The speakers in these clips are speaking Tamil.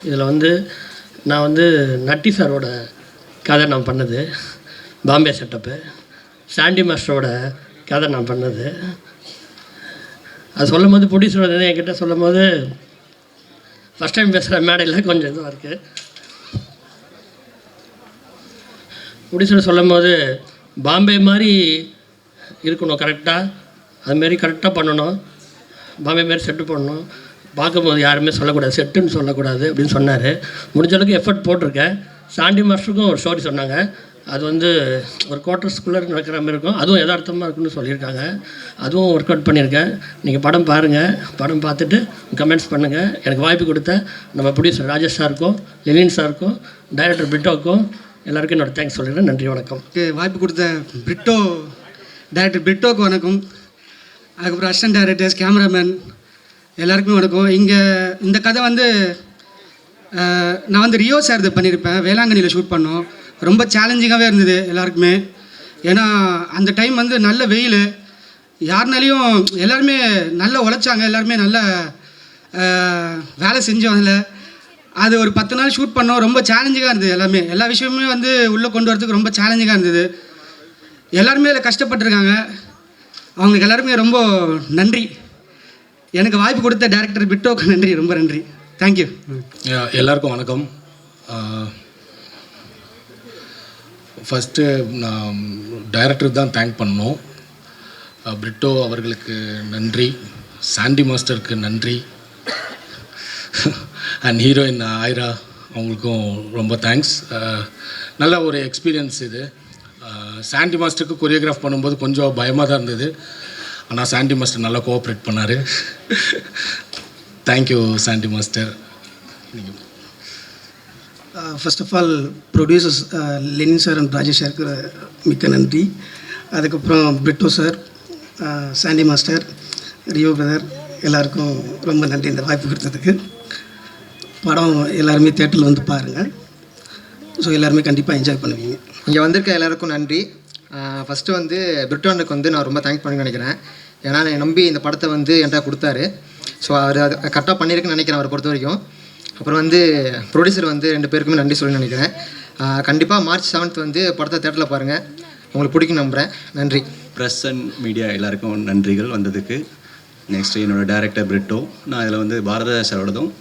இதில் வந்து நான் வந்து நட்டி சாரோட கதை நான் பண்ணது பாம்பே செட்டப்பு, சாண்டி மாஸ்டரோட கதை நான் பண்ணது. அது சொல்லும் போது ப்ரொடியூசர் வந்து என்கிட்ட சொல்லும் போது ஃபஸ்ட் டைம் பேசுகிற மேடையில் கொஞ்சம் இதுவாக இருக்குது. ப்ரொடியூசர் சொல்லும் போது பாம்பே மாதிரி இருக்கணும், கரெக்டாக அதுமாரி கரெக்டாக பண்ணணும், பாம்பே மாரி செட்டு பண்ணணும், பார்க்கும்போது யாருமே சொல்லக்கூடாது, செட்டுன்னு சொல்லக்கூடாது அப்படின்னு சொன்னார். முடிஞ்ச அளவுக்கு எஃபர்ட் போட்டிருக்கேன். சாண்டி மாஸ்டருக்கும் ஒரு ஸ்டோரி சொன்னாங்க, அது வந்து ஒரு குவார்ட்டர்ஸ்குள்ளே நடக்கிற மாதிரி இருக்கும், அதுவும் யதார்த்தமாக இருக்குன்னு சொல்லியிருக்காங்க. அதுவும் ஒர்க் அவுட் பண்ணியிருக்கேன். நீங்கள் படம் பாருங்கள், படம் பார்த்துட்டு கமெண்ட்ஸ் பண்ணுங்கள். எனக்கு வாய்ப்பு கொடுத்த நம்ம ப்ரொடியூசர் ராஜேஷ் சாருக்கும், லெனின் சாருக்கும், டைரக்டர் பிரிட்டோவுக்கும் எல்லாருக்கும் என்னோடய தேங்க்ஸ் சொல்லிடுறேன். நன்றி, வணக்கம். வாய்ப்பு கொடுத்த டைரக்டர் பிரிட்டோவுக்கு வணக்கம். அதுக்கப்புறம் அசிஸ்டன்ட் டைரக்டர்ஸ், கேமராமேன் எல்லாருக்குமே வணக்கம். இங்கே இந்த கதை வந்து நான் வந்து ரியோ சார் இது பண்ணியிருப்பேன், வேளாங்கண்ணியில் ஷூட் பண்ணோம். ரொம்ப சேலஞ்சிங்காகவே இருந்தது எல்லாருக்குமே. ஏன்னா அந்த டைம் வந்து நல்ல வெயில், யாருனாலையும் எல்லாருமே நல்லா உழைச்சாங்க, எல்லாருமே நல்ல வேலை செஞ்சோம். அது ஒரு 10 நாள் ஷூட் பண்ணோம். ரொம்ப சேலஞ்சிங்காக இருந்தது. எல்லா விஷயமுமே வந்து உள்ளே கொண்டு வரதுக்கு ரொம்ப சேலஞ்சிங்காக இருந்தது. எல்லாருமே அதில் கஷ்டப்பட்டுருக்காங்க. அவங்களுக்கு எல்லாருமே ரொம்ப நன்றி. எனக்கு வாய்ப்பு கொடுத்த டைரக்டர் பிட்டோக்கு நன்றி, ரொம்ப நன்றி. தேங்க்யூ. எல்லாருக்கும் வணக்கம். ஃபஸ்ட்டு நான் டைரக்டருக்கு தான் தேங்க் பண்ணணும். பிரிட்டோ அவர்களுக்கு நன்றி, சாண்டி மாஸ்டருக்கு நன்றி, அண்ட் ஹீரோயின் ஆயிரா அவங்களுக்கும் ரொம்ப தேங்க்ஸ். நல்ல ஒரு எக்ஸ்பீரியன்ஸ் இது. சாண்டி மாஸ்டருக்கு கொரியோகிராஃப் பண்ணும்போது கொஞ்சம் பயமாக தான் இருந்தது, ஆனால் சாண்டி மாஸ்டர் நல்லா கோஆப்ரேட் பண்ணார். Thank you Sandy master. First of all producers Lenin sir and Rajesh சாருக்கு மிக்க நன்றி. அதுக்கப்புறம் Britto sir, Sandy master, Rio brother எல்லாருக்கும் ரொம்ப நன்றி இந்த வாய்ப்பு கொடுத்ததுக்கு. படம் எல்லாருமே தேட்டரில் வந்து பாருங்கள். ஸோ எல்லாருமே கண்டிப்பாக என்ஜாய் பண்ணுவீங்க. இங்கே வந்திருக்க எல்லாருக்கும் நன்றி. ஃபஸ்ட்டு வந்து பிரிட்டோனுக்கு வந்து நான் ரொம்ப தேங்க் பண்ணி நினைக்கிறேன். ஏன்னா நான் நம்பி இந்த படத்தை வந்து என்கிட்ட கொடுத்தாரு. ஸோ அவர் அதை கரெக்டாக பண்ணியிருக்குன்னு நினைக்கிறேன் அவரை பொறுத்த வரைக்கும். அப்புறம் வந்து ப்ரொடியூசர் வந்து 2 பேருக்குமே நன்றி சொல்லி நினைக்கிறேன். கண்டிப்பாக மார்ச் 7th வந்து படத்தை தேட்டரில் பாருங்கள், உங்களுக்கு பிடிக்கும் நம்புகிறேன். நன்றி. ப்ரெஸ் அண்ட் மீடியா எல்லாருக்கும் நன்றிகள் வந்ததுக்கு. நெக்ஸ்ட்டு என்னோடய டைரக்டர் பிரிட்டோ. நான் இதில் வந்து பாரத சாரோடதும்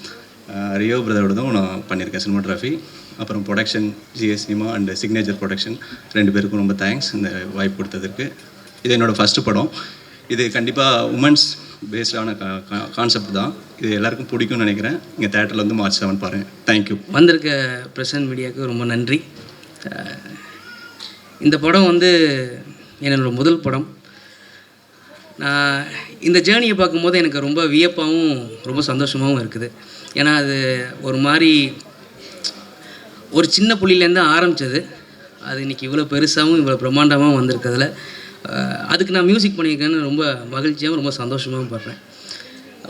ரியோ பிரதரோடதும் நான் பண்ணியிருக்கேன் சினிமாட்ராஃபி. அப்புறம் production GS cinema and signature production 2 பேருக்கும் ரொம்ப தேங்க்ஸ் இந்த வாய்ப்பு கொடுத்ததுக்கு. இது என்னோடய ஃபஸ்ட்டு படம். இது கண்டிப்பாக உமன்ஸ் பேஸ்டான கான்செப்ட் தான். இது எல்லாருக்கும் பிடிக்கும்னு நினைக்கிறேன். இங்கே தேட்டரில் வந்து மார்ச் 7 பாருங்கள். தேங்க்யூ. வந்திருக்க ப்ரெஸ் அண்ட் மீடியாவுக்கு ரொம்ப நன்றி. இந்த படம் வந்து என்னோடய முதல் படம். நான் இந்த ஜேர்னியை பார்க்கும்போது எனக்கு ரொம்ப வியப்பாகவும் ரொம்ப சந்தோஷமாகவும் இருக்குது. ஏன்னா அது ஒரு மாதிரி ஒரு சின்ன புள்ளியிலேருந்து ஆரம்பித்தது, அது இன்றைக்கி இவ்வளோ பெருசாகவும் இவ்வளோ பிரம்மாண்டமாகவும் வந்திருக்கிறதுல அதுக்கு நான் மியூசிக் பண்ணியிருக்கேன்னு ரொம்ப மகிழ்ச்சியாகவும் ரொம்ப சந்தோஷமாகவும் படுறேன்.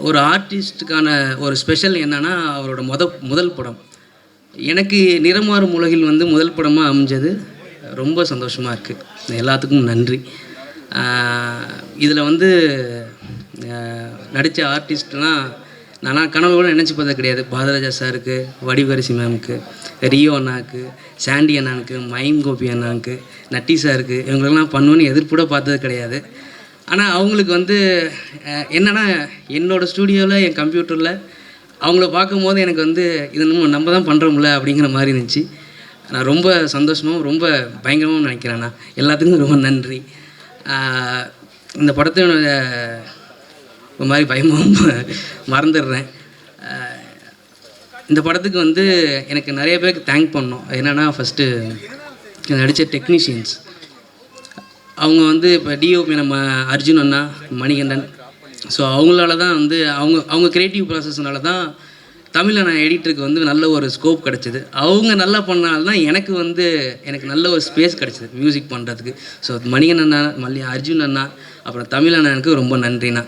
ஒரு ஆர்டிஸ்ட்டுக்கான ஒரு ஸ்பெஷல் என்னென்னா அவரோட முதல் படம் எனக்கு நிறமாறும் உலகில் வந்து முதல் படமாக அமைஞ்சது ரொம்ப சந்தோஷமாக இருக்குது. எல்லாத்துக்கும் நன்றி. இதில் வந்து நடித்த ஆர்டிஸ்ட்லாம் நான் கனவோட நினச்சி பார்த்தது கிடையாது. பாரதராஜா சாருக்கு, வடிவரசி மேமுக்கு, ரியோ அண்ணாவுக்கு, சாண்டி அண்ணானுக்கு, மைம் கோபி அண்ணாவுக்கு, நட்டி சாருக்கு, இவங்களெல்லாம் பண்ணுவேன்னு எதிர்ப்புட பார்த்தது கிடையாது. ஆனால் அவங்களுக்கு வந்து என்னென்னா என்னோடய ஸ்டூடியோவில் என் கம்ப்யூட்டரில் அவங்கள பார்க்கும்போது எனக்கு வந்து இது நம்ம தான் பண்ணுறோம்ல அப்படிங்கிற மாதிரி இருந்துச்சு. நான் ரொம்ப சந்தோஷமாகவும் ரொம்ப பயங்கரமாகவும் நினைக்கிறேன். நான் எல்லாத்துக்கும் ரொம்ப நன்றி. இந்த படத்தினுடைய ஒரு மாதிரி பயமாகவும் மறந்துடுறேன். இந்த படத்துக்கு வந்து எனக்கு நிறைய பேருக்கு தேங்க் பண்ணோம். என்னென்னா ஃபஸ்ட்டு நடித்த டெக்னீஷியன்ஸ், அவங்க வந்து இப்போ டிஓபி நம்ம அர்ஜுன் அண்ணா, மணிகண்டன். ஸோ அவங்களால தான் வந்து அவங்க க்ரியேட்டிவ் ப்ராசஸ்னால தான் தமிழில் நான் எடிட்டருக்கு வந்து நல்ல ஒரு ஸ்கோப் கிடச்சிது. அவங்க நல்லா பண்ணால் தான் எனக்கு நல்ல ஒரு ஸ்பேஸ் கிடச்சிது மியூசிக் பண்ணுறதுக்கு. ஸோ மணிகண்டன் அண்ணா, அர்ஜுன் அண்ணா, அப்புறம் தமிழ் அண்ணனுக்கு ரொம்ப நன்றிண்ணா.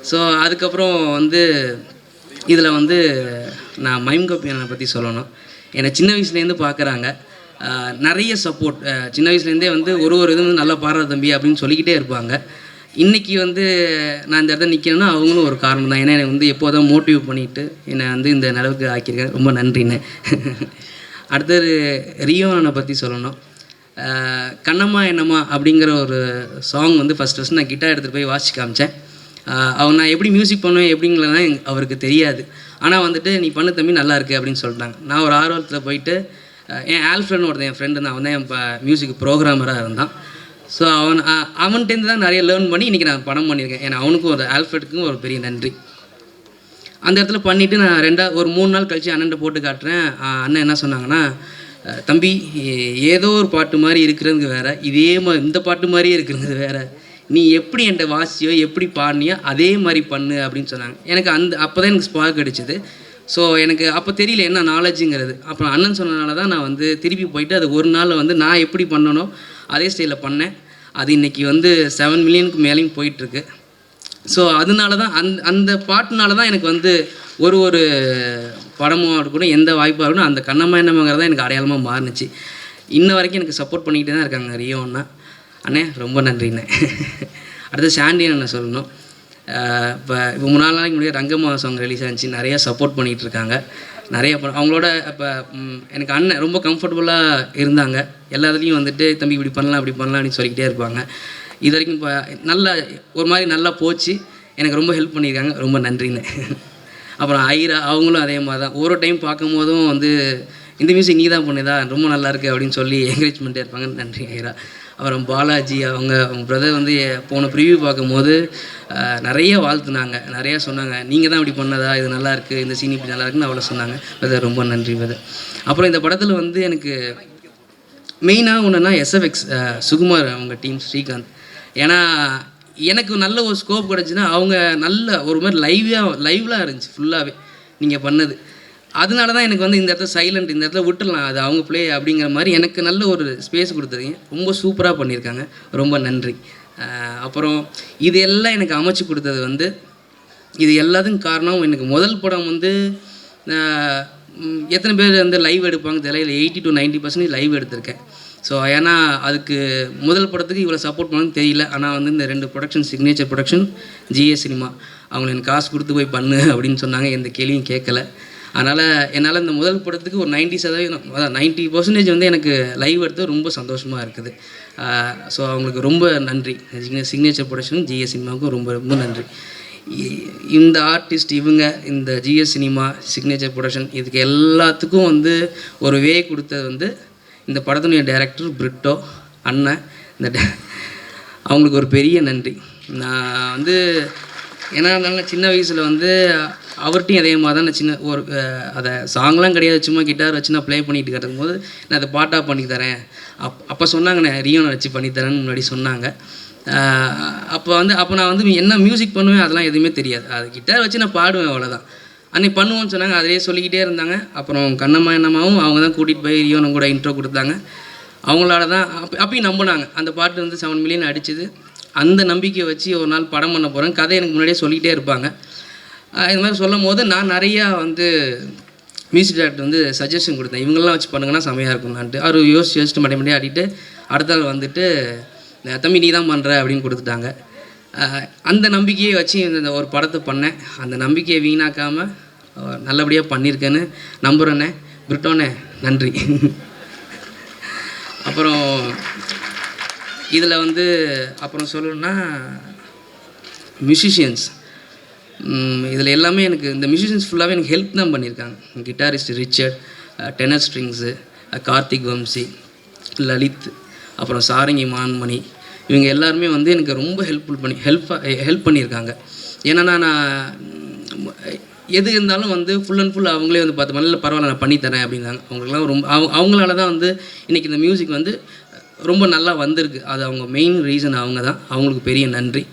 ஸோ அதுக்கப்புறம் வந்து இதில் வந்து நான் மைம் கோபி அண்ணனை பற்றி சொல்லணும். என்னை சின்ன வயசுலேருந்து பார்க்குறாங்க, நிறைய சப்போர்ட். சின்ன வயசுலேருந்தே வந்து ஒரு இதுவும் நல்லா பாடுற தம்பி அப்படின்னு சொல்லிக்கிட்டே இருப்பாங்க. இன்றைக்கி வந்து நான் இந்த இடத்துல நிற்கிறேன்னா அவங்களும் ஒரு காரணம் தான். ஏன்னா என்னை வந்து எப்போதான் மோட்டிவ் பண்ணிவிட்டு என்னை வந்து இந்த நிலவுக்கு ஆக்கியிருக்கேன். ரொம்ப நன்றிண்ணே. அடுத்தது ரியோனை பற்றி சொல்லணும். கண்ணம்மா என்னம்மா அப்படிங்கிற ஒரு சாங் வந்து ஃபஸ்ட்டு நான் கிட்டார் எடுத்துகிட்டு போய் வாசிச்சு காமிச்சேன். நான் எப்படி மியூசிக் பண்ணுவேன் எப்படிங்கிறதான் அவருக்கு தெரியாது. ஆனால் வந்துட்டு நீ பண்ணு தம்பி நல்லா இருக்கு அப்படின்னு சொல்லிட்டாங்க. நான் ஒரு ஆர்வத்தில் போயிட்டு என் ஆல்ஃப்ரெண்ட் ஒருத்தன் என் ஃப்ரெண்டு தான், அவன் தான் என் மியூசிக் ப்ரோக்ராமராக இருந்தான். ஸோ அவன்கிட்டேருந்து தான் நிறைய லேர்ன் பண்ணி இன்றைக்கி நான் படம் பண்ணியிருக்கேன். ஏன்னா அவனுக்கும் ஒரு ஆல்ஃப்ரெட்டுக்கும் ஒரு பெரிய நன்றி. அந்த இடத்துல பண்ணிவிட்டு நான் ஒரு 3 நாள் கழித்து அண்ணன்ட்ட போட்டு காட்டுறேன். அண்ணன் என்ன சொன்னாங்கன்னா, தம்பி ஏதோ ஒரு பாட்டு மாதிரி இருக்கிறது வேறு, இதே மாதிரி இந்த பாட்டு மாதிரியே இருக்கிறது வேறு, நீ எப்படி என்கிட்ட வாசியோ எப்படி பாடினியோ அதே மாதிரி பண்ணு அப்படின்னு சொன்னாங்க. எனக்கு அப்போ தான் எனக்கு ஸ்பார்க் அடிச்சுது. ஸோ எனக்கு அப்போ தெரியல என்ன நாலேஜுங்கிறது. அப்புறம் அண்ணன் சொன்னனால தான் நான் வந்து திருப்பி போயிட்டு அது ஒரு நாள் வந்து நான் எப்படி பண்ணனோ அதே ஸ்டைலில் பண்ணேன். அது இன்றைக்கி வந்து 7 மில்லியனுக்கு மேலேயும் போயிட்டுருக்கு. ஸோ அதனால தான் அந்த பாட்டுனால தான் எனக்கு வந்து ஒரு படமாக இருக்கட்டும், எந்த வாய்ப்பாக இருக்கட்டும், அந்த கண்ணம்மா என்னம்மாங்கிறது தான் எனக்கு அடையாளமாக மாறுனுச்சு. இன்ன வரைக்கும் எனக்கு சப்போர்ட் பண்ணிக்கிட்டே தான் இருக்காங்க ரியோ அண்ணா. அண்ணே ரொம்ப நன்றிண்ணே. அடுத்து சாண்டி அண்ணன் சொல்லணும். இப்போ 3 நாளைக்கு முன்னாடி ரங்கம்மா சாங் ரிலீஸ் ஆச்சு. நிறையா சப்போர்ட் பண்ணிகிட்ருக்காங்க. நிறைய அவங்களோட இப்போ எனக்கு அண்ணன் ரொம்ப கம்ஃபர்டபுளாக இருந்தாங்க. எல்லாத்துலேயும் வந்துட்டு தம்பி இப்படி பண்ணலாம் அப்படி பண்ணலாம் அப்படின்னு சொல்லிக்கிட்டே இருப்பாங்க. இது வரைக்கும் இப்போ நல்லா ஒரு மாதிரி நல்லா போச்சு. எனக்கு ரொம்ப ஹெல்ப் பண்ணியிருக்காங்க. ரொம்ப நன்றிண்ணே. அப்புறம் ஐரா அவங்களும் அதே மாதிரி தான். ஒரு டைம் பார்க்கும் போதும் வந்து இந்த மியூசிக் நீ தான் பண்ணுதா, ரொம்ப நல்லாயிருக்கு அப்படின்னு சொல்லி என்கரேஜ்மெண்ட்டே இருப்பாங்க. நன்றி ஐரா. அப்புறம் பாலாஜி அவங்க பிரதர் வந்து போன ப்ரிவ்யூ பார்க்கும்போது நிறைய வாழ்த்துனாங்க, நிறையா சொன்னாங்க. நீங்கள் தான் இப்படி பண்ணதா, இது நல்லாயிருக்கு, இந்த சீன் இப்படி நல்லா இருக்குன்னு அவ்வளோ சொன்னாங்க. பிரதர் ரொம்ப நன்றி பிரதர். அப்புறம் இந்த படத்தில் வந்து எனக்கு மெயினாக ஒன்றுனா SFX சுகுமார் அவங்க டீம் ஸ்ரீகாந்த். ஏன்னா எனக்கு நல்ல ஒரு ஸ்கோப் கிடச்சின்னா அவங்க நல்ல ஒரு மாதிரி லைவ்லாக இருந்துச்சு ஃபுல்லாகவே நீங்கள் பண்ணது. அதனால தான் எனக்கு வந்து இந்த இடத்துல சைலண்ட், இந்த இடத்துல விட்டுடலாம், அது அவங்க ப்ளே அப்படிங்கிற மாதிரி எனக்கு நல்ல ஒரு ஸ்பேஸ் கொடுத்துருக்கீங்க. ரொம்ப சூப்பராக பண்ணியிருக்காங்க. ரொம்ப நன்றி. அப்புறம் இது எல்லாம் எனக்கு அமைச்சு கொடுத்தது வந்து இது எல்லாத்துக்கும் காரணம் எனக்கு முதல் படம் வந்து எத்தனை பேர் வந்து லைவ் எடுப்பாங்க தெரியல, 80 to 90% லைவ் எடுத்திருக்கேன். ஸோ ஏன்னா அதுக்கு முதல் படத்துக்கு இவ்வளோ சப்போர்ட் பண்ணணும்னு தெரியல. ஆனால் வந்து இந்த 2 production, signature production, GS cinema, அவங்களை எனக்கு காசு கொடுத்து போய் பண்ணு அப்படின்னு சொன்னாங்க. எந்த கேள்வியும் கேட்கல. அதனால் என்னால் இந்த முதல் படத்துக்கு ஒரு 90% அதான் 90% வந்து எனக்கு லைவ் எடுத்து ரொம்ப சந்தோஷமாக இருக்குது. ஸோ அவங்களுக்கு ரொம்ப நன்றி. சிக்னேச்சர் ப்ரொடக்ஷனும் GS சினிமாவுக்கும் ரொம்ப ரொம்ப நன்றி. இந்த ஆர்டிஸ்ட் இவங்க இந்த GS சினிமா, சிக்னேச்சர் ப்ரொடக்ஷன் இதுக்கு எல்லாத்துக்கும் வந்து ஒரு வே கொடுத்தது வந்து இந்த படத்தினுடைய டைரக்டர் பிரிட்டோ அண்ணன். அவங்களுக்கு ஒரு பெரிய நன்றி. நான் வந்து ஏன்னா இருந்தாலும் சின்ன வயசில் வந்து அவர்கிட்டையும் அதே மாதிரி தான் நான் சின்ன ஒரு அதை சாங்லாம் கிடையாது, சும்மா கிட்டார் வச்சு நான் ப்ளே பண்ணிட்டு கிடக்கும்போது நான் அதை பாட்டாக பண்ணி தரேன். அப்போ சொன்னாங்க நான் ரியோனை வச்சு பண்ணித்தரேன்னு முன்னாடி சொன்னாங்க. அப்போ நான் வந்து என்ன மியூசிக் பண்ணுவேன் அதெல்லாம் எதுவுமே தெரியாது. அது கிட்டார் வச்சு நான் பாடுவேன், அவ்வளோதான். அன்றைக்கி பண்ணுவோன்னு சொன்னாங்க, அதிலே சொல்லிக்கிட்டே இருந்தாங்க. அப்புறம் கண்ணம்மா என்னம்மாவும் அவங்க தான் கூட்டிகிட்டு போய் ரியோனும் கூட இன்ட்ரோ கொடுத்தாங்க. அவங்களால தான் அப்பயும் நம்பினாங்க. அந்த பாட்டு வந்து 7 மில்லியன் அடிச்சுது. அந்த நம்பிக்கையை வச்சு ஒரு நாள் படம் பண்ண போகிறேன். கதை எனக்கு முன்னாடியே சொல்லிகிட்டே இருப்பாங்க. இது மாதிரி சொல்லும் போது நான் நிறையா வந்து மியூசிக் டேரக்டர் வந்து சஜஷன் கொடுத்தேன், இவங்கெல்லாம் வச்சு பண்ணுங்கன்னா செமையாக இருக்கும்னான்ட்டு. அவர் யோசிச்சுட்டு மண்டே ஆடிட்டு அடுத்த நாள் வந்துட்டு தம்பி நீ தான் பண்ணுற அப்படின்னு கொடுத்துட்டாங்க. அந்த நம்பிக்கையை வச்சு இந்த ஒரு படத்தை பண்ணேன். அந்த நம்பிக்கையை வீணாக்காமல் நல்லபடியாக பண்ணியிருக்கேன்னு நம்புகிறேன்னே. பிரிட்டோனே நன்றி. அப்புறம் இதில் வந்து அப்புறம் சொல்லணுன்னா மியூசிஷியன்ஸ், இதில் எல்லாமே எனக்கு இந்த மியூசிஷியன்ஸ் ஃபுல்லாகவே எனக்கு ஹெல்ப் தான் பண்ணியிருக்காங்க. Guitarist Richard, tenor strings Karthik Vamsi, Lalit, அப்புறம் சாரங்கி மான்மணி, இவங்க எல்லாருமே வந்து எனக்கு ரொம்ப ஹெல்ப் பண்ணியிருக்காங்க. ஏன்னா நான் எது இருந்தாலும் வந்து ஃபுல் அண்ட் ஃபுல் அவங்களே வந்து பார்த்து இல்லை பரவாயில்ல நான் பண்ணித்தரேன் அப்படிங்கிறாங்க. அவங்களுக்குலாம் ரொம்ப அவங்களால தான் வந்து இன்றைக்கி இந்த மியூசிக் வந்து ரொம்ப நல்லா வந்திருக்கு. அது அவங்க மெயின் ரீசன் அவங்க தான். அவங்களுக்கு பெரிய நன்றி.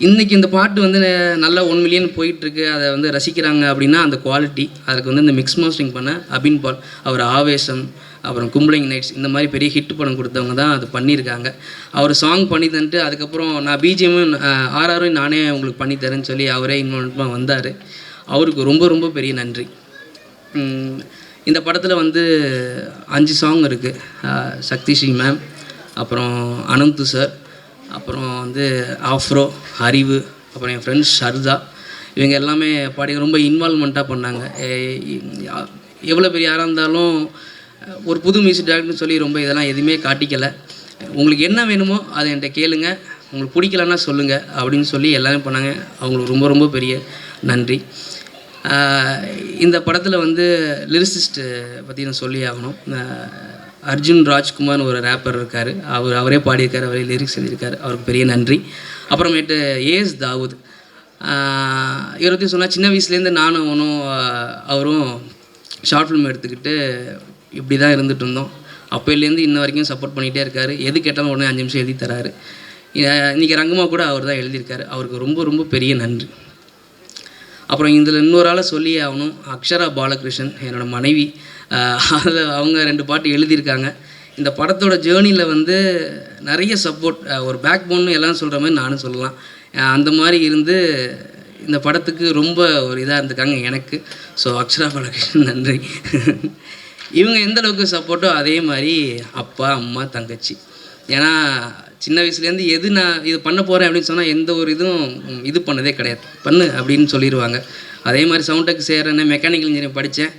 இன்றைக்கி இந்த பாட்டு வந்து நல்லா 1 மில்லியன் போயிட்டுருக்கு, அதை வந்து ரசிக்கிறாங்க அப்படின்னா அந்த குவாலிட்டி. அதுக்கு வந்து இந்த மிக்ஸ் மாஸ்டரிங் பண்ண அபின் பால், அவர் ஆவேசம், அப்புறம் கும்பலிங் நைட்ஸ், இந்த மாதிரி பெரிய ஹிட் படம் கொடுத்தவங்க தான் அது பண்ணியிருக்காங்க. அவர் சாங் பண்ணி தந்துட்டு அதுக்கப்புறம் நான் பிஜிஎம்மும் ஆர்ஆரும் நானே உங்களுக்கு பண்ணித்தரேன்னு சொல்லி அவரே இன்வால்வ்மெண்ட்டாக வந்தார். அவருக்கு ரொம்ப ரொம்ப பெரிய நன்றி. இந்த படத்தில் வந்து 5 சாங் இருக்குது. சக்தி ஸ்ரீ மேம், அப்புறம் அனந்து சார், அப்புறம் வந்து ஆஃப்ரோ, அறிவு, அப்புறம் என் ஃப்ரெண்ட்ஸ் ஷர்தா, இவங்க எல்லாமே பாடி ரொம்ப இன்வால்மெண்ட்டாக பண்ணாங்க. எவ்வளோ பெரிய யாராக இருந்தாலும் ஒரு புது மியூசிக் டைரக்டர்னு சொல்லி ரொம்ப இதெல்லாம் எதுவுமே காட்டிக்கலை. உங்களுக்கு என்ன வேணுமோ அதை என்கிட்ட கேளுங்க, உங்களுக்கு பிடிக்கலன்னா சொல்லுங்கள் அப்படின்னு சொல்லி எல்லாமே பண்ணாங்க. அவங்களுக்கு ரொம்ப ரொம்ப பெரிய நன்றி. இந்த படத்தில் வந்து லிரிசிஸ்ட்டு பற்றி நான் சொல்லி ஆகணும். அர்ஜுன் ராஜ்குமார்னு ஒரு ரேப்பர் இருக்கார், அவரே பாடியிருக்கார், அவரே லிரிக்ஸ் எழுதியிருக்கார், அவருக்கு பெரிய நன்றி. அப்புறமேட்டு ஏஎஸ் தாவூத், இவரை பற்றி சொன்னால் சின்ன வயசுலேருந்து நானும் அவரும் ஷார்ட் ஃபிலிம் எடுத்துக்கிட்டு இப்படி தான் இருந்துகிட்டு இருந்தோம். அப்போலேருந்து இன்ன வரைக்கும் சப்போர்ட் பண்ணிகிட்டே இருக்கார். எது கேட்டாலும் உடனே 5 நிமிஷம் எழுதி தராரு. இன்றைக்கி ரங்கமாக கூட அவர் தான் எழுதியிருக்காரு, அவருக்கு ரொம்ப ரொம்ப பெரிய நன்றி. அப்புறம் இதில் இன்னொரு ஆளை சொல்லி ஆகணும், அக்ஷரா பாலகிருஷ்ணன், என்னோடய மனைவி. அவங்க 2 பாட்டு எழுதியிருக்காங்க. இந்த படத்தோட ஜேர்னியில் வந்து நிறைய சப்போர்ட், ஒரு பேக் போன்னு எல்லாம் சொல்கிற மாதிரி நானும் சொல்லலாம். அந்த மாதிரி இருந்து இந்த படத்துக்கு ரொம்ப ஒரு இதாக இருந்திருக்காங்க எனக்கு. ஸோ அக்ஷரா பாலகிருஷ்ணன் நன்றி. இவங்க எந்த அளவுக்கு சப்போர்ட்டோ அதே மாதிரி அப்பா, அம்மா, தங்கச்சி. ஏன்னா சின்ன வயசுலேருந்து எது நான் இது பண்ண போகிறேன் அப்படின்னு சொன்னால் எந்த ஒரு இதுவும் இது பண்ணதே கிடையாது, பண்ணு அப்படின்னு சொல்லிடுவாங்க. அதே மாதிரி சவுண்டக்கு சேர்றேன்னு மெக்கானிக்கல் இன்ஜினியரிங் படித்தேன்.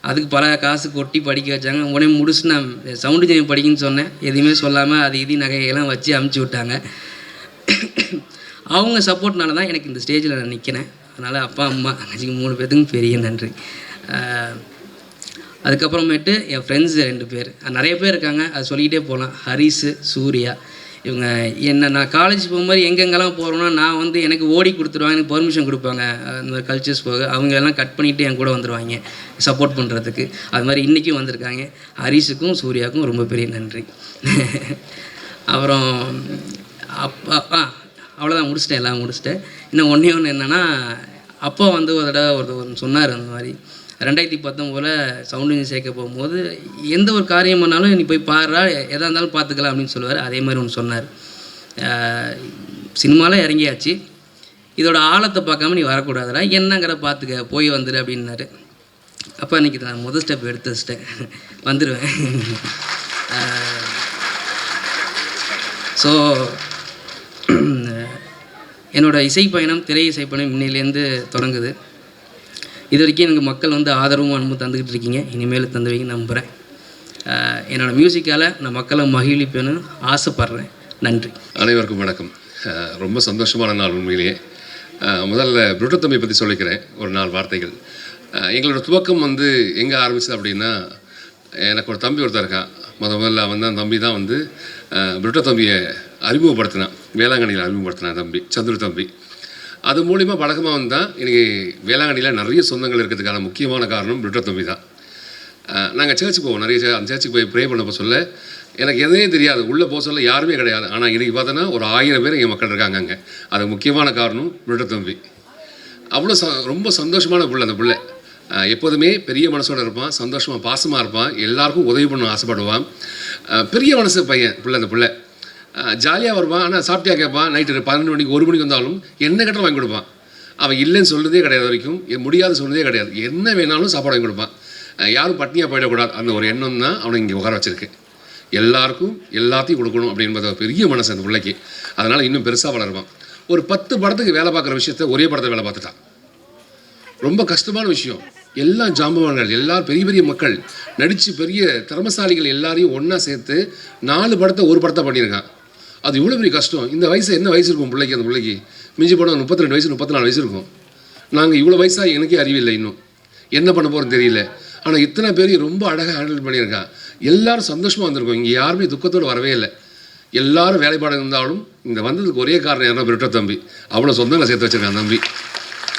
அதுக்கு பல காசு கொட்டி படிக்க வச்சாங்க. உடனே முடிச்சு நான் சவுண்ட் இன்ஜினியரிங் படிக்குன்னு சொன்னேன், எதுவுமே சொல்லாமல் அது இது நகையெல்லாம் வச்சு அமுச்சு விட்டாங்க. அவங்க சப்போர்ட்னால தான் எனக்கு இந்த ஸ்டேஜில் நான் நிற்கிறேன். அதனால் அப்பா, அம்மா, தங்கச்சிக்கு 3 பேர்த்துக்கும் பெரிய நன்றி. அதுக்கப்புறமேட்டு என் ஃப்ரெண்ட்ஸ் 2 பேர், நிறைய பேர் இருக்காங்க, அது சொல்லிக்கிட்டே போகலாம். ஹரிஸு, சூர்யா, இவங்க என்ன நான் காலேஜ் போகும்போது எங்கெங்கெல்லாம் போகிறோன்னா நான் வந்து எனக்கு ஓடி கொடுத்துருவாங்க, எனக்கு பெர்மிஷன் கொடுப்பாங்க இந்த மாதிரி கல்ச்சர்ஸ் போக. அவங்க எல்லாம் கட் பண்ணிவிட்டு என் கூட வந்துடுவாங்க சப்போர்ட் பண்ணுறதுக்கு. அது மாதிரி இன்றைக்கும் வந்திருக்காங்க. ஹரிஸுக்கும் சூர்யாவுக்கும் ரொம்ப பெரிய நன்றி. அப்புறம் அப்பா அவ்வளோதான், முடிச்சிட்டேன், எல்லாம் முடிச்சிட்டேன். இன்னும் ஒன்று என்னென்னா, அப்பா வந்து ஒரு தடவை ஒருத்தர் சொன்னார், அந்த மாதிரி 2019 சவுண்ட் இன்ஜின் சேர்க்க போகும்போது எந்த ஒரு காரியம் பண்ணாலும் நீ போய் பாடுறா, எதாக இருந்தாலும் பார்த்துக்கலாம் அப்படின்னு சொல்லுவார். அதே மாதிரி ஒன்று சொன்னார். சினிமாவில் இறங்கியாச்சு, இதோட ஆழத்தை பார்க்காம நீ வரக்கூடாதுடா, என்னங்கிற பார்த்துக்க, போய் வந்துடு அப்படின்னாரு. அப்போ அன்றைக்கி நான் முதல் ஸ்டெப் எடுத்து வச்சிட்டேன், வந்துடுவேன். ஸோ என்னோடய இசை பயணம், திரை இசை பயணம் இன்னையிலேருந்து தொடங்குது. இது வரைக்கும் எனக்கு மக்கள் வந்து ஆதரவும் அன்பும் தந்துக்கிட்டு இருக்கீங்க, இனிமேல் தந்துவீங்க நம்புகிறேன். என்னோடய மியூசிக்கால் நான் மக்களை மகிழ்விப்பேன்னு ஆசைப்பட்றேன். நன்றி. அனைவருக்கும் வணக்கம். ரொம்ப சந்தோஷமான நாள் உண்மையிலேயே. முதல்ல புருட்டோ தம்பி பற்றி சொல்லிக்கிறேன் ஒரு 4 வார்த்தைகள். எங்களோட துவக்கம் வந்து எங்கே ஆரம்பிச்சது அப்படின்னா, எனக்கு ஒரு தம்பி ஒருத்தர் இருக்கான். முதல்ல அவன் தான் தம்பி தான் வந்து புருட்டோ தம்பியை அறிமுகப்படுத்தினான், வேளாங்கண்ணியில் அறிமுகப்படுத்தினான் தம்பி, சந்துரு தம்பி. அது மூலிமா பழக்கமாக வந்தால் இன்றைக்கி வேளாங்கண்ணியில் நிறைய சொந்தங்கள் இருக்கிறதுக்கான முக்கியமான காரணம் புருட்டோ தம்பி தான். நாங்கள் சர்ச்சுக்கு போவோம், நிறைய அந்த சர்ச்சுக்கு போய் ப்ரே பண்ண போக சொல்ல எனக்கு எதுவுமே தெரியாது, உள்ளே போக சொல்ல யாருமே கிடையாது. ஆனால் இன்றைக்கி பார்த்தோன்னா ஒரு 1000 பேர் எங்கள் மக்கள் இருக்காங்க அங்கே. அதுக்கு முக்கியமான காரணம் புருட்டோ தம்பி. அவ்வளோ ரொம்ப சந்தோஷமான பிள்ளை அந்த பிள்ளை. எப்போதுமே பெரிய மனசோடு இருப்பான், சந்தோஷமாக பாசமாக இருப்பான், எல்லாருக்கும் உதவி பண்ண ஆசைப்படுவான். பெரிய மனசு பையன் பிள்ளை அந்த பிள்ளை. ஜாலியாக வருவான். ஆனால் சாப்பிட்டியா கேட்பான். நைட்டு 12 மணிக்கு 1 மணிக்கு வந்தாலும் என்ன கேட்டாலும் வாங்கி கொடுப்பான். அவன் இல்லைன்னு சொல்கிறதே கிடையாது, வரைக்கும் முடியாது சொன்னதே கிடையாது. என்ன வேணாலும் சாப்பாடு வாங்கி கொடுப்பான். யாரும் பட்னியாக போயிடக்கூடாது, அந்த ஒரு எண்ணம் தான் அவனை இங்கே உட்கார வச்சிருக்கு. எல்லாருக்கும் எல்லாத்தையும் கொடுக்கணும் அப்படின்பது பெரிய மனசு அந்த பிள்ளைக்கு. அதனால் இன்னும் பெருசாக வளருவான். ஒரு 10 படத்துக்கு வேலை பார்க்குற விஷயத்த ஒரே படத்தை வேலை பார்த்துட்டான். ரொம்ப கஷ்டமான விஷயம். எல்லாம் ஜாம்பவான்கள், எல்லோரும் பெரிய பெரிய மக்கள் நடித்து பெரிய திறமசாலிகள் எல்லாரையும் ஒன்றா சேர்த்து 4 படத்தை ஒரு படத்தை பண்ணியிருக்கான். அது இவ்வளோ பெரிய கஷ்டம். இந்த வயசு என்ன வயசு இருக்கும் பிள்ளைக்கு? அந்த பிள்ளைக்கு மிஞ்சி போனால் 32 வயசு 34 வயசு இருக்கும். நாங்கள் இவ்வளோ வயசாக எனக்கே அறிவில்லை, இன்னும் என்ன பண்ண போகிறோன்னு தெரியல. ஆனால் இத்தனை பேரையும் ரொம்ப அழகாக ஹேண்டில் பண்ணியிருக்கான். எல்லோரும் சந்தோஷமாக வந்திருக்கோம். இங்கே யாருமே துக்கத்தோடு வரவே இல்லை. எல்லாரும் வேலைப்பாடு இருந்தாலும் இந்த வந்ததுக்கு ஒரே காரணம் யாருன்னா புருட்டோ தம்பி. அவ்வளோ சொந்தங்களை சேர்த்து வச்சுருக்கான் தம்பி.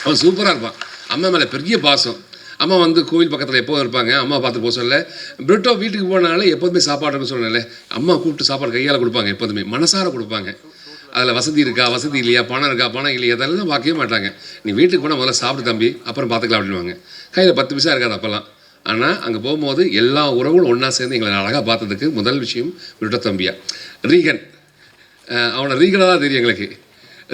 அவன் சூப்பராக இருப்பான். அம்மா மேலே பெரிய பாசம். அம்மா வந்து கோவில் பக்கத்தில் எப்போதும் இருப்பாங்க. அம்மா பார்த்து போக சொல்ல புருட்டோ வீட்டுக்கு போனாலே எப்போதுமே சாப்பாடுன்னு சொல்லலை, அம்மா கூப்பிட்டு சாப்பாடு கையால் கொடுப்பாங்க. எப்போதுமே மனசார கொடுப்பாங்க. அதில் வசதி இருக்கா, வசதி இல்லையா, பணம் இருக்கா, பணம் இல்லையா, அதெல்லாம் பார்க்கவே மாட்டாங்க. நீ வீட்டுக்கு போனால் முதல்ல சாப்பிட்டு தம்பி, அப்புறம் பார்த்துக்கலாம் அப்படின்வாங்க. கையில் 10 பைசா இருக்காது அப்போல்லாம். ஆனால் அங்கே போகும்போது எல்லா உறவுகளும் ஒன்றா சேர்ந்து எங்களை அழகாக பார்த்ததுக்கு முதல் விஷயம் புருட்டோ தம்பியா. ரீகன், அவனை ரீகனாக தான் தெரியும் எங்களுக்கு.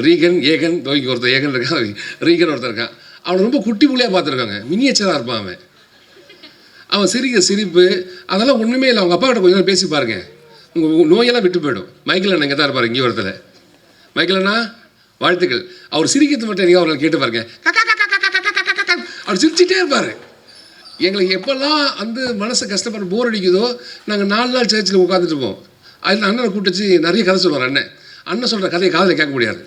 ரீகன், ஏகன், தோய்க்கு ஒருத்தர் ஏகன் இருக்கான், ரீகன் ஒருத்தர் இருக்கான். அவனை ரொம்ப குட்டி புள்ளையாக பார்த்துருக்காங்க. மினியேச்சராக இருப்பான் அவன். அவன் சிரிப்பு அதெல்லாம் ஒன்றுமே இல்லை. அவங்க அப்பா கிட்ட கொஞ்சம் நேரம் பேசி பாருங்க, உங்கள் நோயெல்லாம் விட்டு போயிடும். மைக்கில் இங்கே தான் இருப்பார், இங்கே ஒருத்தர் மைக்கேலண்ணா வாழ்த்துக்கள். அவர் சிரிக்கிறது மட்டும் நீங்கள் அவரை கேட்டு பாருங்க, அவர் சிரிச்சிட்டே இருப்பார். எங்களுக்கு எப்போல்லாம் அந்த மனசை கஷ்டப்பட போர் அடிக்குதோ நாங்கள் 4 நாள் சர்ச்சில் உட்காந்துட்டு இருப்போம். அதில் அண்ணனை கூப்பிட்டு நிறைய கதை சொல்லுவார். அண்ணன் சொல்கிற கதையை காதில் கேட்க முடியாது,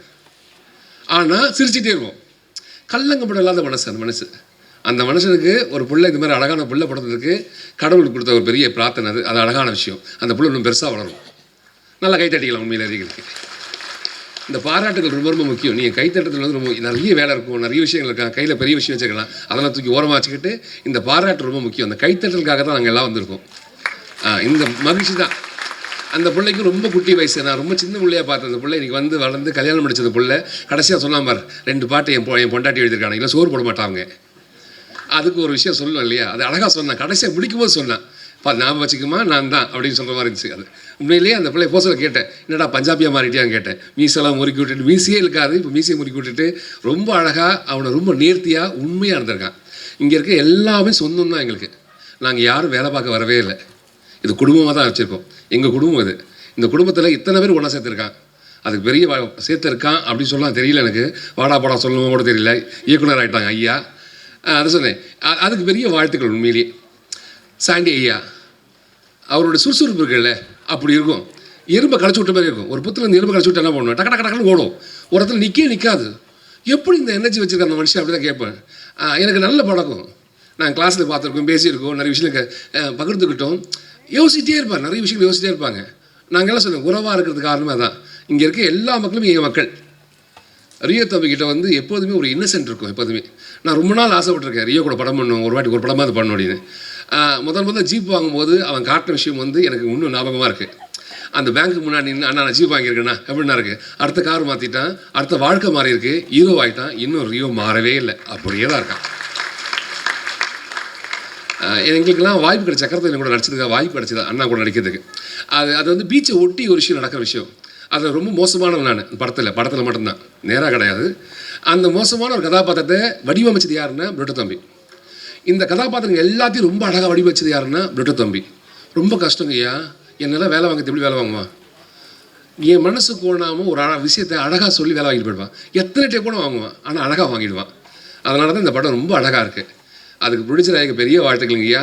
ஆனால் சிரிச்சிட்டே இருப்போம். கல்லங்கப்படம் இல்லாத மனசு அந்த மனசு. அந்த மனுஷனுக்கு ஒரு பிள்ளை இது மாதிரி அழகான பிள்ளை படுறதுக்கு கடவுளுக்கு கொடுத்த ஒரு பெரிய பிரார்த்தனை. அது அழகான விஷயம். அந்த பிள்ளை இன்னும் பெருசாக வளரும். நல்லா கைத்தட்டிக்கலாம் உண்மையில் அதிகளுக்கு. இந்த பாராட்டுகள் ரொம்ப ரொம்ப முக்கியம். நீங்கள் கைத்தட்டத்தில் வந்து ரொம்ப நிறைய வேலை இருக்கும், நிறைய விஷயங்கள் இருக்காங்க, கையில் பெரிய விஷயம் வச்சுக்கலாம், அதெல்லாம் தூக்கி ஓரமாக வச்சுக்கிட்டு இந்த பாராட்டு ரொம்ப முக்கியம். அந்த கைத்தட்டலுக்காக தான் நாங்கள் எல்லாம் வந்திருக்கோம். இந்த மகிழ்ச்சி தான். அந்த பிள்ளைக்கு ரொம்ப குட்டி வயசு, நான் ரொம்ப சின்ன பிள்ளையாக பார்த்தேன். அந்த பிள்ளை இன்றைக்கி வந்து வளர்ந்து கல்யாணம் முடிச்சது பிள்ளை. கடைசியாக சொன்னாம பார் 2 பாட்டு என் பொண்டாட்டி எழுதியிருக்காங்க, இல்லை சோறு போட மாட்டாங்க. அதுக்கு ஒரு விஷயம் சொல்லணும் இல்லையா, அது அழகாக சொன்னேன். கடைசியாக முடிக்கும்போது சொன்னேன், ஞாபகம் வச்சுக்குமா நான் தான் அப்படின்னு சொல்கிற மாதிரி இருந்துச்சு. அது உண்மையிலேயே அந்த பிள்ளை போசல கேட்டேன், என்னடா பஞ்சாபியாக மாறிட்டியான்னு கேட்டேன். மீசெல்லாம் முறுக்கி விட்டுட்டு, மீசையே இருக்காது, இப்போ மீசையை முறுக்கி விட்டுட்டு ரொம்ப அழகாக அவனை ரொம்ப நேர்த்தியாக உண்மையாக இருந்திருக்கான். இங்கே இருக்க எல்லாமே சொந்தம் தான் எங்களுக்கு. நாங்கள் யாரும் வேலை பார்க்க வரவே இல்லை. இது குடும்பமாக தான் வச்சுருக்கோம். எங்கள் குடும்பம் இது. இந்த குடும்பத்தில் இத்தனை பேர் ஒன்றா சேர்த்துருக்கான். அதுக்கு பெரிய சேர்த்துருக்கான் அப்படின்னு சொல்லலாம் தெரியல எனக்கு. வாடா போடா சொல்லணும் கூட தெரியல. இயக்குனர் ஆகிட்டாங்க ஐயா. அதை சொன்னேன். அதுக்கு பெரிய வாழ்த்துக்கள் உண்மையிலேயே. சாண்டி ஐயா அவரோட சுறுசுறுப்பு இருக்குல்ல, அப்படி இருக்கும். எறும்பை கழிச்சு விட்ட மாதிரி இருக்கும். ஒரு புத்தில் இந்த எறும்பை கழிச்சு விட்டு என்ன பண்ணுவேன், டக்கு டக்கு டக்குன்னு ஓடும். ஒரு இடத்துல நிற்காது. எப்படி இந்த எனர்ஜி வச்சுருக்க அந்த மனுஷன் அப்படி தான் கேட்பேன். எனக்கு நல்ல பழக்கம். நான் கிளாஸில் பார்த்துருக்கோம், பேசியிருக்கோம், நிறைய விஷயம் பகிர்ந்துக்கிட்டோம். யோசிச்சிட்டே இருப்பாங்க, நிறைய விஷயங்கள் யோசிச்சிட்டே இருப்பாங்க. நாங்கள் எல்லாம் சொல்லுவோம், உறவாக இருக்கிறதுக்கு காரணமே தான். இங்கே இருக்க எல்லா மக்களும் எங்கள் மக்கள். ரியோ தம்பிக்கிட்ட வந்து எப்போதுமே ஒரு இன்னசென்ட் இருக்கும். எப்போதுமே நான் ரொம்ப நாள் ஆசைப்பட்டிருக்கேன், ரியோ கூட படம் பண்ணணும், ஒரு வாட்டி ஒரு படமாக அது பண்ணணும் அப்படின்னு. முதல் ஜீப் வாங்கும்போது அவன் காட்டின விஷயம் வந்து எனக்கு இன்னும் ஞாபகமாக இருக்குது. அந்த பேங்க்கு முன்னாடி நின்று, அண்ணா நான் ஜீப் வாங்கியிருக்கேண்ணா எப்படின்னா இருக்குது. அடுத்த கார் மாற்றிட்டான், அடுத்த வாழ்க்கை மாறி இருக்கு, ஹீரோ ஆகிட்டான். இன்னும் ரியோ மாறவே இல்லை, அப்படியே தான் இருக்கான். எங்களுக்கெல்லாம் வாய்ப்பு கிடைச்ச சக்கரத்தில் கூட நடிச்சதுக்காக வாய்ப்பு கிடைச்சது அண்ணா கூட நடிக்கிறதுக்கு. அது வந்து பீச்சை ஒட்டி ஒரு விஷயம் நடக்கிற விஷயம். அது ரொம்ப மோசமானவன் நான் படத்தில் மட்டும்தான், நேராக கிடையாது. அந்த மோசமான ஒரு கதாபாத்திரத்தை வடிவமைச்சது யாருன்னா பிரிட்டோ தம்பி. இந்த கதாபாத்திரங்கள் எல்லாத்தையும் ரொம்ப அழகாக வடிவமைச்சது யாருன்னா பிரிட்டோ தம்பி. ரொம்ப கஷ்டங்க ஐயா, என்னெல்லாம் வேலை வாங்கிறது எப்படி வேலை வாங்குவான். என் மனசு கோணாமல் ஒரு விஷயத்தை அழகாக சொல்லி வேலை வாங்கிட்டு போயிடுவான். எத்தனை டே கூட வாங்குவான், ஆனால் அழகாக வாங்கிடுவான். அதனால தான் இந்த படம் ரொம்ப அழகாக இருக்குது. அதுக்கு ப்ரொடியூசர் பெரிய வாழ்த்துக்களுங்க ஐயா.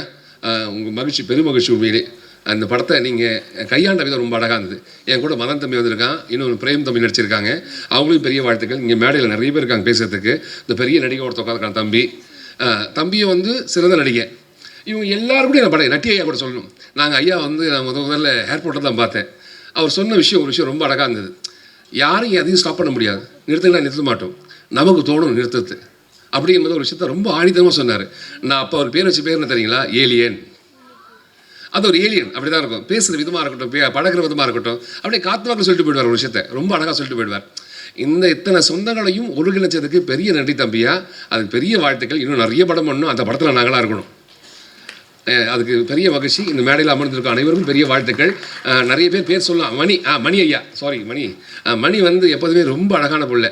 உங்கள் மகிழ்ச்சி பெருமகிழ்ச்சி உண்மையிலே. அந்த படத்தை நீங்கள் கையாண்ட விதம் ரொம்ப அழகாக இருந்தது. என் கூட மதன் தம்பி வந்திருக்கான், இன்னொரு பிரேம் தம்பி நடிச்சிருக்காங்க, அவங்களும் பெரிய வாழ்த்துக்கள். இங்கே மேடையில் நிறைய பேர் இருக்காங்க பேசுகிறதுக்கு. இந்த பெரிய நடிகை ஒருத்த உட்காந்துருக்கான் தம்பியை வந்து சிறந்த நடிகை. இவங்க எல்லாரும் கூட என் படம் நட்டி ஐயா கூட சொல்லணும். நாங்கள் ஐயா வந்து நான் முதல்ல ஏர்போர்ட்டில் தான் பார்த்தேன். அவர் சொன்ன ஒரு விஷயம் ரொம்ப அழகாக இருந்தது. யாரும் எதையும் ஸ்டாப் பண்ண முடியாது, நிறுத்த மாட்டோம், நமக்கு தோணும் நிறுத்தது அப்படிங்கிறது ஒரு விஷயத்த ரொம்ப ஆணித்தனமாக சொன்னார். நான் அப்போ அவர் பேர் வச்ச பேர் என்ன தெரியுங்களா, ஏலியன். அது ஒரு ஏலியன் அப்படி தான் இருக்கும். பேசுகிற விதமாக இருக்கட்டும், பழகிற விதமாக இருக்கட்டும், அப்படியே காத்துவாக்கு சொல்லிட்டு போயிடுவார். ஒரு விஷயத்தை ரொம்ப அழகாக சொல்லிட்டு போயிடுவார். இத்தனை சொந்தங்களையும் ஒருங்கிணைச்சதுக்கு பெரிய நன்றி தம்பியா. அதுக்கு பெரிய வாழ்த்துக்கள். இன்னும் நிறைய படம் பண்ணணும், அந்த படத்தில் நாங்களாக இருக்கணும். அதுக்கு பெரிய மகிழ்ச்சி. இந்த மேடையில் அமர்ந்திருக்கும் அனைவருக்கும் பெரிய வாழ்த்துக்கள். நிறைய பேர் சொல்லலாம். மணி ஐயா, சாரி மணி வந்து எப்போதுமே ரொம்ப அழகான பிள்ளை.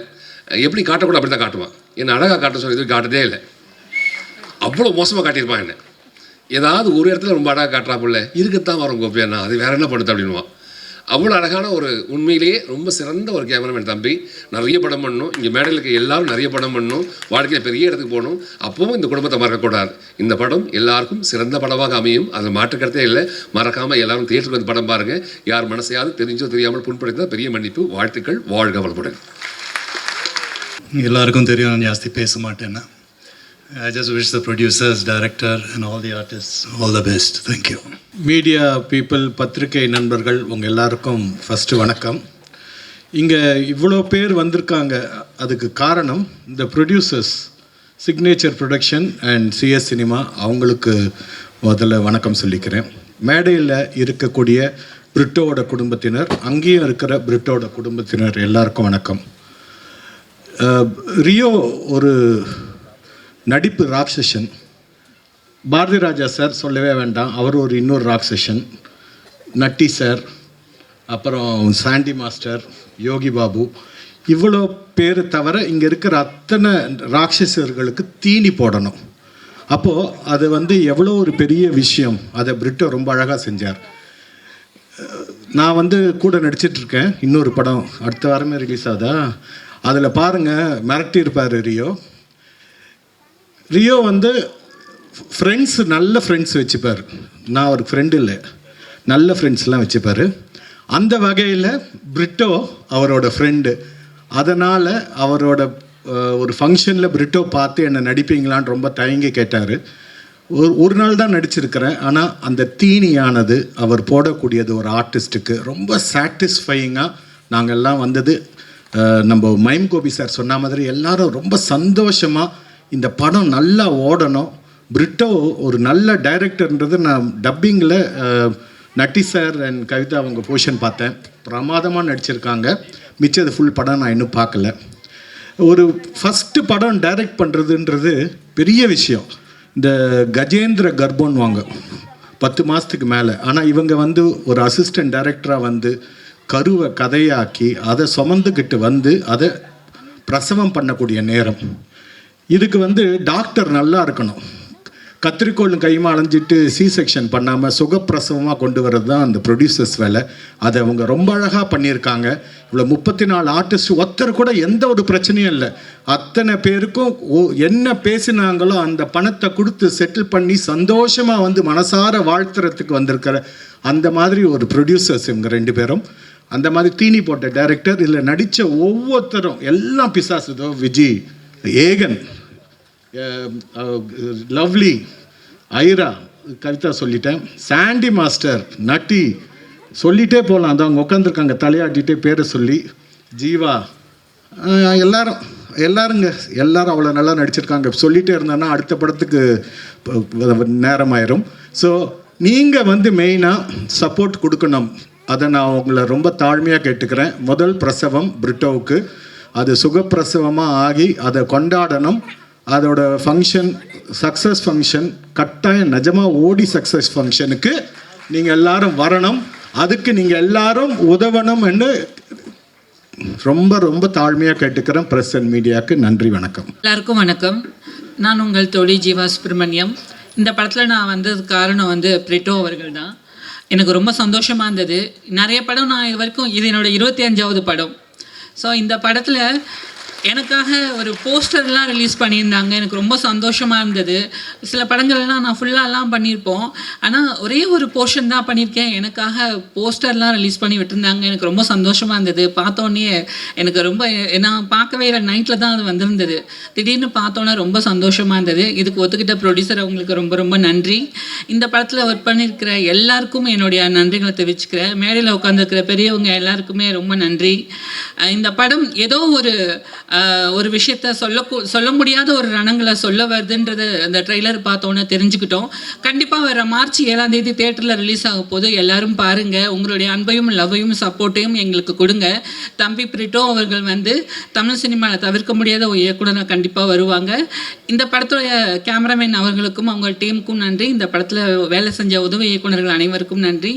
எப்படி காட்டக்கூட அப்படி தான் காட்டுவான். என்னை அழகாக காட்ட சொல்லி எதுவும் காட்டதே இல்லை. அவ்வளோ மோசமாக காட்டியிருப்பான் என்ன. ஏதாவது ஒரு இடத்துல ரொம்ப அழகாக காட்டுறா பிள்ளை, இருக்கத்தான் வரும் கோபியாண்ணா, அது வேற என்ன பண்ணுது அப்படின்வான். அவ்வளோ அழகான ஒரு உண்மையிலேயே ரொம்ப சிறந்த ஒரு கேமராமேன் தம்பி. நிறைய படம் பண்ணணும், இங்கே மேடையில் இருக்க எல்லாரும் நிறைய படம் பண்ணணும், வாழ்க்கையில் பெரிய இடத்துக்கு போகணும். அப்பவும் இந்த குடும்பத்தை மறக்கக்கூடாது. இந்த படம் எல்லாருக்கும் சிறந்த படமாக அமையும், அதில் மாற்றுக்கிறதே இல்லை. மறக்காமல் எல்லாரும் தியேட்டருக்கு வந்து படம் பாருங்கள். யார் மனசையாவது தெரிஞ்சோ தெரியாமல் புண்படுத்தினால் பெரிய மன்னிப்பு. வாழ்த்துக்கள். வாழ்க வளமுடன். எல்லாருக்கும் தெரியும் நான் ஜாஸ்தி பேச மாட்டேன்னா. I just wish the producers, director and all the artists all the best. Thank you. Media people, பத்திரிகை நண்பர்கள் உங்கள் எல்லாருக்கும் ஃபஸ்ட்டு வணக்கம். இங்கே இவ்வளோ பேர் வந்திருக்காங்க, அதுக்கு காரணம் இந்த producers, signature production and CS cinema. அவங்களுக்கு முதல்ல வணக்கம் சொல்லிக்கிறேன். மேடையில் இருக்கக்கூடிய பிரிட்டோவோட குடும்பத்தினர், அங்கேயும் இருக்கிற பிரிட்டோட குடும்பத்தினர் எல்லாருக்கும் வணக்கம். ரியோ ஒரு நடிப்பு ராட்சசன். பாரதி ராஜா சார் சொல்லவே வேண்டாம், அவர் ஒரு இன்னொரு ராட்சசன். நட்டி சார், அப்புறம் சாண்டி மாஸ்டர், யோகி பாபு, இவ்வளோ பேர் தவிர இங்கே இருக்கிற அத்தனை ராட்சசர்களுக்கு தீனி போடணும். அப்போது அது வந்து எவ்வளோ ஒரு பெரிய விஷயம். அதை பிரிட்டோ ரொம்ப அழகாக செஞ்சார். நான் வந்து கூட நடிச்சிட்ருக்கேன் இன்னொரு படம் அடுத்த வாரமே ரிலீஸ் ஆகுதா. அதில் பாருங்கள், மிரட்டி இருப்பார் ரியோ. ரியோ வந்து ஃப்ரெண்ட்ஸ், நல்ல ஃப்ரெண்ட்ஸ் வச்சுப்பார். நான் ஒரு ஃப்ரெண்டு இல்லை, நல்ல ஃப்ரெண்ட்ஸ்லாம் வச்சுப்பார். அந்த வகையில் பிரிட்டோ அவரோட ஃப்ரெண்டு. அதனால் அவரோட ஒரு ஃபங்க்ஷனில் பிரிட்டோ பார்த்து என்னை நடிப்பீங்களான்னு ரொம்ப தயங்கி கேட்டார். ஒரு நாள் தான் நடிச்சிருக்கிறேன். ஆனால் அந்த தீனியானது அவர் போடக்கூடியது ஒரு ஆர்டிஸ்ட்டுக்கு ரொம்ப சாட்டிஸ்ஃபையிங்காக நாங்கள்லாம் வந்தது. நம்ம மைம் கோபி சார் சொன்ன மாதிரி எல்லாரும் ரொம்ப சந்தோஷமாக இந்த படம் நல்லா ஓடணும். பிரிட்டோ ஒரு நல்ல டைரக்டர்ன்றது நான் டப்பிங்கில் நட்டி சார் அண்ட் கவிதா அவங்க போர்ஷன் பார்த்தேன், பிரமாதமாக நடிச்சிருக்காங்க. மிச்சது ஃபுல் படம் நான் இன்னும் பார்க்கல. ஒரு ஃபஸ்ட்டு படம் டைரக்ட் பண்ணுறதுன்றது பெரிய விஷயம். இந்த கஜேந்திர கர்ப்பன்வாங்க 10 மாதத்துக்கு மேலே. ஆனால் இவங்க வந்து ஒரு அசிஸ்டன்ட் டைரக்டராக வந்து கருவை கதையாக்கி அதை சுமந்துக்கிட்டு வந்து அதை பிரசவம் பண்ணக்கூடிய நேரம். இதுக்கு வந்து டாக்டர் நல்லா இருக்கணும். கத்திரிக்கோளும் கையுமா அலைஞ்சிட்டு செக்ஷன் பண்ணாமல் சுகப்பிரசவமாக கொண்டு வர்றது தான் அந்த ப்ரொடியூசர்ஸ் வேலை. அதை அவங்க ரொம்ப அழகாக பண்ணியிருக்காங்க. இவ்வளோ 34 ஆர்டிஸ்ட் ஒருத்தர் கூட எந்த ஒரு பிரச்சனையும் இல்லை. அத்தனை பேருக்கும் என்ன பேசினாங்களோ அந்த பணத்தை கொடுத்து செட்டில் பண்ணி சந்தோஷமாக வந்து மனசார வாழ்த்துறதுக்கு வந்திருக்கிற அந்த மாதிரி ஒரு ப்ரொடியூசர்ஸ் இவங்க 2 பேரும். அந்த மாதிரி தீனி போட்ட டைரக்டர். இதில் நடித்த ஒவ்வொருத்தரும் எல்லாம் பிசாசுதோ, விஜய், ஏகன், லவ்லி, ஐரா, கவிதா சொல்லிட்டேன், சாண்டி மாஸ்டர், நட்டி சொல்லிகிட்டே போகலாம். அந்த அவங்க உட்காந்துருக்காங்க தலையாட்டிகிட்டே பேரை சொல்லி, ஜீவா, எல்லாரும் அவ்வளோ நல்லா நடிச்சிருக்காங்க. சொல்லிகிட்டே இருந்தேன்னா அடுத்த படத்துக்கு நேரமாயிரும். ஸோ நீங்கள் வந்து மெயினாக சப்போர்ட் கொடுக்கணும். அதை நான் உங்களை ரொம்ப தாழ்மையாக கேட்டுக்கிறேன். முதல் பிரசவம் பிரிட்டோவுக்கு, அது சுகப்பிரசவமாக ஆகி அதை கொண்டாடணும். அதோட ஃபங்க்ஷன் சக்ஸஸ் ஃபங்க்ஷன் கட்டாயம் நிஜமாக ஓடி சக்ஸஸ் ஃபங்க்ஷனுக்கு நீங்கள் எல்லாரும் வரணும். அதுக்கு நீங்கள் எல்லாரும் உதவணும் என்று ரொம்ப ரொம்ப தாழ்மையாக கேட்டுக்கிறேன். ப்ரெஸ் அண்ட் மீடியாவுக்கு நன்றி, வணக்கம். எல்லாருக்கும் வணக்கம். நான் உங்கள் தோழி ஜீவா சுப்ரமணியம். இந்த படத்தில் நான் வந்ததுக்கு காரணம் வந்து பிரிட்டோ அவர்கள் தான். எனக்கு ரொம்ப சந்தோஷமாக இருந்தது. நிறைய படம் நான் இது வரைக்கும், இது என்னோடய 25வது படம். ஸோ இந்த படத்தில் எனக்காக ஒரு போஸ்டர்லாம் ரிலீஸ் பண்ணியிருந்தாங்க. எனக்கு ரொம்ப சந்தோஷமாக இருந்தது. சில படங்கள்லாம் நான் ஃபுல்லாலாம் பண்ணியிருப்போம், ஆனால் ஒரே ஒரு போர்ஷன் தான் பண்ணியிருக்கேன். எனக்காக போஸ்டர்லாம் ரிலீஸ் பண்ணி விட்டுருந்தாங்க. எனக்கு ரொம்ப சந்தோஷமாக இருந்தது. பார்த்தோன்னே எனக்கு ரொம்ப, நான் பார்க்கவே இல்லை, நைட்டில் தான் அது வந்திருந்தது. திடீர்னு பார்த்தோன்னே ரொம்ப சந்தோஷமாக இருந்தது. இதுக்கு ஒத்துக்கிட்ட ப்ரொடியூசர் அவங்களுக்கு ரொம்ப ரொம்ப நன்றி. இந்த படத்தில் ஒர்க் பண்ணியிருக்கிற எல்லாருக்கும் என்னுடைய நன்றிகளை தெரிவிச்சுக்கிறேன். மேடையில் உட்காந்துருக்கிற பெரியவங்க எல்லாருக்குமே ரொம்ப நன்றி. இந்த படம் ஏதோ ஒரு விஷயத்த சொல்ல முடியாத ஒரு ரணங்களை சொல்ல வருதுன்றது அந்த ட்ரெய்லர் பார்த்தோன்னே தெரிஞ்சுக்கிட்டோம். கண்டிப்பாக வர மார்ச் 7ஆம் தேதி தேட்டரில் ரிலீஸ் ஆக போது எல்லாரும் பாருங்கள். உங்களுடைய அன்பையும் லவ்வையும் சப்போர்ட்டையும் எங்களுக்கு கொடுங்க. தம்பி பிரிட்டோ அவர்கள் வந்து தமிழ் சினிமாவில் தவிர்க்க முடியாத ஒரு இயக்குனராக கண்டிப்பாக வருவாங்க. இந்த படத்துடைய கேமராமேன் அவர்களுக்கும் அவங்க டீமுக்கும் நன்றி. இந்த படத்தில் வேலை செஞ்ச உதவி இயக்குனர்கள் அனைவருக்கும் நன்றி.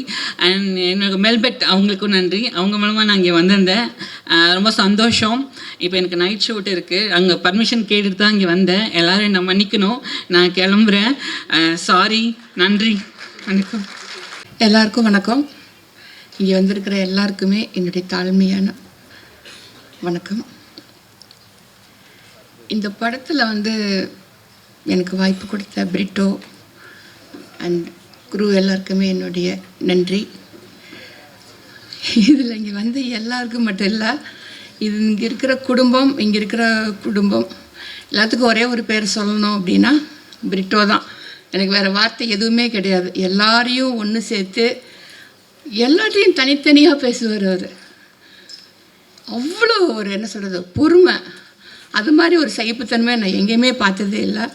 அண்ட் எனக்கு மெல்பெட் அவங்களுக்கும் நன்றி. அவங்க மூலமாக நான் இங்கே வந்திருந்தேன். ரொம்ப சந்தோஷம். இப்போ எனக்கு நைட் ஷூட் இருக்குது, அங்கே பர்மிஷன் கேட்டுட்டு தான் இங்கே வந்தேன். எல்லோரும் என்னை மன்னிக்கணும், நான் கிளம்புறேன். சாரி, நன்றி, வணக்கம். எல்லாருக்கும் வணக்கம். இங்கே வந்திருக்கிற எல்லாருக்குமே என்னுடைய தாழ்மையான வணக்கம். இந்த படத்தில் வந்து எனக்கு வாய்ப்பு கொடுத்த பிரிட்டோ அண்ட் குரு எல்லாருக்குமே என்னுடைய நன்றி. இதில் இங்கே வந்து எல்லாருக்கும் மட்டும் இல்லை, இது இங்கே இருக்கிற குடும்பம் எல்லாத்துக்கும் ஒரே ஒரு பேர் சொல்லணும் அப்படின்னா பிரிட்டோ தான். எனக்கு வேறு வார்த்தை எதுவுமே கிடையாது. எல்லாரையும் ஒன்று சேர்த்து எல்லாத்தையும் தனித்தனியாக பேசுவார் அவர். அவ்வளோ ஒரு என்ன சொல்கிறது, பொறுமை, அது மாதிரி ஒரு சகிப்புத்தன்மை நான் எங்கேயுமே பார்த்ததே இல்லை.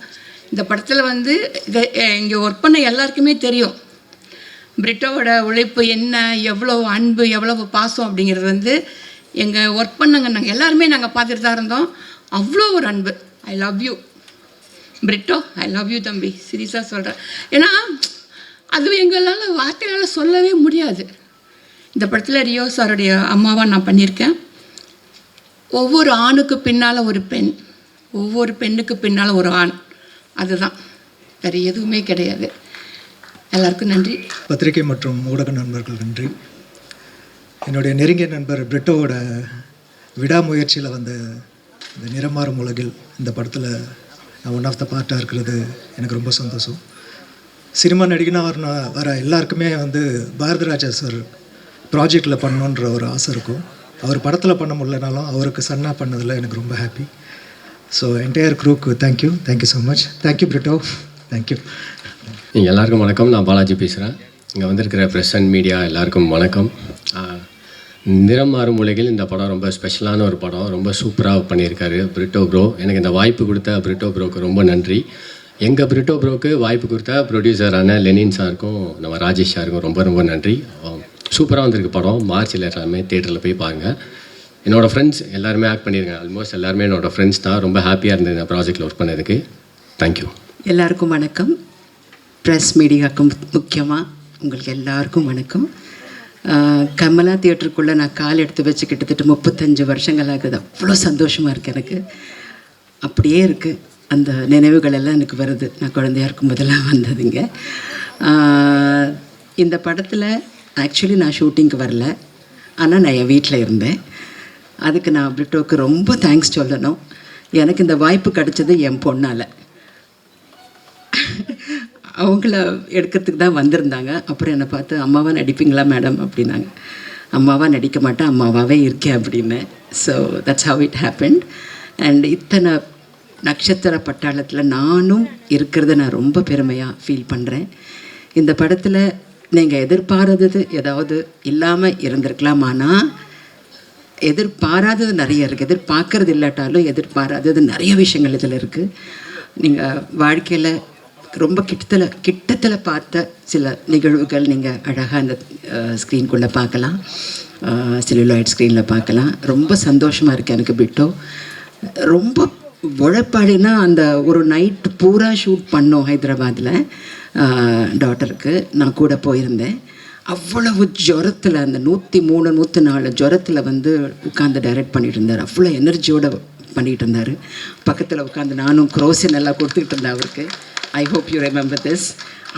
இந்த படத்தில் வந்து இங்கே ஒர்க் பண்ண எல்லாருக்குமே தெரியும் பிரிட்டோவோட உழைப்பு என்ன, எவ்வளோ அன்பு, எவ்வளோ பாசம் அப்படிங்கிறது வந்து எங்கள் ஒர்க் பண்ணங்க நாங்கள் எல்லாருமே நாங்கள் பார்த்துட்டு தான் இருந்தோம். அவ்வளோ ஒரு அன்பு. I love you Britto, I love you தம்பி, சீரியஸாக சொல்கிறேன். ஏன்னா அது எங்களால் வார்த்தையால் சொல்லவே முடியாது. இந்த படத்தில் ரியோ சாருடைய அம்மாவாக நான் பண்ணியிருக்கேன். ஒவ்வொரு ஆணுக்கு பின்னால் ஒரு பெண், ஒவ்வொரு பெண்ணுக்கு பின்னால் ஒரு ஆண், அதுதான், வேறு எதுவுமே கிடையாது. எல்லாருக்கும் நன்றி. பத்திரிகை மற்றும் ஊடக நண்பர்கள் நன்றி. என்னுடைய நெருங்கிய நண்பர் பிரிட்டோவோட விடாமுயற்சியில் வந்த இந்த நிறமாறும் உலகில் இந்த படத்தில் நான் ஒன் ஆஃப் த பார்ட்டாக இருக்கிறது எனக்கு ரொம்ப சந்தோஷம். சினிமா நடிகனாக வர எல்லாருக்குமே வந்து பாரதிராஜா சார் ப்ராஜெக்டில் பண்ணணுன்ற ஒரு ஆசை இருக்கும். அவர் படத்தில் பண்ண முடியலனாலும் அவருக்கு சன்னா பண்ணதில் எனக்கு ரொம்ப ஹாப்பி. ஸோ என்டையர் க்ரூக்கு thank you so much. Thank you Brito, thank you. நீங்கள் எல்லாருக்கும் வணக்கம். நான் பாலாஜி பேசுகிறேன். இங்கே வந்திருக்கிற ப்ரெஸ் அண்ட் மீடியா எல்லாருக்கும் வணக்கம். நிறம் மாறும் உலகில் இந்த படம் ரொம்ப ஸ்பெஷலான ஒரு படம். ரொம்ப சூப்பராக பண்ணியிருக்காரு பிரிட்டோ ப்ரோ. எனக்கு இந்த வாய்ப்பு கொடுத்த பிரிட்டோ ப்ரோக்கு ரொம்ப நன்றி. எங்கள் பிரிட்டோ ப்ரோக்கு வாய்ப்பு கொடுத்த ப்ரொடியூசரான லெனின் சாருக்கும் நம்ம ராஜேஷ் சாருக்கும் ரொம்ப ரொம்ப நன்றி. சூப்பராக வந்திருக்கு படம். மார்ச்சில் எல்லாமே தேட்டரில் போய் பாருங்கள். என்னோடய ஃப்ரெண்ட்ஸ் எல்லாருமே ஆக்ட் பண்ணியிருக்காங்க. ஆல்மோஸ்ட் எல்லாருமே என்னோடய ஃப்ரெண்ட்ஸ் தான். ரொம்ப ஹாப்பியாக இருந்தது இந்த ப்ராஜெக்டில் ஒர்க் பண்ணதுக்கு. தேங்க்யூ. எல்லாருக்கும் வணக்கம். ப்ரெஸ் மீடியாவுக்கும் முக்கியமாக உங்களுக்கு எல்லாருக்கும் வணக்கம். கமலா தியேட்டருக்குள்ளே நான் கால் எடுத்து வச்சு கிட்டத்தட்ட 35 வருஷங்கள் ஆகுது. அவ்வளோ சந்தோஷமாக இருக்குது எனக்கு. அப்படியே இருக்குது, அந்த நினைவுகள் எல்லாம் எனக்கு வருது. நான் குழந்தையா இருக்கும் போதெல்லாம் வந்ததுங்க. இந்த படத்தில் ஆக்சுவலி நான் ஷூட்டிங்க்கு வரல, ஆனால் நான் என் வீட்டில் இருந்தேன். அதுக்கு நான் பிரிட்டோவுக்கு ரொம்ப தேங்க்ஸ் சொல்லணும். எனக்கு இந்த வாய்ப்பு கிடைச்சது என் பொண்ணால். அவங்கள எடுக்கிறதுக்கு தான் வந்திருந்தாங்க. அப்புறம் என்னை பார்த்து அம்மாவாக நடிப்பீங்களா மேடம் அப்படின்னாங்க. அம்மாவாக நடிக்க மாட்டேன், அம்மாவாகவே இருக்கேன் அப்படின்னு. So that's how it happened. And இத்தனை நட்சத்திர பட்டாளத்தில் நானும் இருக்கிறத நான் ரொம்ப பெருமையாக ஃபீல் பண்ணுறேன். இந்த படத்தில் நீங்கள் எதிர்பாராதது ஏதாவது இல்லாமல் இருந்திருக்கலாம், ஆனால் எதிர்பாராதது நிறைய இருக்குது. எதிர்பார்க்கறது இல்லாட்டாலும் எதிர்பாராதது நிறைய விஷயங்கள் இதில் இருக்குது. நீங்கள் வாழ்க்கையில் ரொம்ப கிட்டத்தில் பார்த்த சில நிகழ்வுகள் நீங்கள் அழகாக அந்த ஸ்க்ரீனுக்குள்ளே பார்க்கலாம், செல்லுலாய்ட் ஸ்க்ரீனில் பார்க்கலாம். ரொம்ப சந்தோஷமாக இருக்குது எனக்கு. பிரிட்டோ ரொம்ப உழைப்பாளினா அந்த ஒரு நைட் பூரா ஷூட் பண்ணோம் ஹைதராபாத்தில். டாட்டருக்கு நான் கூட போயிருந்தேன். அவ்வளவு ஜுரத்தில், அந்த 103 104 ஜுரத்தில் வந்து உட்காந்து டைரக்ட் பண்ணிகிட்டு இருந்தார். அவ்வளோ எனர்ஜியோடு பண்ணிகிட்டு இருந்தார். பக்கத்தில் உட்காந்து நானும் குரோசின் எல்லாம் கொடுத்துக்கிட்டு இருந்தேன் அவருக்கு. I hope you remember this.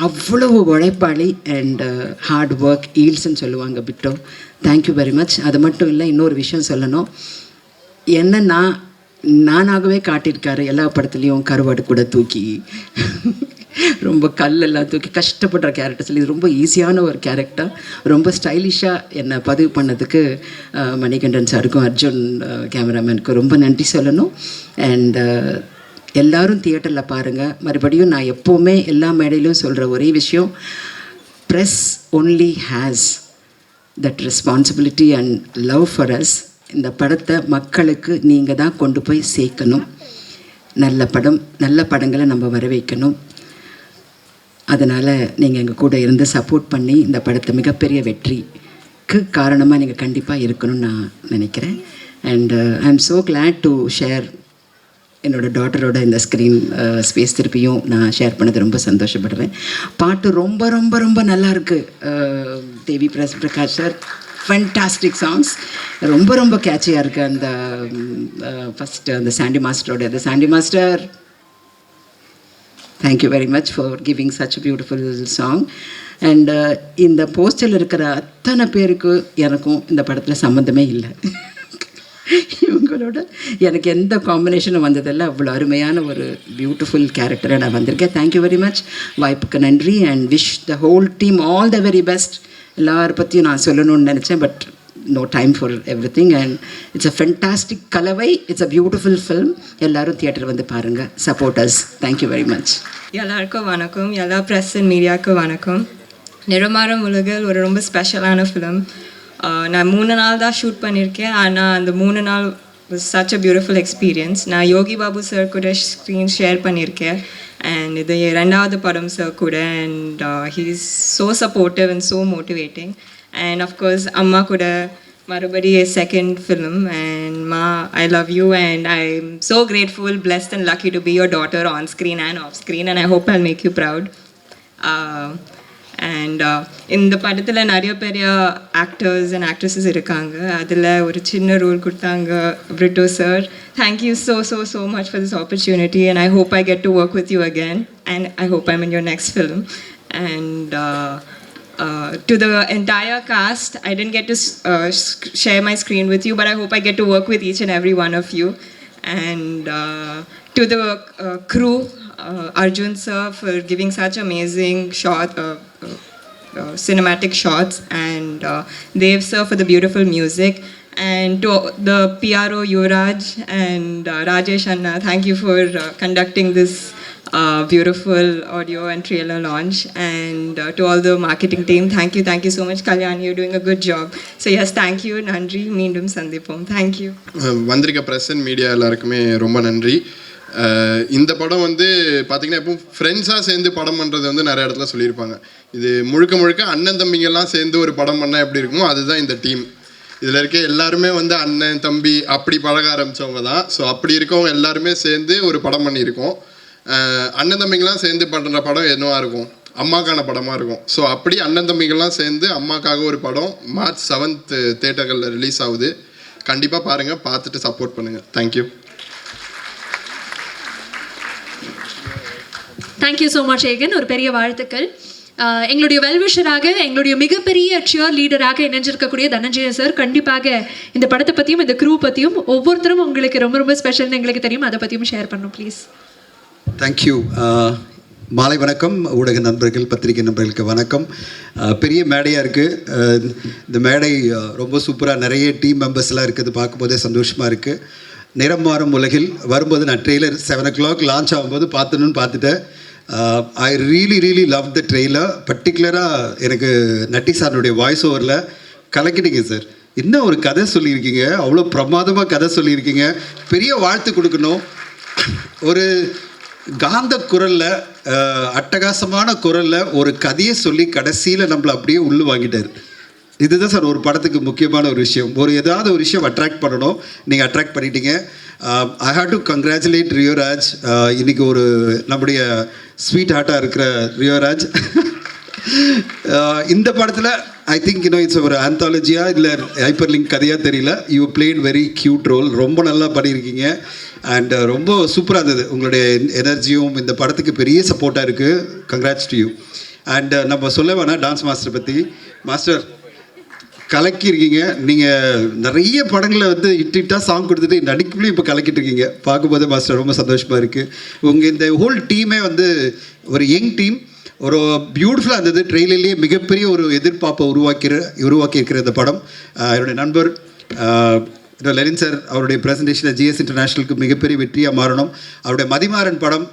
அவ்வளவு உழைப்பாளி அண்ட் ஹார்ட் ஒர்க் ஈல்ஸ்ன்னு சொல்லுவாங்க பிரிட்டோ. Thank you very much. அது மட்டும் இல்லை, இன்னொரு விஷயம் சொல்லணும். என்ன நானாகவே காட்டியிருக்காரு எல்லா படத்துலேயும். கருவாடு கூட தூக்கி ரொம்ப கல்லெல்லாம் தூக்கி கஷ்டப்படுற கேரக்டர்ஸில் இது ரொம்ப ஈஸியான ஒரு கேரக்டர். ரொம்ப ஸ்டைலிஷாக என்னை பதிவு பண்ணதுக்கு மணிகண்டன் சாருக்கும் அர்ஜுன் கேமராமேனுக்கும் ரொம்ப நன்றி சொல்லணும். அண்ட் எல்லோரும் தியேட்டரில் பாருங்கள். மறுபடியும் நான் எப்போவுமே எல்லா மேடையிலும் சொல்கிற ஒரே விஷயம், press only has that responsibility and love for us. இந்த படத்தை மக்களுக்கு நீங்கள் தான் கொண்டு போய் சேர்க்கணும். நல்ல படங்களை நம்ம வர வைக்கணும். அதனால் நீங்கள் எங்கள் கூட இருந்து சப்போர்ட் பண்ணி இந்த படத்தை மிகப்பெரிய வெற்றிக்கு காரணமாக நீங்கள் கண்டிப்பாக இருக்கணும்னு நான் நினைக்கிறேன். And I am so glad to share என்னோடய டாட்டரோட இந்த ஸ்க்ரீன் ஸ்பேஸ் திருப்பியும் நான் ஷேர் பண்ணது ரொம்ப சந்தோஷப்படுவேன். பாட்டு ரொம்ப ரொம்ப ரொம்ப நல்லாயிருக்கு. தேவி பிரகாஷ் சார் ஃபண்டாஸ்டிக் சாங்ஸ், ரொம்ப ரொம்ப கேட்சியாக இருக்குது. அந்த ஃபஸ்ட்டு அந்த சாண்டி மாஸ்டரோட, அந்த Sandy master, thank you very much for giving such beautiful song. And இந்த போஸ்டரில் இருக்கிற அத்தனை பேருக்கு எனக்கும் இந்த படத்தில் சம்மந்தமே இல்லை. இவங்களோட எனக்கு எந்த காம்பினேஷனும் வந்ததில்லை. அவ்வளோ அருமையான ஒரு பியூட்டிஃபுல் கேரக்டரை நான் வந்திருக்கேன். Thank you very much. வாய்ப்புக்கு நன்றி. And wish the whole team all the very best. எல்லாரை பற்றியும் நான் சொல்லணும்னு நினச்சேன், but no time for everything. And it's a fantastic கலவை. It's a beautiful film. எல்லோரும் தியேட்டர் வந்து பாருங்கள். சப்போர்ட்டர்ஸ். Thank you very much. எல்லாருக்கும் வணக்கம். எல்லா ப்ரெஸ் அண்ட் மீடியாவுக்கும் வணக்கம். நிறமாறும் உலகில் ஒரு ரொம்ப ஸ்பெஷலான ஃபிலிம். நான் 3 நாள் தான் ஷூட் பண்ணியிருக்கேன், ஆனால் அந்த 3 நாள் was such a beautiful experience. நான் யோகி பாபு சார் கூட ஸ்க்ரீன் ஷேர் பண்ணியிருக்கேன். அண்ட் இது 2வது படம் சார் கூட. And he is so supportive and so motivating. And of course அம்மா கூட மறுபடியும் செகண்ட் ஃபிலிம். அண்ட் மா, I love you and I'm so grateful, blessed and lucky to be your daughter on screen and off screen, and I hope I'll make you proud. And இந்த படத்தில் நிறைய பெரிய ஆக்டர்ஸ் அண்ட் ஆக்ட்ரஸஸ் இருக்காங்க. அதில் ஒரு சின்ன ரோல் கொடுத்தாங்க Britto sir. Thank you so much for this opportunity and I hope I get to work with you again and I hope I'm in your next film. And To the entire cast, I didn't get to share my screen with you, but I hope I get to work with each and every one of you. And to the crew, Arjun sir for giving such amazing cinematic shots, and Dev sir for the beautiful music. And to the PRO Yuvraj and Rajesh Anna, thank you for conducting this beautiful audio and trailer launch. And to all the marketing team, thank you so much. Kalyan, you're doing a good job. So yes, thank you. Nandri, meendum sandipom. Thank you. வந்திருக்க ப்ரெஸ் அண்ட் மீடியா எல்லாருக்குமே ரொம்ப நன்றி. இந்த படம் வந்து பார்த்திங்கன்னா இப்போ ஃப்ரெண்ட்ஸாக சேர்ந்து படம் பண்ணுறது வந்து நிறைய இடத்துல சொல்லியிருப்பாங்க. இது முழுக்க முழுக்க அண்ணன் தம்பிங்கெல்லாம் சேர்ந்து ஒரு படம் பண்ணால் எப்படி இருக்குமோ அதுதான் இந்த டீம். இதில் இருக்க எல்லாருமே வந்து அண்ணன் தம்பி அப்படி பழக ஆரம்பித்தவங்க தான். ஸோ அப்படி இருக்கவங்க எல்லாருமே சேர்ந்து ஒரு படம் பண்ணியிருக்கோம். அண்ணன் தம்பிங்கெல்லாம் சேர்ந்து பண்ணுற படம் என்னவாக இருக்கும், அம்மாக்கான படமாக இருக்கும். ஸோ அப்படி அண்ணன் தம்பிங்கெல்லாம் சேர்ந்து அம்மாக்காக ஒரு படம் March 7th தேட்டர்களில் ரிலீஸ் ஆகுது. கண்டிப்பாக பாருங்கள், பார்த்துட்டு சப்போர்ட் பண்ணுங்கள். தேங்க்யூ. தேங்க்யூ ஸோ மச் ஏகன். ஒரு பெரிய வாழ்த்துக்கள். எங்களுடைய வெல்விஷராக, எங்களுடைய மிகப்பெரிய சியர் லீடராக இணைஞ்சிருக்கக்கூடிய தனஞ்சய சார் கண்டிப்பாக இந்த படத்தை பற்றியும் இந்த க்ரூ பற்றியும் ஒவ்வொருத்தரும் உங்களுக்கு ரொம்ப ரொம்ப ஸ்பெஷல்னு எங்களுக்கு தெரியும், அதை பற்றியும் ஷேர் பண்ணணும் ப்ளீஸ். தேங்க்யூ. மாலை வணக்கம் ஊடக நண்பர்கள், பத்திரிகை நண்பர்களுக்கு வணக்கம். பெரிய மேடையாக இருக்குது. இந்த மேடை ரொம்ப சூப்பராக, நிறைய டீம் மெம்பர்ஸ்லாம் இருக்குது, பார்க்கும்போதே சந்தோஷமாக இருக்குது. நிறம் மாறும் உலகில் வரும்போது நான் ட்ரெய்லர் 7 o'clock லான்ச் ஆகும்போது பார்த்துட்டேன். I really love the trailer. பர்டிகுலராக எனக்கு நட்டி சாருடைய வாய்ஸ் ஓவரில் கலக்கிட்டீங்க சார். என்ன ஒரு கதை சொல்லியிருக்கீங்க, அவ்வளோ பிரமாதமாக கதை சொல்லியிருக்கீங்க. பெரிய வாழ்த்து கொடுக்கணும். ஒரு காந்த குரலில், அட்டகாசமான குரலில் ஒரு கதையை சொல்லி கடைசியில் நம்மளை அப்படியே உள்ளு வாங்கிட்டார். இதுதான் சார் ஒரு படத்துக்கு முக்கியமான ஒரு விஷயம். ஏதாவது ஒரு விஷயம் அட்ராக்ட் பண்ணணும், நீங்கள் அட்ராக்ட் பண்ணிட்டீங்க. I have to congratulate Rio Raj. இன்றைக்கி ஒரு நம்முடைய ஸ்வீட் ஹார்ட்டாக இருக்கிற ரியோராஜ் இந்த படத்தில் ஐ திங்க் இட்ஸ் ஒரு ஆந்தாலஜியாக இல்லை ஹைப்பர் லிங்க் கதையாக தெரியல. You played very cute role. ரொம்ப நல்லா பண்ணியிருக்கீங்க. அண்ட் ரொம்ப சூப்பராக இருந்தது. உங்களுடைய எனர்ஜியும் இந்த படத்துக்கு பெரிய சப்போர்ட்டாக இருக்குது. Congrats to you. அண்ட் நம்ம சொல்ல வேணாம் டான்ஸ் மாஸ்டர் பற்றி. மாஸ்டர் கலக்கியிருக்கீங்க. நீங்கள் நிறைய படங்களை வந்து இட்டாக சாங் கொடுத்துட்டு நடிக்கலையும் இப்போ கலக்கிட்டு இருக்கீங்க. பார்க்கும்போது மாஸ்டர் ரொம்ப சந்தோஷமாக இருக்குது. உங்கள் இந்த ஹோல் டீமே வந்து ஒரு யங் டீம், ஒரு பியூட்டிஃபுல்லாக இருந்தது. ட்ரெயிலர்லேயே மிகப்பெரிய ஒரு எதிர்பார்ப்பை உருவாக்கியிருக்கிற இந்த படம். என்னுடைய நண்பர் லெனின் சார் அவருடைய ப்ரெசன்டேஷனில் GS இன்டர்நேஷ்னலுக்கு மிகப்பெரிய வெற்றியாக மாறணும். அவருடைய மதிமாறன் படம்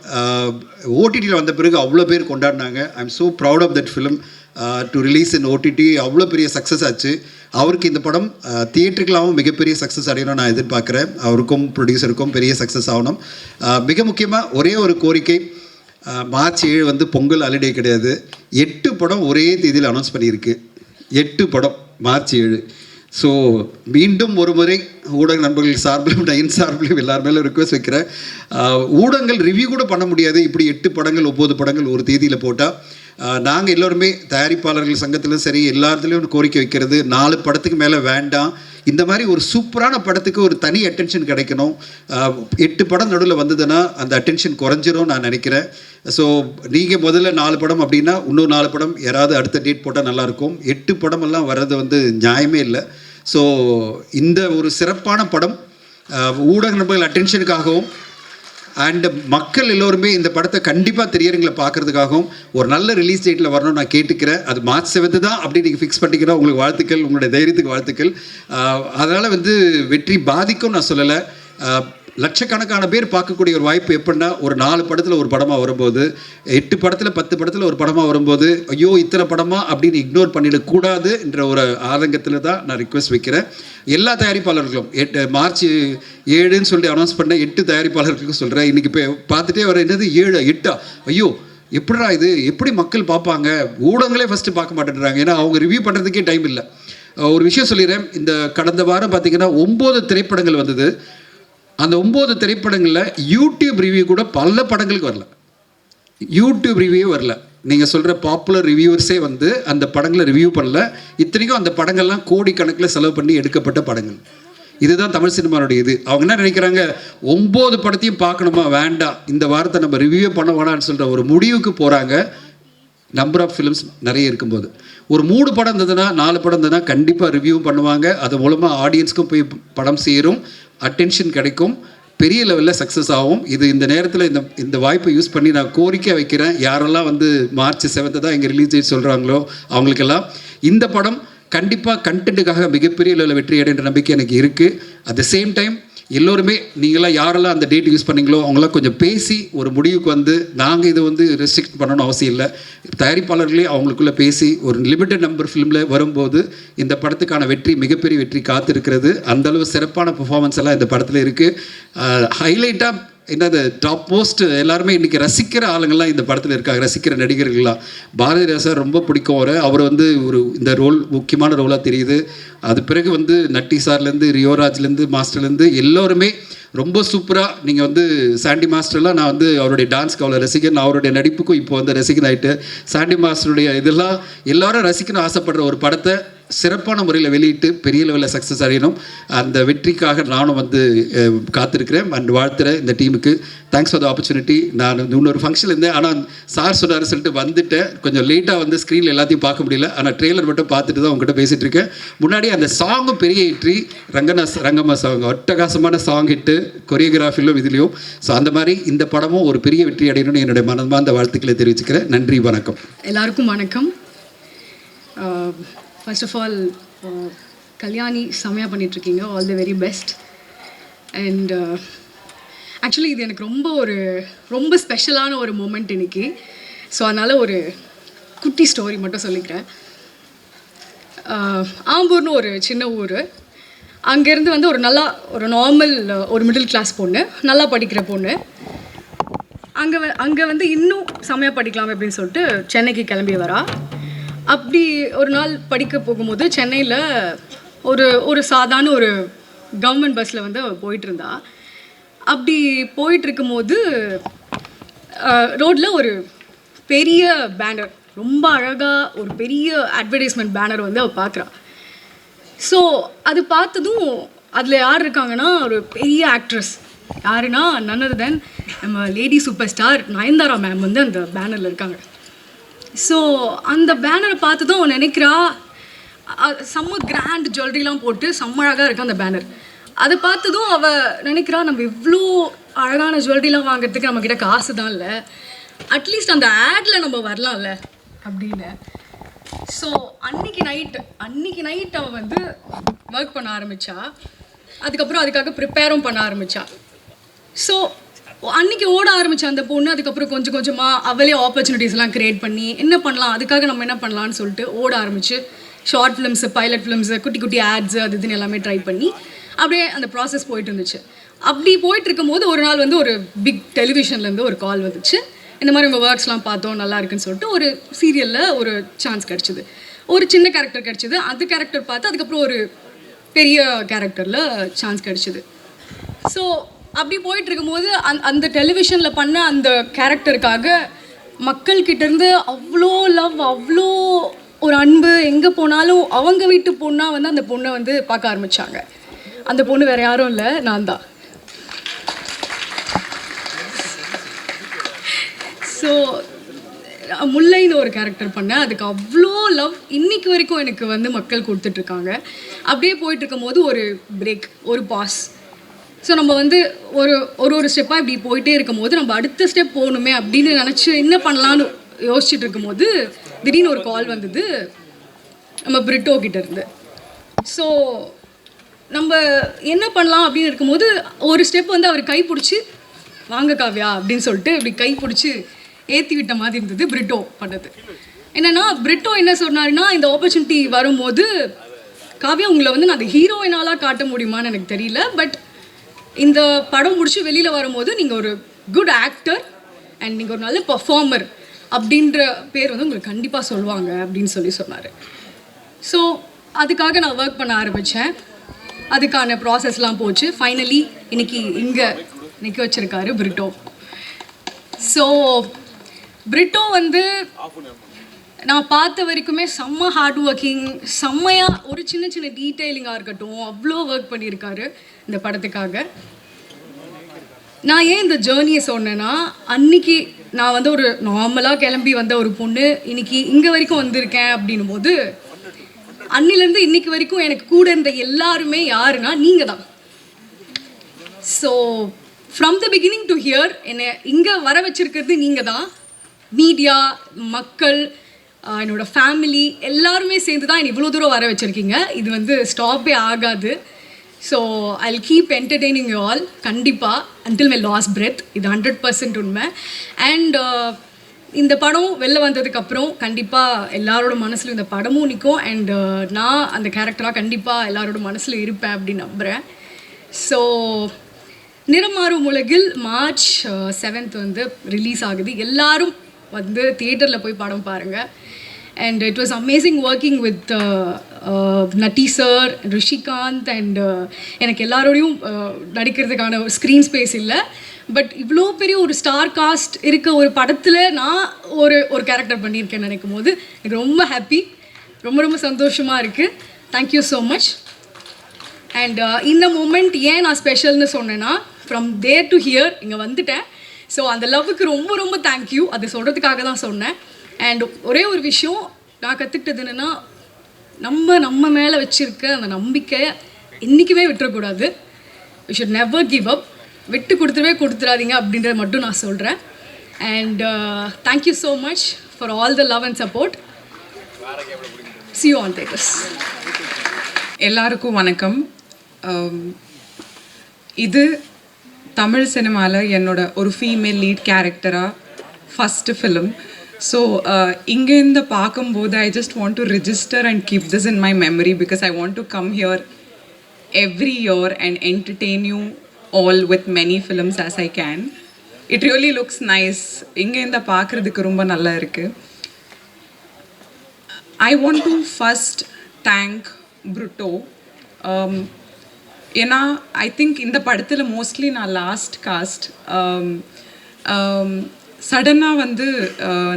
OTTயில் வந்த பிறகு அவ்வளோ பேர் கொண்டாடினாங்க. I am so proud of that film to release in OTT. அவ்வளோ பெரிய சக்ஸஸ் ஆச்சு. அவருக்கு இந்த படம் தியேட்டருக்கெல்லாமும் மிகப்பெரிய சக்ஸஸ் அடையணும் நான் எதிர்பார்க்குறேன். அவருக்கும் ப்ரொடியூசருக்கும் பெரிய சக்ஸஸ் ஆகணும். மிக முக்கியமாக ஒரே ஒரு கோரிக்கை, March 7 வந்து பொங்கல் ஹாலிடே கிடையாது. 8 படம் ஒரே தேதியில் அனௌன்ஸ் பண்ணியிருக்கு. 8 படம் March 7. ஸோ மீண்டும் ஒரு முறை ஊடக நண்பர்கள் சார்பிலும் என் சார்பிலும் எல்லார் மேலும் ரிக்வெஸ்ட் வைக்கிறேன். ஊடகங்கள் ரிவ்யூ கூட பண்ண முடியாது. இப்படி 8 படங்கள் 9 படங்கள் ஒரு தேதியில் போட்டால் நாங்கள் எல்லோருமே தயாரிப்பாளர்கள் சங்கத்திலும் சரி எல்லாத்துலேயும் கோரிக்கை வைக்கிறது 4 படத்துக்கு மேலே வேண்டாம். இந்த மாதிரி ஒரு சூப்பரான படத்துக்கு ஒரு தனி அட்டென்ஷன் கிடைக்கணும். 8 படம் நடுவில் வந்ததுன்னா அந்த அட்டென்ஷன் குறைஞ்சிரும் நான் நினைக்கிறேன். ஸோ நீங்கள் முதல்ல 4 படம் அப்படின்னா இன்னும் 4 படம் யாராவது அடுத்த டேட் போட்டால் நல்லாயிருக்கும். 8 படமெல்லாம் வர்றது வந்து நியாயமே இல்லை. ஸோ இந்த ஒரு சிறப்பான படம் ஊடக நண்பர்கள் அட்டென்ஷனுக்காகவும் அண்ட் மக்கள் எல்லோருமே இந்த படத்தை கண்டிப்பாக திரையரங்கில் பார்க்குறதுக்காகவும் ஒரு நல்ல ரிலீஸ் டேட்டில் வரணும்னு நான் கேட்டுக்கிறேன். அது March 7 தான் அப்படி நீங்கள் ஃபிக்ஸ் பண்ணிக்கிறோம். உங்களுக்கு வாழ்த்துக்கள், உங்களுடைய தைரியத்துக்கு வாழ்த்துக்கள். அதனால் வந்து வெற்றி பாதிக்கும் நான் சொல்லலை. லட்சக்கணக்கான பேர் பார்க்கக்கூடிய ஒரு வாய்ப்பு எப்படின்னா ஒரு 4 படத்தில் ஒரு படமாக வரும்போது, 8 படத்தில் 10 படத்தில் ஒரு படமாக வரும்போது ஐயோ இத்தனை படமாக அப்படின்னு இக்னோர் பண்ணிடக்கூடாது என்ற ஒரு ஆதங்கத்தில் தான் நான் ரிக்வெஸ்ட் வைக்கிறேன். எல்லா தயாரிப்பாளர்களும் March 7ன்னு சொல்லி அனௌன்ஸ் பண்ண 8 தயாரிப்பாளர்களுக்கும் சொல்கிறேன். இன்றைக்கி இப்போ பார்த்துட்டே வர என்னது 7 8 ஐயோ எப்படிடா இது, எப்படி மக்கள் பார்ப்பாங்க? ஊடகங்களே ஃபஸ்ட்டு பார்க்க மாட்டேன்றாங்க. ஏன்னா அவங்க ரிவ்யூ பண்ணுறதுக்கே டைம் இல்லை. ஒரு விஷயம் சொல்லிடுறேன். இந்த கடந்த வாரம் பார்த்திங்கன்னா 9 திரைப்படங்கள் வந்தது. அந்த 9 திரைப்படங்களில் யூடியூப் ரிவ்யூ கூட பல படங்களுக்கு வரல. யூடியூப் ரிவ்யூ வரல. நீங்கள் சொல்கிற பாப்புலர் ரிவ்யூவர்ஸே வந்து அந்த படங்களை ரிவ்யூ பண்ணல. இத்தனைக்கும் அந்த படங்கள்லாம் கோடிக்கணக்கில் செலவு பண்ணி எடுக்கப்பட்ட படங்கள். இதுதான் தமிழ் சினிமாவுடைய இது. அவங்க என்ன நினைக்கிறாங்க, 9 படத்தையும் பார்க்கணுமா, வேண்டாம் இந்த வாரத்தை நம்ம ரிவ்யூ பண்ண வேணான்னு சொல்கிற ஒரு முடிவுக்கு போகிறாங்க. நம்பர் ஆஃப் ஃபிலிம்ஸ் நிறைய இருக்கும்போது ஒரு 3 படம் இருந்ததுன்னா 4 படம் இருந்ததுன்னா கண்டிப்பாக ரிவ்யூவும் பண்ணுவாங்க. அது மூலமாக ஆடியன்ஸ்க்கும் போய் படம் சேரும், அட்டென்ஷன் கிடைக்கும், பெரிய லெவலில் சக்ஸஸ் ஆகும். இது இந்த நேரத்தில் இந்த வாய்ப்பை யூஸ் பண்ணி நான் கோரிக்கை வைக்கிறேன். யாரெல்லாம் வந்து மார்ச் 7 தான் எங்கள் ரிலீஸ் டேட் சொல்கிறாங்களோ அவங்களுக்கெல்லாம் இந்த படம் கண்டிப்பாக கண்டென்ட்டுக்காக மிகப்பெரிய லெவலில் வெற்றி அடைகின்ற நம்பிக்கை எனக்கு இருக்குது. அட் த சேம் டைம் எல்லோருமே நீங்களாம் யாரெல்லாம் அந்த டேட் யூஸ் பண்ணீங்களோ அவங்களாம் கொஞ்சம் பேசி ஒரு முடிவுக்கு வந்து நாங்கள் இதை வந்து ரெஸ்ட்ரிக்ட் பண்ணணும்னு அவசியம் இல்லை. தயாரிப்பாளர்களே அவங்களுக்குள்ளே பேசி ஒரு லிமிட்டட் நம்பர் ஃபிலிமில் வரும்போது இந்த படத்துக்கான வெற்றி மிகப்பெரிய வெற்றி காத்திருக்கிறது. அந்தளவு சிறப்பான பெர்ஃபார்மன்ஸ் எல்லாம் இந்த படத்தில் இருக்குது. ஹைலைட்டாக என்னது டாப் மோஸ்ட் எல்லாருமே இன்றைக்கி ரசிக்கிற ஆளுங்கள்லாம் இந்த படத்தில் இருக்காங்க, ரசிக்கிற நடிகர்கள்லாம். பாரதி ராஜா ரொம்ப பிடிக்கும் அவர் வந்து இந்த ரோல் முக்கியமான ரோலாக தெரியுது. அது பிறகு வந்து நட்டி சார்லேருந்து ரியோராஜ்லேருந்து மாஸ்டர்லேருந்து எல்லோருமே ரொம்ப சூப்பராக. நீங்கள் வந்து சாண்டி மாஸ்டர்லாம் நான் வந்து அவருடைய டான்ஸ்க்கு அவ்வளோ ரசிகன், அவருடைய நடிப்புக்கும் இப்போ வந்து ரசிகன் ஆகிட்டு சாண்டி மாஸ்டருடைய இதெல்லாம் எல்லாரும் ரசிக்கணும் ஆசைப்படுற ஒரு படத்தை சிறப்பான முறையில் வெளியிட்டு பெரிய லெவலில் சக்ஸஸ் அடையணும். அந்த வெற்றிக்காக நானும் வந்து காத்திருக்கிறேன் அண்ட் வாழ்த்துறேன் இந்த டீமுக்கு. Thanks for the opportunity. நான் இன்னொரு ஃபங்க்ஷனில் இருந்தேன், ஆனால் சார் சொன்னார் சொல்லிட்டு வந்துட்டேன். கொஞ்சம் லேட்டாக வந்து ஸ்க்ரீனில் எல்லாத்தையும் பார்க்க முடியல, ஆனால் ட்ரெய்லர் மட்டும் பார்த்துட்டு தான் உங்கள்கிட்ட பேசிகிட்டு இருக்கேன். முன்னாடி அந்த சாங்கும் பெரிய ஹிட்ரி, ரங்கம்மா சாங் அட்டகாசமான சாங் ஹிட்டு, கொரியோகிராஃபிலும் இதுலேயும். ஸோ அந்த மாதிரி இந்த படமும் ஒரு பெரிய வெற்றி அடையணும்னு என்னுடைய மனமார்ந்த வாழ்த்துக்களை தெரிவிச்சுக்கிறேன். நன்றி, வணக்கம். எல்லாருக்கும் வணக்கம். ஃபர்ஸ்ட் ஆஃப் ஆல் கல்யாணி செம்மையாக பண்ணிகிட்ருக்கீங்க, all the very best. And actually இது எனக்கு ரொம்ப ஸ்பெஷலான ஒரு மூமெண்ட் இன்றைக்கி. ஸோ அதனால் ஒரு குட்டி ஸ்டோரி மட்டும் சொல்லிக்கிறேன். ஆம்பூர்னு ஒரு சின்ன ஊர். அங்கேருந்து வந்து ஒரு நார்மல் ஒரு மிடில் கிளாஸ் பொண்ணு, நல்லா படிக்கிற பொண்ணு. அங்கே வந்து இன்னும் செம்மையாக படிக்கலாம் அப்படின்னு சொல்லிட்டு சென்னைக்கு கிளம்பி வரா. அப்படி ஒரு நாள் படிக்க போகும்போது சென்னையில் ஒரு சாதாரண ஒரு கவர்மெண்ட் பஸ்ஸில் வந்து போயிட்டு இருந்தா. அப்படி போயிட்டுருக்கும்போது ரோட்டில் ஒரு பெரிய பேனர், ரொம்ப அழகாக ஒரு பெரிய அட்வர்டைஸ்மெண்ட் பேனர் வந்து அவள் பார்க்குறா. ஸோ அது பார்த்ததும் அதில் யார் இருக்காங்கன்னா ஒரு பெரிய ஆக்ட்ரஸ். யாருன்னா none other than நம்ம lady super star Nayanthara ma'am வந்து அந்த பேனரில் இருக்காங்க. ஸோ அந்த பேனரை பார்த்ததும் அவன் நினைக்கிறா, செம்ம கிராண்ட் ஜுவல்லரிலாம் போட்டு செம்ம அழகாக இருக்கா அந்த பேனர். அதை பார்த்ததும் அவள் நினைக்கிறா, நம்ம இவ்வளோ அழகான ஜுவல்லரிலாம் வாங்குறதுக்கு நம்மக்கிட்ட காசு தான் இல்லை, அட்லீஸ்ட் அந்த ஆடில் நம்ம வரலாம்ல அப்படின்னு. ஸோ அன்னைக்கு நைட் அவள் வந்து ஒர்க் பண்ண ஆரம்பித்தா. அதுக்கப்புறம் அதுக்காக ப்ரிப்பேரும் பண்ண ஆரம்பித்தா. ஸோ அன்றைக்கி ஓட ஆரம்பித்த அந்த பொண்ணு அதுக்கப்புறம் கொஞ்சம் கொஞ்சமாக அவளே ஆப்பர்ச்சுனிட்டிஸ்லாம் க்ரியேட் பண்ணி என்ன பண்ணலாம், அதுக்காக நம்ம என்ன பண்ணலான்னு சொல்லிட்டு ஓட ஆரம்பிச்சு ஷார்ட் ஃபிலிம்ஸு, பைலட் ஃபிலிம்ஸு, குட்டி குட்டி ஆட்ஸு அது இதுன்னு எல்லாமே ட்ரை பண்ணி அப்படியே அந்த ப்ராசஸ் போயிட்டு இருந்துச்சு. அப்படி போயிட்டு இருக்கும்போது ஒரு நாள் வந்து ஒரு பிக் டெலிவிஷன்லேருந்து ஒரு கால் வந்துச்சு. இந்த மாதிரி உங்கள் ஒர்க்ஸ்லாம் பார்த்தோம் நல்லா இருக்குன்னு சொல்லிட்டு ஒரு சீரியலில் ஒரு சான்ஸ் கிடச்சிது. ஒரு சின்ன கேரக்டர் கிடச்சிது. அந்த கேரக்டர் பார்த்து அதுக்கப்புறம் ஒரு பெரிய கேரக்டரில் சான்ஸ் கிடச்சிது. ஸோ அப்படி போயிட்டு இருக்கும்போது அந்த டெலிவிஷனில் பண்ண அந்த கேரக்டருக்காக மக்கள்கிட்டேருந்து அவ்வளோ லவ், அவ்வளோ ஒரு அன்பு. எங்கே போனாலும் அவங்க வீட்டு பொண்ணாக வந்து அந்த பொண்ணை வந்து பார்க்க ஆரம்பித்தாங்க. அந்த பொண்ணு வேறு யாரும் இல்லை, நான் தான். ஸோ முல்லைன்னு ஒரு கேரக்டர் பண்ணேன். அதுக்கு அவ்வளோ லவ் இன்னைக்கு வரைக்கும் எனக்கு வந்து மக்கள் கொடுத்துட்ருக்காங்க. அப்படியே போயிட்டுருக்கும் போது ஒரு பிரேக், ஒரு பாஸ். ஸோ நம்ம வந்து ஒரு ஸ்டெப்பாக இப்படி போயிட்டே இருக்கும் போது நம்ம அடுத்த ஸ்டெப் போகணுமே அப்படின்னு நினச்சி என்ன பண்ணலான்னு யோசிச்சுட்டு இருக்கும்போது திடீர்னு ஒரு கால் வந்தது நம்ம பிரிட்டோ கிட்டேருந்து. ஸோ நம்ம என்ன பண்ணலாம் அப்படின்னு இருக்கும்போது ஒரு ஸ்டெப் வந்து அவர் கை பிடிச்சி வாங்க காவ்யா அப்படின்னு சொல்லிட்டு இப்படி கை பிடிச்சி ஏற்றி விட்ட மாதிரி இருந்தது பிரிட்டோ பண்ணது. என்னென்னா பிரிட்டோ என்ன சொன்னாருன்னா, இந்த ஆப்பர்ச்சுனிட்டி வரும்போது காவ்யா உங்களை வந்து நான் அந்த ஹீரோயினாலாக காட்ட முடியுமான்னு எனக்கு தெரியல, பட் இந்த படம் முடிச்சு வெளியில் வரும்போது நீங்கள் ஒரு குட் ஆக்டர் அண்ட் நீங்கள் ஒரு நல்ல பர்ஃபார்மர் அப்படின்ற பேர் வந்து உங்களுக்கு கண்டிப்பாக சொல்லுவாங்க அப்படின்னு சொன்னார். ஸோ அதுக்காக நான் ஒர்க் பண்ண ஆரம்பித்தேன். அதுக்கான ப்ராசஸ்லாம் போச்சு. ஃபைனலி இன்னைக்கு இங்கே நிற்க வச்சுருக்காரு பிரிட்டோ. ஸோ பிரிட்டோ வந்து நான் பார்த்த வரைக்குமே செம்ம ஹார்ட் ஒர்க்கிங், செம்மையாக ஒரு சின்ன சின்ன டீட்டெயிலிங்காக இருக்கட்டும் அவ்வளோ ஒர்க் பண்ணியிருக்காரு இந்த படத்துக்காக. நான் ஏன் இந்த ஜேர்னியை சொன்னேன்னா, அன்னைக்கு நான் வந்து ஒரு நார்மலாக கிளம்பி வந்த ஒரு பொண்ணு இன்னைக்கு இங்கே வரைக்கும் வந்திருக்கேன் அப்படின்னும் போது அன்னிலேருந்து இன்னைக்கு வரைக்கும் எனக்கு கூட இருந்த எல்லாருமே யாருன்னா நீங்கள் தான். So from the beginning to hear என்னை இங்கே வர வச்சுருக்கிறது நீங்கள் தான். மீடியா, மக்கள், என்னோடய ஃபேமிலி எல்லாருமே சேர்ந்து தான் என்னை இவ்வளோ தூரம் வர வச்சுருக்கீங்க. இது வந்து ஸ்டாப்பே ஆகாது. So I will keep entertaining you all கண்டிப்பாக அன்டில் மை லாஸ்ட் பிரெத். இது 100% உண்மை. அண்ட் இந்த படம் வெளில வந்ததுக்கப்புறம் கண்டிப்பாக எல்லாரோட மனசில் இந்த படமும் நிற்கும். அண்ட் நான் அந்த கேரக்டராக கண்டிப்பாக எல்லாரோட மனசில் இருப்பேன் அப்படின்னு நம்புகிறேன். ஸோ நிறமாறும் உலகில் March 7th வந்து ரிலீஸ் ஆகுது. எல்லாரும் வந்து தியேட்டரில் போய் படம் பாருங்கள். And it was amazing working with Natty sir, Rishikanth. And எனக்கு எல்லாரோடையும் நடிக்கிறதுக்கான ஒரு ஸ்க்ரீன் ஸ்பேஸ் இல்லை. பட் இவ்வளோ பெரிய ஒரு ஸ்டார் காஸ்ட் இருக்க ஒரு படத்தில் நான் ஒரு கேரக்டர் பண்ணியிருக்கேன்னு நினைக்கும் போது எனக்கு ரொம்ப ஹாப்பி, ரொம்ப சந்தோஷமாக இருக்குது. Thank you so much. அண்ட் இந்த மூமெண்ட் ஏன் நான் ஸ்பெஷல்னு சொன்னேன்னா, ஃப்ரம் தேர் டு ஹியர் இங்கே வந்துட்டேன். ஸோ அந்த லவ்வுக்கு ரொம்ப தேங்க்யூ. அது சொல்கிறதுக்காக தான் சொன்னேன். அண்ட் ஒரே ஒரு விஷயம் நான் கற்றுக்கிட்டது என்னென்னா, நம்ம மேலே வச்சுருக்க அந்த நம்பிக்கையை என்றைக்குமே விட்டுறக்கூடாது. We should never give up. விட்டு கொடுத்துடாதீங்க அப்படின்றத மட்டும் நான் சொல்கிறேன். And thank you so much for all the love and support. See you on theaters. எல்லாருக்கும் வணக்கம். இது தமிழ் சினிமாவில் என்னோட ஒரு ஃபீமேல் லீட் கேரக்டராக ஃபஸ்ட்டு ஃபிலிம். ஸோ இங்கேருந்து பார்க்கும்போது I just want to register and keep this in my memory because I want to come here every year and entertain you all with many films as I can. It really looks nice. இங்கேருந்து பார்க்குறதுக்கு ரொம்ப நல்லா இருக்குது. I want to first thank Brutto. ஏன்னா ஐ திங்க் இந்த படத்தில் மோஸ்ட்லி நான் லாஸ்ட் காஸ்ட். சடனாக வந்து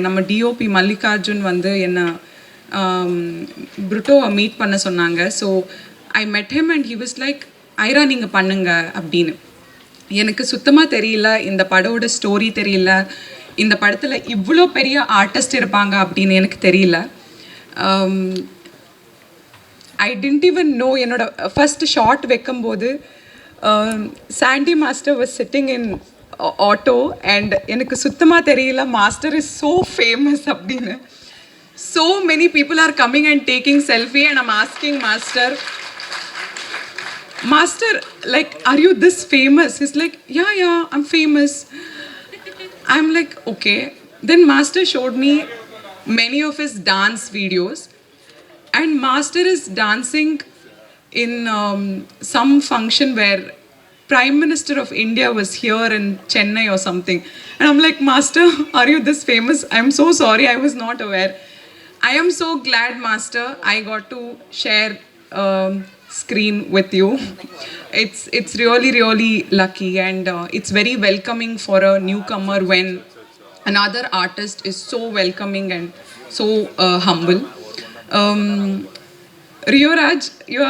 நம்ம டிஓபி மல்லிகார்ஜுன் வந்து என்னை Bruttoவை மீட் பண்ண சொன்னாங்க. ஸோ ஐ மெட் him and he was like, Airaa நீங்கள் பண்ணுங்க அப்படின்னு. எனக்கு சுத்தமாக தெரியல, இந்த படோட ஸ்டோரி தெரியல, இந்த படத்தில் இவ்வளோ பெரிய ஆர்டிஸ்ட் இருப்பாங்க அப்படின்னு எனக்கு தெரியல. I didn't even know. என்னோட ஃபஸ்ட் ஷார்ட் வைக்கும்போது Sandy master was sitting in auto and எனக்கு சுத்தமாக தெரியல மாஸ்டர் இஸ் ஸோ ஃபேமஸ் அப்படின்னு. So many people are coming and taking selfie and I'm asking master like, are you this famous? He's like, yeah, I'm famous. I'm like, okay. Then master showed me many of his dance videos and master is dancing in some function where Prime Minister of India was here in Chennai or something. And I'm like, master, are you this famous? I'm so sorry, I was not aware. I am so glad, master, I got to share screen with you. It's really lucky and it's very welcoming for a newcomer when another artist is so welcoming and so humble. Rio Raj, you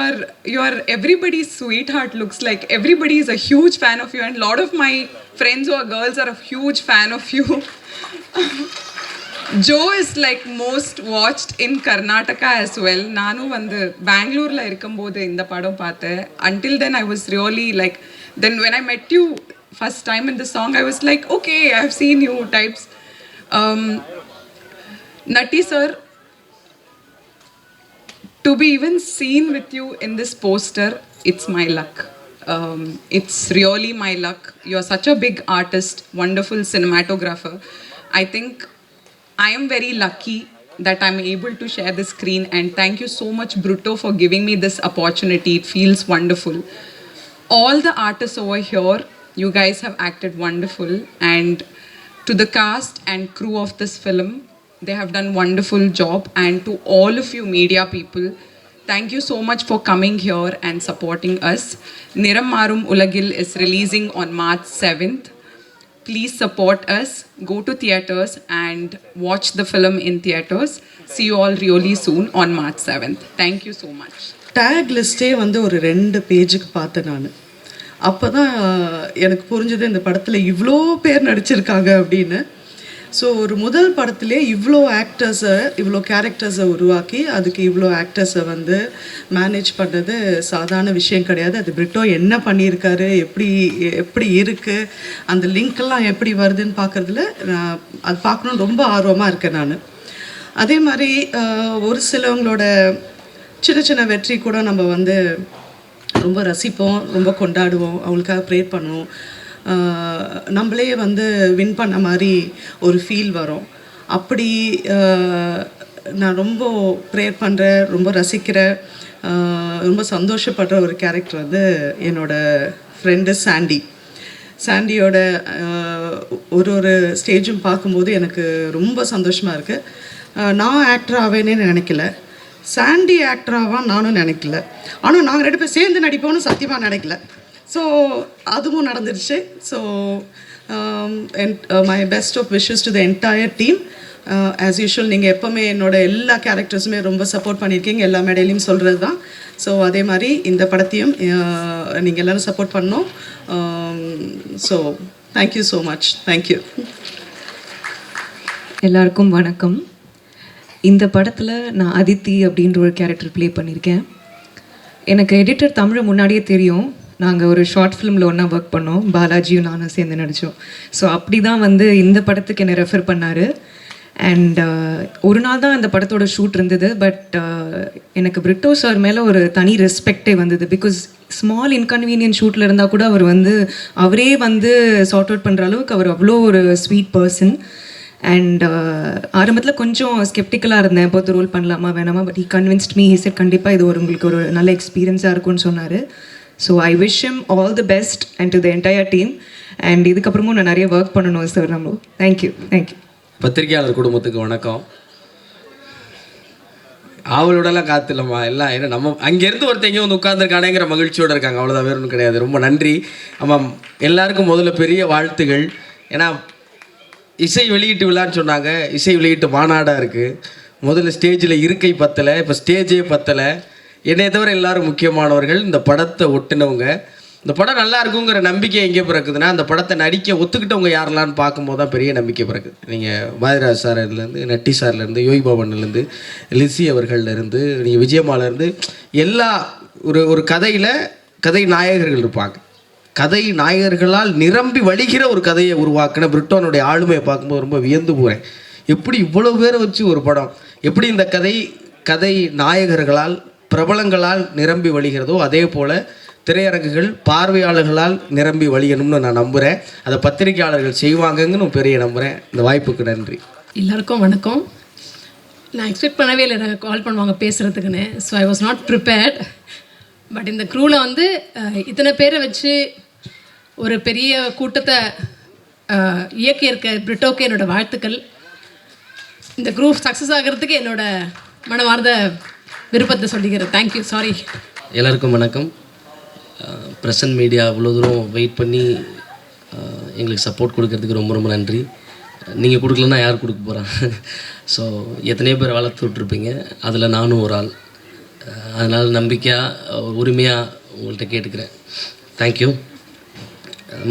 are everybody's sweetheart. Looks like everybody is a huge fan of you and a lot of my friends who are girls are a huge fan of you. Joe is like most watched in Karnataka as well. Nanu vandu Bangalore la irukumbodhu inda padam paathen. Until then I was really like, then when I met you first time in the song I was like, okay, I have seen you types. Natti sir, to be even seen with you in this poster, it's my luck. It's really my luck. You are such a big artist, wonderful cinematographer. I think I am very lucky that I'm able to share the screen and thank you so much Brutto for giving me this opportunity. It feels wonderful. All the artists over here, you guys have acted wonderful, and to the cast and crew of this film, they have done wonderful job, and to all of you media people, thank you so much for coming here and supporting us. Nirammarum Ulagil is releasing on March 7th. Please support us. Go to theaters and watch the film in theaters. See you all really soon on March 7th. Thank you so much. Take லிஸ்ட்டே வந்து ஒரு 2 பேஜுக்கு பார்த்தேன் நான். அப்போ தான் எனக்கு புரிஞ்சது இந்த படத்தில் இவ்வளோ பேர் நடிச்சிருக்காங்க அப்படின்னு. ஸோ ஒரு முதல் படத்திலே இவ்வளோ ஆக்டர்ஸை இவ்வளோ கேரக்டர்ஸை உருவாக்கி அதுக்கு இவ்வளோ ஆக்டர்ஸை வந்து மேனேஜ் பண்ணுறது சாதாரண விஷயம் கிடையாது. அது பிரிட்டோ என்ன பண்ணியிருக்காரு, எப்படி இருக்குது, அந்த லிங்க்கெல்லாம் எப்படி வருதுன்னு பார்க்குறதுல அது பார்க்கணுன்னு ரொம்ப ஆர்வமாக இருக்கேன் நான். அதே மாதிரி ஒரு சிலவங்களோட சின்ன சின்ன வெற்றி கூட நம்ம வந்து ரொம்ப ரசிப்போம், ரொம்ப கொண்டாடுவோம், அவங்களுக்காக ப்ரே பண்ணுவோம். நம்மளே வந்து வின் பண்ண மாதிரி ஒரு ஃபீல் வரும். அப்படி நான் ரொம்ப ப்ரேயர் பண்ணுறேன், ரொம்ப ரசிக்கிறேன், ரொம்ப சந்தோஷப்படுற ஒரு கேரக்டர் வந்து என்னோடய ஃப்ரெண்டு சாண்டியோட ஒரு ஸ்டேஜும் பார்க்கும்போது எனக்கு ரொம்ப சந்தோஷமாக இருக்குது. நான் ஆக்டர் ஆவேனே நினைக்கல, சாண்டி ஆக்டராவான் நானும் நினைக்கல, ஆனால் நாங்கள் 2 பேர் சேர்ந்து நடிப்போம்னு சத்தியமாக நினைக்கல. ஸோ அதுவும் நடந்துருச்சு. So my best of wishes to the entire team. As usual நீங்கள் எப்போவுமே என்னோட எல்லா கேரக்டர்ஸுமே ரொம்ப சப்போர்ட் பண்ணியிருக்கீங்க, எல்லா மேடையிலையும் சொல்கிறது தான். ஸோ அதே மாதிரி இந்த படத்தையும் நீங்கள் எல்லோரும் சப்போர்ட் பண்ணோம். So thank you so much. Thank you. எல்லாருக்கும் வணக்கம். இந்த படத்தில் நான் அதித்தி அப்படின்ற ஒரு கேரக்டர் ப்ளே பண்ணியிருக்கேன். எனக்கு எடிட்டர் தமிழை முன்னாடியே தெரியும். நாங்கள் ஒரு ஷார்ட் ஃபிலிமில் ஒன்றா ஒர்க் பண்ணோம், பாலாஜியும் நானும் சேர்ந்து நடித்தோம். ஸோ அப்படி தான் வந்து இந்த படத்துக்கு என்னை ரெஃபர் பண்ணார். அண்ட் ஒரு நாள் தான் அந்த படத்தோட ஷூட் இருந்தது. பட் எனக்கு பிரிட்டோ சார் மேலே ஒரு தனி ரெஸ்பெக்டே வந்தது. பிகாஸ் ஸ்மால் இன்கன்வீனியன்ட் ஷூட்டில் இருந்தால் கூட அவரே வந்து சார்ட் அவுட் பண்ணுற அளவுக்கு அவர் அவ்வளோ ஒரு ஸ்வீட் பர்சன். அண்ட் ஆரம்பத்தில் கொஞ்சம் ஸ்கெப்டிக்கலாக இருந்தேன், பொறுத்து ரோல் பண்ணலாமா வேணாமா. But he convinced me. He said கண்டிப்பாக இது உங்களுக்கு ஒரு நல்ல எக்ஸ்பீரியன்ஸாக இருக்கும்னு சொன்னார். So I wish him all the best and to the entire team. And இதுக்கப்புறமும் நான் நிறைய ஒர்க் பண்ணணும் சார். நம்ம தேங்க்யூ. பத்திரிகையாளர் குடும்பத்துக்கு வணக்கம். அவளோடலாம் காத்தில்லம்மா எல்லாம் ஏன்னா நம்ம அங்கேருந்து ஒருத்தங்க வந்து உட்காந்துருக்கானேங்கிற மகிழ்ச்சியோடு இருக்காங்க, அவ்வளோதான், வேறு ஒன்றும் கிடையாது. ரொம்ப நன்றி. ஆமாம், எல்லாருக்கும் முதல்ல பெரிய வாழ்த்துகள். ஏன்னா இசை வெளியீட்டு விழான்னு சொன்னாங்க, இசை வெளியீட்டு மாநாடாக இருக்குது. முதல்ல ஸ்டேஜில் இருக்கை பத்தலை, இப்போ ஸ்டேஜே பத்தலை. என்னை தவிர எல்லோரும் முக்கியமானவர்கள், இந்த படத்தை ஒட்டினவங்க. இந்த படம் நல்லா இருக்குங்கிற நம்பிக்கை எங்கே பிறக்குதுன்னா, அந்த படத்தை நடிக்க ஒத்துக்கிட்டவங்க யாரெல்லாம்னு பார்க்கும்போது தான் பெரிய நம்பிக்கை பிறக்குது. நீங்கள் பாரதிராஜ் சார்லேருந்து, நட்டி சார்லேருந்து, யோகி பாபன்லேருந்து, லிசி அவர்கள்லேருந்து, நீங்கள் விஜயமாலேருந்து எல்லா ஒரு கதையில் கதை நாயகர்கள் இருப்பாங்க. கதை நாயகர்களால் நிரம்பி வழிகிற ஒரு கதையை உருவாக்கின பிரிட்டோனுடைய ஆளுமையை பார்க்கும்போது ரொம்ப வியந்து போகிறேன். எப்படி இவ்வளோ பேரை வச்சு ஒரு படம், எப்படி இந்த கதை நாயகர்களால் பிரபலங்களால் நிரம்பி வழிகிறதோ அதே போல் திரையரங்குகள் பார்வையாளர்களால் நிரம்பி வழியணும்னு நான் நம்புகிறேன். அதை பத்திரிகையாளர்கள் செய்வாங்கன்னு பெரிய நம்புகிறேன். இந்த வாய்ப்புக்கு நன்றி. எல்லாருக்கும் வணக்கம். நான் எக்ஸ்பெக்ட் பண்ணவே இல்லை எனக்கு கால் பண்ணுவாங்க பேசுகிறதுக்குன்னு. So I was not prepared. But இந்த க்ரூவில் வந்து இத்தனை பேரை வச்சு ஒரு பெரிய கூட்டத்தை இயக்கியிருக்க பிரிட்டோக்கு என்னோடய வாழ்த்துக்கள். இந்த குரூப் சக்ஸஸ் ஆகிறதுக்கு என்னோடய மனமார்ந்த விருப்பத்தை சொல்லிக்கிறேன். தேங்க்யூ. சாரி. எல்லாருக்கும் வணக்கம். பிரசன்ட் மீடியா இவ்வளோ தூரம் வெயிட் பண்ணி எங்களுக்கு சப்போர்ட் கொடுக்கறதுக்கு ரொம்ப ரொம்ப நன்றி. நீங்கள் கொடுக்கலன்னா யார் கொடுக்க போகிறாங்க? ஸோ எத்தனையோ பேர் வளர்த்து விட்ருப்பீங்க, அதில் நானும் ஒரு ஆள். அதனால் நம்பிக்கையாக உரிமையாக உங்கள்கிட்ட கேட்டுக்கிறேன். தேங்க்யூ.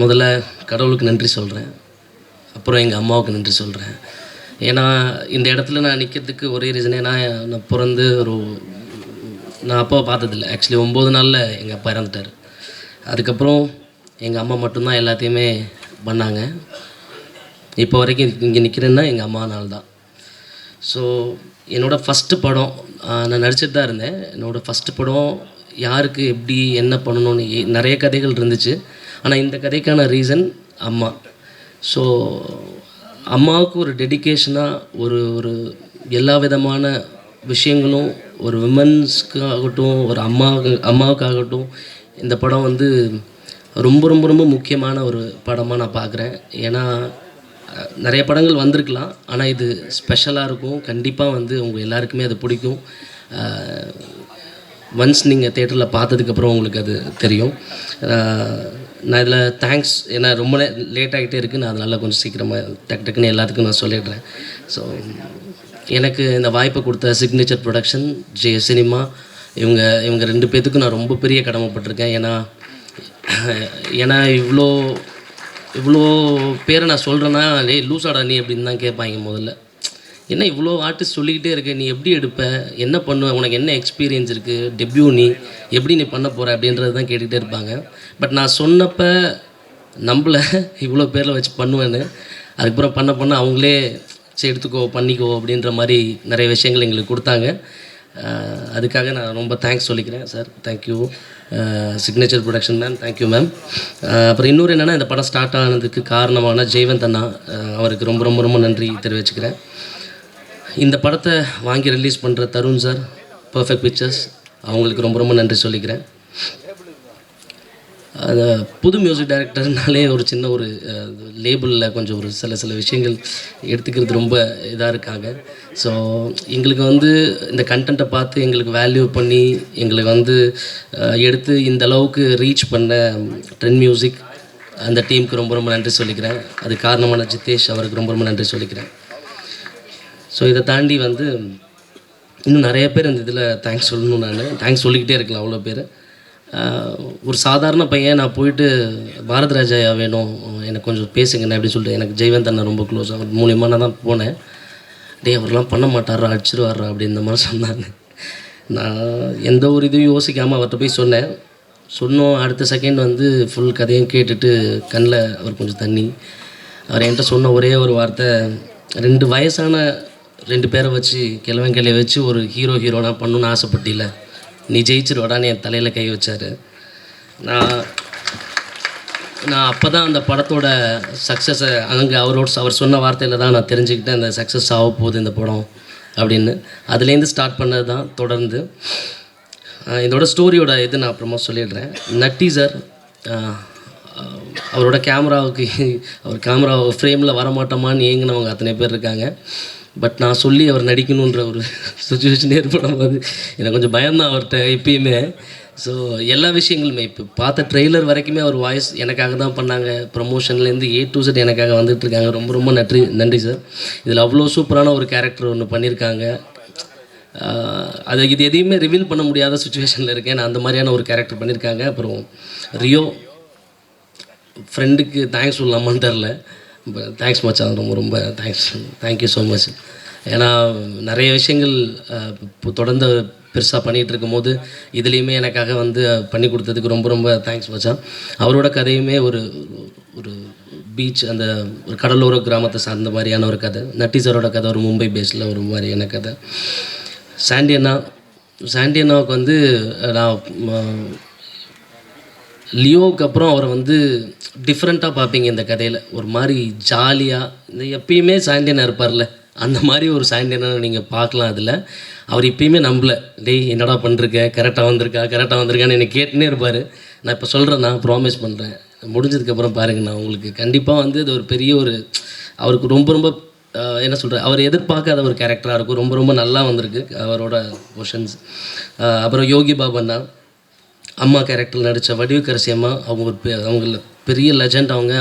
முதல்ல கடவுளுக்கு நன்றி சொல்கிறேன், அப்புறம் எங்கள் அம்மாவுக்கு நன்றி சொல்கிறேன். ஏன்னா இந்த இடத்துல நான் நிற்கிறதுக்கு ஒரே ரீசனே, நான் பிறந்து நான் அப்பாவை பார்த்ததில்லை. ஆக்சுவலி 9 நாளில் எங்கள் அப்பா இறந்துட்டார். அதுக்கப்புறம் எங்கள் அம்மா மட்டும்தான் எல்லாத்தையுமே பண்ணாங்க. இப்போ வரைக்கும் இங்கே நிற்கிறேன்னா எங்கள் அம்மானால தான். ஸோ என்னோடய ஃபஸ்ட்டு படம் நான் நடிச்சிட்டு தான் இருந்தேன். என்னோடய ஃபஸ்ட்டு படம் யாருக்கு எப்படி என்ன பண்ணணும்னு நிறைய கதைகள் இருந்துச்சு. ஆனால் இந்த கதைக்கான ரீசன் அம்மா. ஸோ அம்மாவுக்கு ஒரு டெடிக்கேஷனாக ஒரு எல்லா விதமான விஷயங்களும் ஒரு விமன்ஸ்க்காகட்டும் ஒரு அம்மாவுக்காகட்டும் இந்த படம் வந்து ரொம்ப ரொம்ப ரொம்ப முக்கியமான ஒரு படமாக நான் பார்க்குறேன். ஏன்னா நிறைய படங்கள் வந்திருக்கலாம், ஆனால் இது ஸ்பெஷலாக இருக்கும். கண்டிப்பாக வந்து உங்கள் எல்லாருக்குமே அது பிடிக்கும். ஒன்ஸ் நீங்கள் தேட்டரில் பார்த்ததுக்கப்புறம் உங்களுக்கு அது தெரியும். நான் இதில் தேங்க்ஸ், ஏன்னா ரொம்ப லேட் ஆகிட்டே இருக்குது. நான் அதனால் கொஞ்சம் சீக்கிரமாக டக்குன்னு எல்லாத்துக்கும் நான் சொல்லிடுறேன். ஸோ எனக்கு இந்த வாய்ப்பை கொடுத்த சிக்னேச்சர் ப்ரொடக்ஷன், ஜே சினிமா, இவங்க 2 பேர்த்துக்கும் நான் ரொம்ப பெரிய கடமைப்பட்டிருக்கேன். ஏன்னா இவ்வளோ இவ்வளோ பேரை நான் சொல்கிறேன்னா டேய் லூசாடா நீ அப்படின்னு தான் கேட்பாங்க முதல்ல. என்ன இவ்வளோ ஆர்டிஸ்ட் சொல்லிக்கிட்டே இருக்க, நீ எப்படி எடுப்ப, என்ன பண்ணுவ, உனக்கு என்ன எக்ஸ்பீரியன்ஸ் இருக்குது, டெபியூ நீ எப்படி நீ பண்ண போகிற அப்படின்றது தான் கேட்டுக்கிட்டே இருப்பாங்க. பட் நான் சொன்னப்போ நம்மள இவ்வளோ பேரில் வச்சு பண்ணுவேன்னு, அதுக்கப்புறம் பண்ண அவங்களே சரி எடுத்துக்கோ பண்ணிக்கோ அப்படின்ற மாதிரி நிறைய விஷயங்கள் எங்களுக்கு கொடுத்தாங்க. அதுக்காக நான் ரொம்ப தேங்க்ஸ் சொல்லிக்கிறேன் sir. Thank you signature production ma'am, thank you ma'am. அப்புறம் இன்னொரு என்னென்னா, இந்த படம் ஸ்டார்ட் ஆனதுக்கு காரணமான ஜெயவந்த் அண்ணா, அவருக்கு ரொம்ப ரொம்ப ரொம்ப நன்றி தெரிவிச்சுக்கிறேன். இந்த படத்தை வாங்கி ரிலீஸ் பண்ணுற தருண் சார், பர்ஃபெக்ட் பிக்சர்ஸ், அவங்களுக்கு ரொம்ப ரொம்ப நன்றி சொல்லிக்கிறேன். அது புது மியூசிக் டைரக்டர்னாலே ஒரு சின்ன ஒரு லேபிளில் கொஞ்சம் ஒரு சில விஷயங்கள் எடுத்துக்கிறது ரொம்ப இதாக இருக்காங்க. ஸோ எங்களுக்கு வந்து இந்த கண்டென்ட்டை பார்த்து எங்களுக்கு வேல்யூ பண்ணி எங்களுக்கு வந்து எடுத்து இந்த அளவுக்கு ரீச் பண்ண ட்ரெண்ட் மியூசிக் அந்த டீமுக்கு ரொம்ப ரொம்ப நன்றி சொல்லிக்கிறேன். அது காரணமான ஜித்தேஷ் அவருக்கு ரொம்ப ரொம்ப நன்றி சொல்லிக்கிறேன். ஸோ இதை தாண்டி வந்து இன்னும் நிறைய பேர் இந்த இதில் தேங்க்ஸ் சொல்லணும். நான் தேங்க்ஸ் சொல்லிக்கிட்டே இருக்கலாம் அவ்வளோ பேர். ஒரு சாதாரண பையன் நான் போயிட்டு பாரத் ராஜா வேணும் எனக்கு கொஞ்சம் பேசுங்கண்ணே அப்படின்னு சொல்லிட்டு, எனக்கு ஜெயவந்த் அண்ணா ரொம்ப க்ளோஸ், அவர் மூலியமாக நான் தான் போனேன். டே அவரெலாம் பண்ண மாட்டாரா, அடிச்சிருவாரா அப்படின்ற மாதிரி சொன்னாங்க. நான் எந்த ஒரு இதுவும் யோசிக்காமல் அவர்கிட்ட போய் சொன்னோம். அடுத்த செகண்ட் வந்து ஃபுல் கதையும் கேட்டுட்டு கண்ணில் அவர் கொஞ்சம் தண்ணி. அவர் என்கிட்ட சொன்ன ஒரே ஒரு வார்த்தை, 2 வயசான 2 பேரை வச்சு கிழவன் வச்சு ஒரு ஹீரோனா பண்ணணுன்னு ஆசைப்பட்டில்ல, நீ ஜெயிச்சிருவாடான்னு என் தலையில் கை வச்சார். நான் அப்போ தான் அந்த படத்தோட சக்ஸஸை அங்கே அவர் சொன்ன வார்த்தையில் தான் நான் தெரிஞ்சுக்கிட்டேன் அந்த சக்ஸஸ் ஆக போகுது இந்த படம் அப்படின்னு. அதுலேருந்து ஸ்டார்ட் பண்ணது தான் தொடர்ந்து. இதோட ஸ்டோரியோட இது நான் அப்புறமா சொல்லிடுறேன். நட்டி சார் அவரோட அவர் கேமரா ஃப்ரேமில் வரமாட்டோமான்னு ஏங்கினவங்க அத்தனை பேர் இருக்காங்க. பட் நான் சொல்லி அவர் நடிக்கணுன்ற ஒரு சுச்சுவேஷன் ஏற்படும் போது எனக்கு கொஞ்சம் பயம்தான் அவர்கிட்ட எப்பயுமே. ஸோ எல்லா விஷயங்களுமே இப்போ பார்த்த ட்ரெய்லர் வரைக்குமே அவர் வாய்ஸ் எனக்காக தான் பண்ணாங்க. ப்ரமோஷன்லேருந்து A to Z எனக்காக வந்துட்டுருக்காங்க. ரொம்ப ரொம்ப நன்றி சார். இதில் அவ்வளோ சூப்பரான ஒரு கேரக்டர் ஒன்று பண்ணியிருக்காங்க. இது எதையுமே ரிவீல் பண்ண முடியாத சுச்சுவேஷனில் இருக்கேன். நான் அந்த மாதிரியான ஒரு கேரக்டர் பண்ணியிருக்காங்க. அப்புறம் ரியோ ஃப்ரெண்டுக்கு தேங்க்ஸ் சொல்லலாமான்னு தெரில. தேங்க்ஸ் மச்சான், ரொம்ப ரொம்ப தேங்க்யூ ஸோ மச். ஏன்னா நிறைய விஷயங்கள் இப்போ தொடர்ந்து பெருசாக பண்ணிகிட்டு இருக்கும்போது இதுலேயுமே எனக்காக வந்து பண்ணி கொடுத்ததுக்கு ரொம்ப ரொம்ப தேங்க்ஸ் மச்சான். அவரோட கதையுமே ஒரு பீச், அந்த ஒரு கடலோர கிராமத்தை சார்ந்த மாதிரியான ஒரு கதை. நட்டி சாரோட கதை ஒரு மும்பை பேஸில் ஒரு மாதிரியான கதை. சாண்டி அண்ணாவுக்கு வந்து நான் லியோவுக்கு அப்புறம் அவரை வந்து டிஃப்ரெண்ட்டாக பார்ப்பீங்க இந்த கதையில். ஒரு மாதிரி ஜாலியாக இந்த எப்பயுமே சாண்டியனாக இருப்பார்ல, அந்த மாதிரி ஒரு சாண்டியனாக நீங்கள் பார்க்கலாம். அதில் அவர் எப்பயுமே நம்பலை, டேய் என்னடா பண்ணிருக்க, கரெக்டாக வந்திருக்கான்னு என்னை கேட்டுனே இருப்பார். நான் இப்போ சொல்கிறேன், நான் ப்ராமிஸ் பண்ணுறேன், முடிஞ்சதுக்கப்புறம் பாருங்கள், நான் உங்களுக்கு கண்டிப்பாக வந்து இது ஒரு பெரிய ஒரு அவருக்கு ரொம்ப ரொம்ப என்ன சொல்கிறேன், அவர் எதிர்பார்க்காத ஒரு கேரக்டராக இருக்கும். ரொம்ப ரொம்ப நல்லா வந்திருக்கு அவரோட போர்ஷன்ஸ். அப்புறம் யோகி பாபண்ணா அம்மா கேரக்டரில் நடித்த வடிவுக்கரசி அம்மா, அவங்க பெரிய லெஜண்ட். அவங்க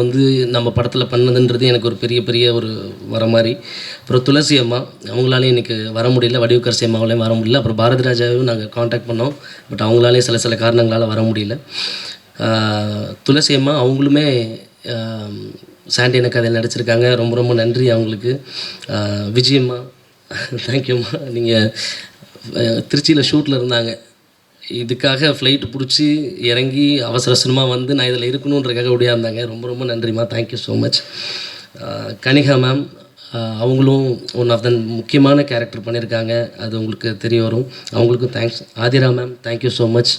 வந்து நம்ம படத்தில் பண்ணதுன்றது எனக்கு ஒரு பெரிய ஒரு வர மாதிரி. அப்புறம் துளசி அம்மா, அவங்களாலேயும் எனக்கு வர முடியல, வடிவுக்கரசி அம்மாவாலேயும் வர முடியல. அப்புறம் பாரதி ராஜாவையும் நாங்கள் காண்டாக்ட் பண்ணோம், பட் அவங்களாலேயும் சில காரணங்களால் வர முடியல. துளசி அம்மா அவங்களுமே சாண்டியன கதையில் நடிச்சிருக்காங்க. ரொம்ப ரொம்ப நன்றி அவங்களுக்கு. விஜயம்மா, தேங்க்யூம்மா. நீங்கள் திருச்சியில் ஷூட்டில் இருந்தாங்க, இதுக்காக ஃப்ளைட்டு பிடிச்சி இறங்கி அவசரமாக வந்து நான் இதில் இருக்கணுன்றக்காக ஓடியா இருந்தாங்க. ரொம்ப ரொம்ப நன்றிம்மா, thank you so much. Kanika ma'am, அவங்களும் ஒன் ஆஃப் த முக்கியமான கேரக்டர் பண்ணியிருக்காங்க, அது உங்களுக்கு தெரிய வரும். அவங்களுக்கும் thanks. Aadhira ma'am, thank you so much.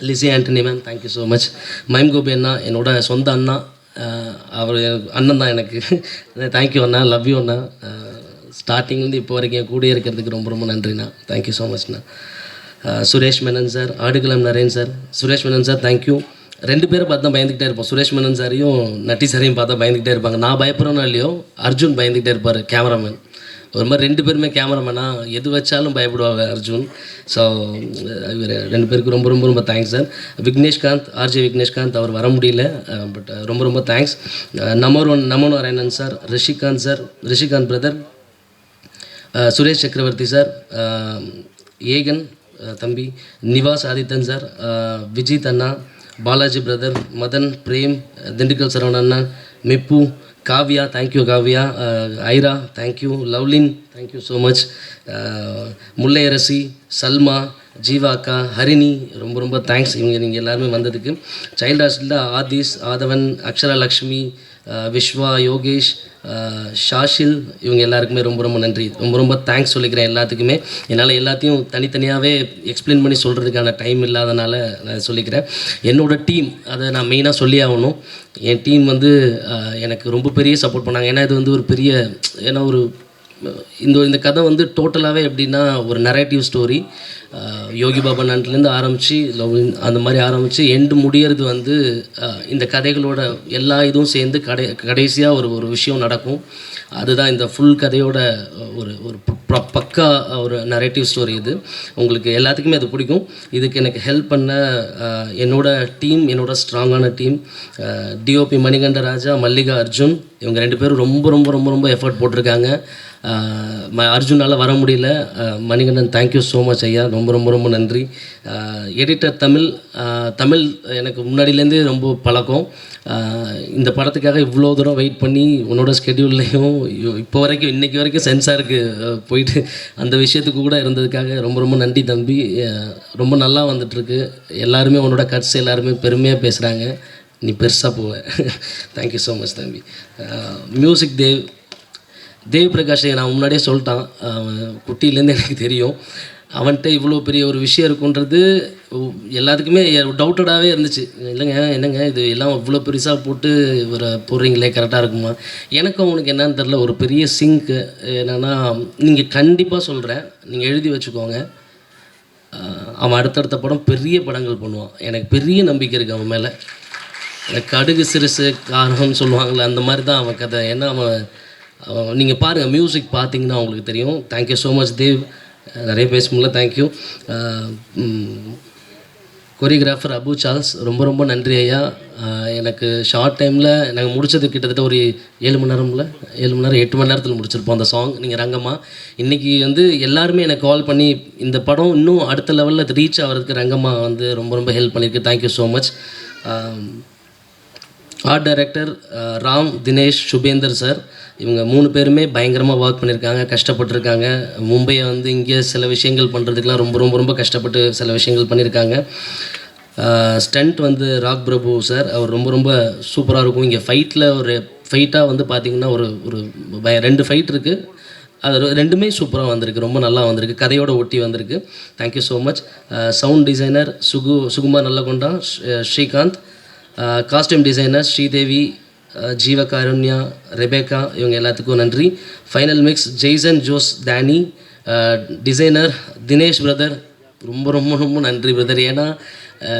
Lizzie Antony ma'am, thank you so much. Mime Gopi அண்ணா, என்னோட சொந்த அண்ணா, அவர் அண்ணன் தான் எனக்கு. தேங்க்யூ அண்ணா, லவ் யூ அண்ணா. ஸ்டார்டிங்லேருந்து இப்போ வரைக்கும் என் கூட இருக்கிறதுக்கு ரொம்ப ரொம்ப நன்றிண்ணா, தேங்க்யூ ஸோ மச்ண்ணா. Suresh Menon sir, Aadukalam Naren sir. Suresh Menon sir, thank you. 2 பேரை பார்த்து தான் பயந்துக்கிட்டே இருப்போம். சுரேஷ் மேனன் சாரையும் நட்டி சாரையும் பார்த்தா பயந்துக்கிட்டே இருப்பாங்க. நான் பயப்படுறேனோ இல்லையோ, அர்ஜுன் பயந்துக்கிட்டே இருப்பார், கேமராமேன். ஒரு மாதிரி 2 பேருமே கேமராமேனாக எது வச்சாலும் பயப்படுவாங்க அர்ஜுன். ஸோ இவர் 2 பேருக்கு ரொம்ப ரொம்ப ரொம்ப thanks sir. Vigneshkanth, RJ Vigneshkanth, அவர் வர முடியல, பட் ரொம்ப ரொம்ப thanks. Namo Narayanan sir, Rishikanth brother, Suresh Chakravarthy sir, Egan தம்பி, நிவாஸ் ஆதித்தன் சார், விஜித் அண்ணா, பாலாஜி பிரதர், மதன், பிரேம், திண்டுக்கல் சரவணண்ணா, Mippu, Kavya, thank you Kavya, Aira, thank you, Lovelyn, thank you so much, Mullaiyarasi, Salma, ஜீவாக்கா, ஹரிணி, ரொம்ப ரொம்ப தேங்க்ஸ் நீங்கள் எல்லாருமே வந்ததுக்கு. சைல்ட் ஹாஸ்டலில் ஆதிஷ், ஆதவன், அக்ஷரா லக்ஷ்மி, விஸ்வா, யோகேஷ், ஷாஷில், இவங்க எல்லாருக்குமே ரொம்ப ரொம்ப நன்றி. ரொம்ப ரொம்ப தேங்க்ஸ் சொல்லிக்கிறேன் எல்லாத்துக்குமே. என்னால் எல்லாத்தையும் தனித்தனியாகவே எக்ஸ்பிளைன் பண்ணி சொல்கிறதுக்கான டைம் இல்லாதனால நான் சொல்லிக்கிறேன். என்னோடய டீம், அதை நான் மெயினாக சொல்லி ஆகணும். என் டீம் வந்து எனக்கு ரொம்ப பெரிய சப்போர்ட் பண்ணாங்க. ஏன்னா இது வந்து ஒரு பெரிய, ஏன்னா ஒரு இந்த கதை வந்து டோட்டலாகவே எப்படின்னா ஒரு நரேட்டிவ் ஸ்டோரி. யோகி பாபா நாட்டிலேருந்து ஆரம்பித்து அந்த மாதிரி ஆரம்பித்து எண்டு முடியறது வந்து இந்த கதைகளோட எல்லா இதுவும் சேர்ந்து கடைசியாக ஒரு விஷயம் நடக்கும். அதுதான் இந்த ஃபுல் கதையோட ஒரு பக்கா ஒரு நரேட்டிவ் ஸ்டோரி. இது உங்களுக்கு எல்லாத்துக்குமே அது பிடிக்கும். இதுக்கு எனக்கு ஹெல்ப் பண்ண என்னோடய டீம், என்னோடய ஸ்ட்ராங்கான டீம், டிஓபி மணிகண்ட ராஜா, மல்லிகா அர்ஜுன், இவங்க 2 பேரும் ரொம்ப ரொம்ப ரொம்ப ரொம்ப எஃபர்ட் போட்டிருக்காங்க. அர்ஜுனால் வர முடியல. மணிகண்டன், தேங்க்யூ ஸோ மச் ஐயா, ரொம்ப ரொம்ப ரொம்ப நன்றி. எடிட்டர் தமிழ் எனக்கு முன்னாடியிலேருந்தே ரொம்ப பழக்கம். இந்த படத்துக்காக இவ்வளோ தூரம் வெயிட் பண்ணி உன்னோட ஸ்கெடியூல்லையும் இப்போ வரைக்கும் இன்றைக்கி வரைக்கும் சென்சாருக்கு போயிட்டு அந்த விஷயத்துக்கு கூட இருந்ததுக்காக ரொம்ப ரொம்ப நன்றி தம்பி. ரொம்ப நல்லா வந்துட்டுருக்கு. எல்லாருமே உன்னோட கட்ஸ் எல்லாருமே பெருமையாக பேசுகிறாங்க. நீ பெருசாக போவ. தேங்க்யூ ஸோ மச் தம்பி. மியூசிக் தேவ் பிரகாஷை நான் முன்னாடியே சொல்லிட்டான். குட்டியிலேருந்து எனக்கு தெரியும். அவன்கிட்ட இவ்வளோ பெரிய ஒரு விஷயம் இருக்குன்றது எல்லாத்துக்குமே டவுட்டடாகவே இருந்துச்சு. என்னங்க இது எல்லாம் இவ்வளோ பெருசாக போட்டு போடுறீங்களே, கரெக்டாக இருக்குமா? எனக்கும் அவனுக்கு என்னன்னு தெரில. ஒரு பெரிய சிங்க்கு என்னென்னா, நீங்கள் கண்டிப்பாக சொல்கிறேன், நீங்கள் எழுதி வச்சுக்கோங்க, அவன் அடுத்தடுத்த படம் பெரிய படங்கள் பண்ணுவான். எனக்கு பெரிய நம்பிக்கை இருக்குது அவன் மேலே. கடுகு சிறுசு காரம்னு சொல்லுவாங்களே, அந்த மாதிரி தான் அவன் கதை. ஏன்னா அவன் நீங்கள் பாருங்கள், மியூசிக் பார்த்தீங்கன்னா உங்களுக்கு தெரியும். Thank you so much Dev. நிறைய பேச முடியல, தேங்க்யூ. கொரியோகிராஃபர் அபு சார்ல்ஸ், ரொம்ப ரொம்ப நன்றி ஐயா. எனக்கு ஷார்ட் டைமில் நாங்கள் முடித்தது கிட்டத்தட்ட ஒரு 7 மணி நேரம், 8 மணி நேரத்தில் முடிச்சிருப்போம் அந்த சாங். நீங்கள் ரங்கம்மா இன்றைக்கி வந்து எல்லாருமே எனக்கு கால் பண்ணி இந்த படம் இன்னும் அடுத்த லெவலில் ரீச் ஆகிறதுக்கு ரங்கம்மா வந்து ரொம்ப ரொம்ப ஹெல்ப் பண்ணியிருக்கு. Thank you so much. Art director Ram, Dinesh, Subender sir, இவங்க 3 பேருமே பயங்கரமாக ஒர்க் பண்ணியிருக்காங்க, கஷ்டப்பட்டுருக்காங்க. மும்பையை வந்து இங்கே சில விஷயங்கள் பண்ணுறதுக்கெலாம் ரொம்ப ரொம்ப ரொம்ப கஷ்டப்பட்டு சில விஷயங்கள் பண்ணியிருக்காங்க. ஸ்டண்ட் வந்து ராக் பிரபு சார், அவர் ரொம்ப ரொம்ப சூப்பராக இருக்கும். இங்கே ஃபைட்டில் ஒரு ஃபைட்டாக வந்து பார்த்திங்கன்னா ஒரு 2 ஃபைட் இருக்குது. அது 2மே சூப்பராக வந்திருக்கு, ரொம்ப நல்லா வந்திருக்கு, கதையோடு ஒட்டி வந்திருக்கு. Thank you so much. Sound designer Sukumar Nallakonda, Srikanth. Costume designer Sridevi, Jeevakarunya, Rebecca, இவங்க எல்லாத்துக்கும் நன்றி. Final mix Jaison Jose Danny. Designer Dinesh brother, ரொம்ப ரொம்ப ரொம்ப நன்றி பிரதர். ஏன்னா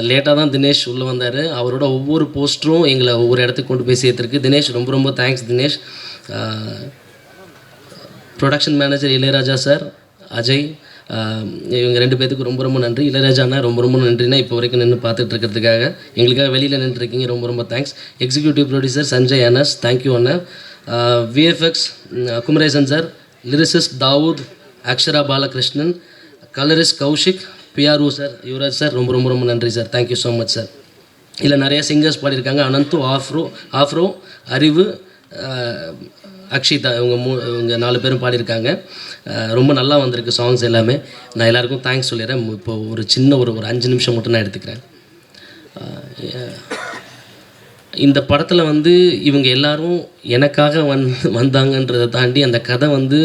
லேட்டாக தான் தினேஷ் உள்ளே வந்தார். அவரோட ஒவ்வொரு போஸ்டரும் எங்களை ஒவ்வொரு இடத்துக்கு கொண்டு போய் சேர்த்துருக்கு. தினேஷ் ரொம்ப ரொம்ப thanks Dinesh. Production manager Ilaiyaraaja sir, Ajay, இவங்க 2 பேத்துக்கு ரொம்ப ரொம்ப நன்றி. இளையராஜாண்ணா ரொம்ப ரொம்ப நன்றினா இப்போ வரைக்கும் நின்று பார்த்துட்டு இருக்கிறதுக்காக, எங்களுக்காக வெளியில் நின்றுருக்கீங்க, ரொம்ப ரொம்ப thanks. Executive producer Sanjay Anas, thank you அண்ணா. VFX Kumaresan sir, lyricist Dawood, Akshara Balakrishnan, colourist Koushik, PRO sir, Yuvaraj sir, ரொம்ப ரொம்ப ரொம்ப நன்றி sir. Thank you so much sir. இதில் நிறைய சிங்கர்ஸ் பாடியிருக்காங்க. அனந்து, ஆஃப்ரோ, அறிவு, அக்ஷிதா, இவங்க 4 பேரும் பாடியிருக்காங்க. ரொம்ப நல்லா வந்திருக்கு சாங்ஸ் எல்லாமே. நான் எல்லாேருக்கும் தேங்க்ஸ் சொல்லிடுறேன். இப்போ ஒரு சின்ன ஒரு 5 நிமிஷம் மட்டும் நான் எடுத்துக்கிறேன். இந்த படத்தில் வந்து இவங்க எல்லாரும் எனக்காக வந்தாங்கன்றதை தாண்டி அந்த கதை வந்து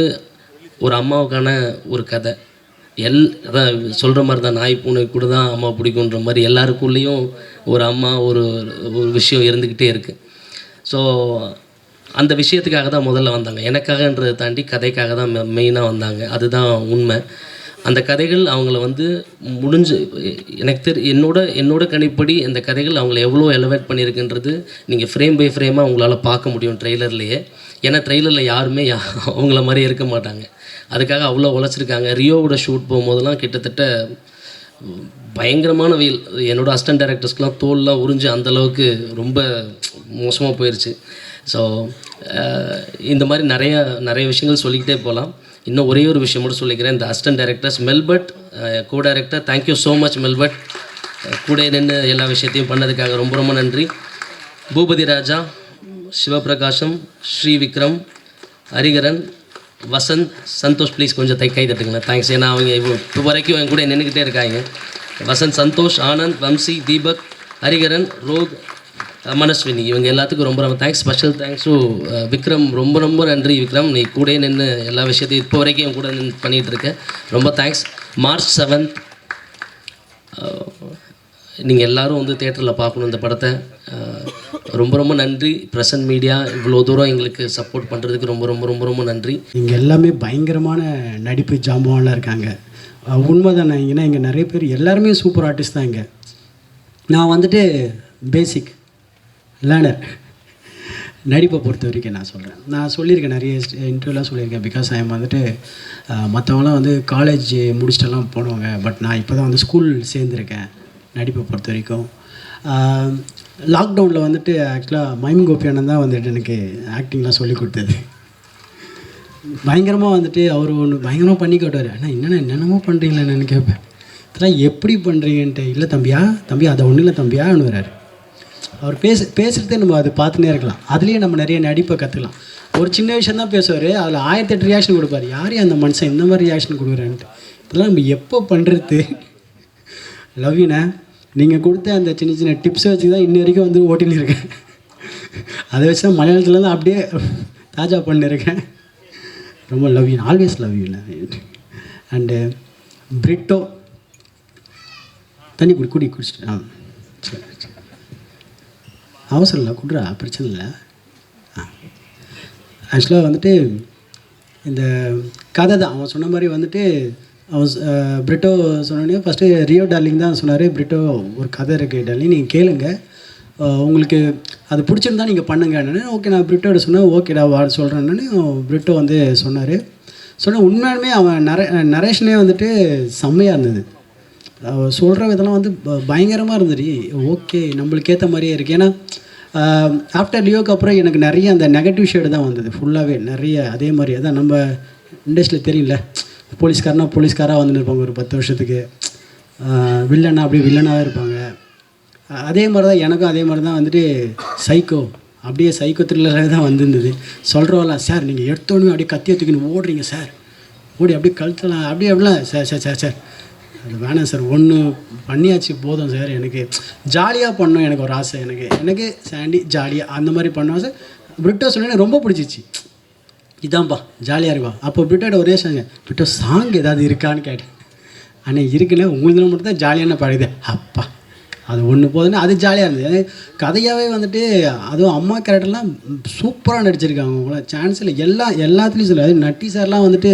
ஒரு அம்மாவுக்கான ஒரு கதை. அதான் சொல்கிற மாதிரி தான், நாய் பூனை கூட தான் அம்மா பிடிக்குன்ற மாதிரி எல்லாருக்குள்ளேயும் ஒரு அம்மா ஒரு விஷயம் இருந்துக்கிட்டே இருக்குது. ஸோ அந்த விஷயத்துக்காக தான் முதல்ல வந்தாங்க. எனக்காகன்றதை தாண்டி கதைக்காக தான் மெயினாக வந்தாங்க. அதுதான் உண்மை. அந்த கதைகள் அவங்கள வந்து எனக்கு என்னோட கணிப்படி இந்த கதைகள் அவங்கள எவ்வளோ எலவேட் பண்ணியிருக்குன்றது நீங்கள் ஃப்ரேம் பை ஃப்ரேமாக உங்களால் பார்க்க முடியும் ட்ரெய்லர்லேயே. ஏன்னா ட்ரெய்லரில் யாருமே அவங்கள மாதிரி இருக்க மாட்டாங்க. அதுக்காக அவ்வளோ உழைச்சிருக்காங்க. ரியோவோட ஷூட் போகும்போதெல்லாம் கிட்டத்தட்ட பயங்கரமான வெயில். என்னோடய அசிஸ்டன்ட் டைரக்டர்ஸ்க்கெலாம் தோல்லாம் உறிஞ்சு அந்தளவுக்கு ரொம்ப மோசமாக போயிடுச்சு. ஸோ இந்த மாதிரி நிறைய விஷயங்கள் சொல்லிக்கிட்டே போகலாம். இன்னும் ஒரே ஒரு விஷயம் மட்டும் சொல்லிக்கிறேன். இந்த assistant directors Melbert, co director, thank you so much Melbert. கூட நின்று எல்லா விஷயத்தையும் பண்ணதுக்காக ரொம்ப ரொம்ப நன்றி. பூபதி ராஜா, சிவபிரகாசம், ஸ்ரீ விக்ரம், ஹரிகரன், வசந்த், சந்தோஷ், ப்ளீஸ் கொஞ்சம் கை தட்டுங்களேன். தேங்க்ஸ். ஏன்னா அவங்க இப்போ வரைக்கும் என் கூட நின்றுக்கிட்டே இருக்காங்க. வசந்த், சந்தோஷ், ஆனந்த், வம்சி, தீபக், ஹரிகரன், ரோக், மனஸ்வினி, இவங்க எல்லாத்துக்கும் ரொம்ப ரொம்ப thanks. Special thanks to Vikram. ரொம்ப ரொம்ப நன்றி விக்ரம், நீ கூட நின்று எல்லா விஷயத்தையும் இப்போ வரைக்கும் என் கூட நின்று பண்ணிகிட்டு இருக்கேன். ரொம்ப தேங்க்ஸ். மார்ச் 7th நீங்கள் எல்லோரும் வந்து தேட்டரில் பார்க்கணும் இந்த படத்தை. ரொம்ப ரொம்ப நன்றி பிரசன்ட் மீடியா, இவ்வளோ தூரம் எங்களுக்கு சப்போர்ட் பண்ணுறதுக்கு ரொம்ப ரொம்ப ரொம்ப ரொம்ப நன்றி. இங்கே எல்லாமே பயங்கரமான நடிப்பு ஜாம்பவான்லாம் இருக்காங்க. உண்மை தானே. ஏன்னா இங்கே நிறைய பேர் எல்லாருமே சூப்பர் ஆர்டிஸ்ட் தான். இங்கே நான் வந்துட்டு பேசிக் லேர்னர். நடிப்பை பொறுத்த வரைக்கும் நான் சொல்கிறேன், நான் சொல்லியிருக்கேன் நிறைய இன்டர்வியூலாம் சொல்லியிருக்கேன். பிகாஸ் ஐ வந்துட்டு மற்றவங்களாம் வந்து காலேஜ் முடிச்சிட்டெல்லாம் போடுவாங்க. பட் நான் இப்போ தான் வந்து ஸ்கூல் சேர்ந்துருக்கேன். நடிப்பை பொறுத்த வரைக்கும் லாக்டவுனில் வந்துட்டு ஆக்சுவலாக மைம் கோபியானந்த் தான் வந்துட்டு எனக்கு ஆக்டிங்லாம் சொல்லி கொடுத்தது. பயங்கரமாக வந்துட்டு அவர் ஒன்று பயங்கரமாக பண்ணி காட்டுவார். ஆனால் என்னென்னமோ பண்ணுறீங்களா நான் கேட்பேன். இதெல்லாம் எப்படி பண்ணுறீங்கன்ட்டு. இல்லை தம்பி அதை ஒன்றும் இல்லை தம்பியான்னு வர்றாரு. அவர் பேசுகிறதே நம்ம அது பார்த்துனே இருக்கலாம். அதுலேயே நம்ம நிறைய நடிப்பை கற்றுக்கலாம். ஒரு சின்ன விஷயம் தான் பேசுவார், அதில் 1008 ரியாக்ஷன் கொடுப்பார். யாரையும் அந்த மனுஷன் இந்த மாதிரி ரியாக்ஷன் கொடுக்குறான்ட்டு. இதெல்லாம் நம்ம எப்போ பண்ணுறது? லவ் யூண்ணே. நீங்கள் கொடுத்த அந்த சின்ன சின்ன டிப்ஸை வச்சு தான் இன்ன வரைக்கும் வந்து ஓட்டின்னு இருக்கேன். அதை வச்சு தான் மலையாளத்துலேருந்து அப்படியே தாஜா பண்ணியிருக்கேன். ரொம்ப லவ் யூ, ஆல்வேஸ் லவ் யூண்ணே. அண்டு பிரிட்டோ தண்ணி குடிச்சிட்டு சரி அவசரம் இல்லை, குடுறா, பிரச்சனை இல்லை. ஆக்சுவலாக வந்துட்டு இந்த கதை தான் அவன் சொன்ன மாதிரி வந்துட்டு அவன் பிரிட்டோ சொன்னோடனே ஃபஸ்ட்டு ரியோ டார்லிங் தான் சொன்னார். பிரிட்டோ ஒரு கதை இருக்குது டார்லிங், நீங்கள் கேளுங்க, உங்களுக்கு அது பிடிச்சிருந்தா நீங்கள் பண்ணுங்கன்னு. ஓகே, நான் பிரிட்டோட சொன்னேன். ஓகேடா சொல்கிறேன்னு பிரிட்டோ வந்து சொன்னார். சொன்னால் உண்மையாலுமே அவன் நரேஷனே வந்துட்டு செம்மையாக இருந்தது. சொல்கிற விதெல்லாம் வந்து பயங்கரமாக இருந்தது. ஓகே, நம்மளுக்கு ஏற்ற மாதிரியே இருக்குது. ஏன்னா ஆஃப்டர் லியோக்கு அப்புறம் எனக்கு நிறைய அந்த நெகட்டிவ் ஷேடு தான் வந்தது ஃபுல்லாகவே நிறைய. அதே மாதிரி அதான் நம்ம இண்டஸ்ட்ரியில் தெரியல, போலீஸ்காராக வந்துன்னு இருப்பாங்க ஒரு 10 வருஷத்துக்கு, வில்லனா அப்படியே வில்லனாக இருப்பாங்க. அதே மாதிரி தான் எனக்கும் அதே மாதிரி தான் வந்துட்டு சைக்கோ, அப்படியே சைக்கோ த்ரில்லராக தான் வந்துருந்தது. சொல்கிறவெல்லாம் சார் நீங்கள் எடுத்தோடனே அப்படியே கத்தியை தூக்கின்னு ஓடுறீங்க சார், ஓடி அப்படியே கழுத்தலாம் அப்படிலாம் சார் அது வேணாம் சார், ஒன்று பண்ணியாச்சு போதும் சார். எனக்கு ஜாலியாக பண்ணணும், எனக்கு ஒரு ஆசை. எனக்கு சாண்டி ஜாலியாக அந்த மாதிரி பண்ணுவோம் சார். பிரிட்டோ சொன்னேன் ரொம்ப பிடிச்சிச்சு. இதான்ப்பா ஜாலியாக இருப்பா. அப்போ பிரிட்டோட ஒரே சாங்க, பிரிட்டோ சாங் ஏதாவது இருக்கான்னு கேட்டேன். ஆனால் இருக்குன்னு உங்களுக்கு மட்டும் தான் ஜாலியான பாடுது. அப்பா அது ஒன்று போதுன்னா அது ஜாலியாக இருந்தது. கதையாகவே வந்துட்டு அதுவும் அம்மா கேரக்டர்லாம் சூப்பராக நடிச்சிருக்காங்க. அவங்கள சான்ஸ் இல்லை. எல்லாத்துலேயும் சொல்ல. அது நட்டி சார்லாம் வந்துட்டு